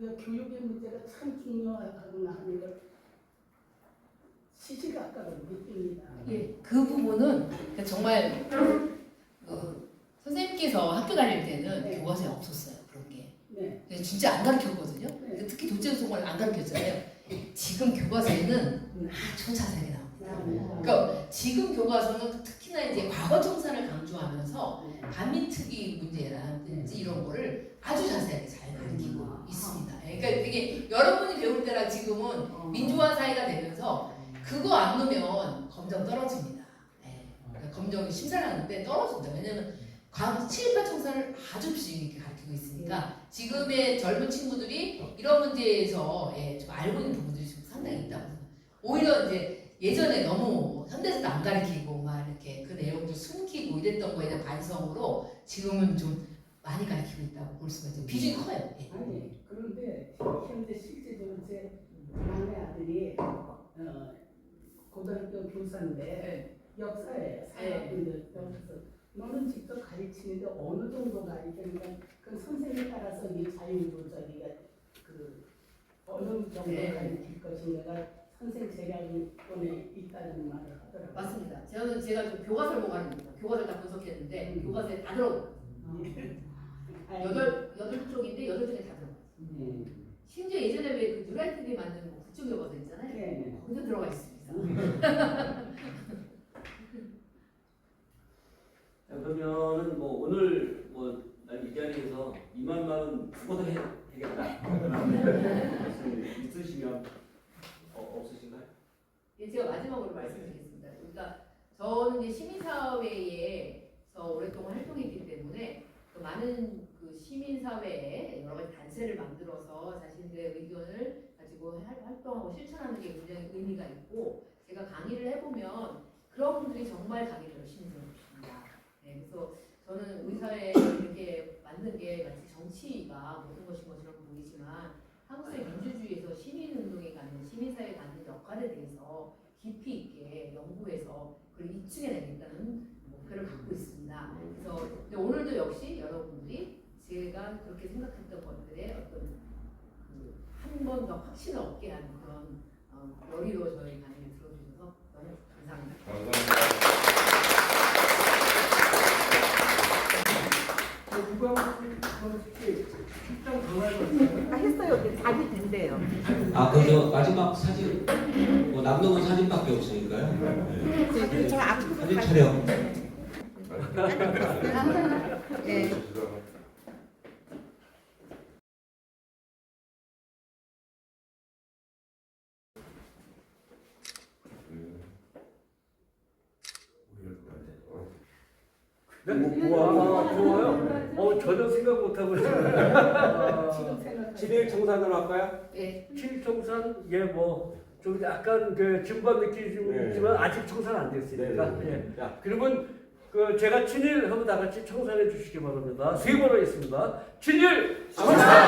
이거 교육의 문제가 참 중요하구나 하는 걸 시시각각으로 느낍니다. 예, 그 부분은 정말 선생님께서 학교 다닐 때는 네. 교과서에 없었어요. 그런 게. 네. 진짜 안 가르쳤거든요. 네. 특히 독재국성을 안 가르쳤잖아요. 지금 교과서에는 아주 자세하게 나옵니다. 그러니까 지금 교과서는 특히나 이제 과거 청산을 강조하면서 반민특위 문제라든지 이런 거를 아주 자세하게 잘 가르치고 있습니다. 그러니까 되게 여러분이 배울 때랑 지금은 민주화 사회가 되면서 그거 안 넣으면 검정 떨어집니다. 그러니까 검정이 심사를 하는데 떨어집니다. 왜냐면 친일파 청산을 아주 주의 깊게 가르치고 있으니까 지금의 젊은 친구들이 이런 문제에서 좀 알고 있는 부분들이 좀 상당히 있다고 생각합니다. 오히려 이제 예전에 너무 현대에서도 안 가르치고 막 이렇게 그 내용들 숨기고 이랬던 거에 대한 반성으로 지금은 좀 많이 가르치고 있다고 볼 수가 있죠. 비중이 커요. 아니 그런데 현재 실제적으로 제 막내 아들이 고등학교 교사인데 역사에 사학인들 여기서 너는 직접 가르치는데 어느 정도 가르치니까 그 선생님에 따라서 이 자율조작이가 어느 정도 가르칠 것인가가 선생 재량권에 있다는 말을 하더라고요. 맞습니다. 제가 좀 교과서를 보고 하는 겁니다. 교과서를 다 분석했는데 교과서에 다 들어가요. 8쪽인데 8쪽에 다 들어가요. 심지어 예전에 왜 그 뉴라이트비 만든 국정교과서 있잖아요. 네. 거기도 들어가 있습니다. 자, 그러면은 뭐 오늘 뭐 아니, 이 자리에서 2만 원은 죽어도 되겠다. 말씀 있으시면 없으신가요? 예, 제가 마지막으로 말씀드리겠습니다. 그러니까 저는 이제 시민사회에서 오랫동안 활동했기 때문에 또 많은 그 시민사회에 여러 가지 단체를 만들어서 자신들의 의견을 가지고 활동하고 실천하는 게 굉장히 의미가 있고, 제가 강의를 해보면 그런 분들이 정말 강의를 열심히 들어주십니다. 네, 그래서 저는 우리 사회에 이렇게 만든 게 마치 정치가 모든 것인 것처럼 보이지만 한국의 민주주의에서 시민운동에 갖는, 시민사회에 갖는 역할에 대해서 깊이 있게 연구해서 그걸 입증해내겠다는 목표를 갖고 있습니다. 그래서 오늘도 역시 여러분들이 제가 그렇게 생각했던 것들의 어떤 한 번 더 확신을 얻게 하는 그런 열의로 저희 강의를 들어주셔서 너무 감사합니다. 출장 전화를 했어요. 이제 답이 된대요. 그저 마지막 사진, 남는 건 사진밖에 없으니까요. 사진 저 앞으로 사진 촬영. 네. 좋아요. 전혀 생각 못하고 지금 생각. 7일 청산으로 할까요? 네. 7 청산 좀 약간 그 진반 느낌이 좀 네. 있지만 아직 청산 안 됐으니까. 네. 예. 자, 그러면 제가 친일 한번 다 같이 청산해 주시기 바랍니다. 3번 하겠습니다. 친일 청산!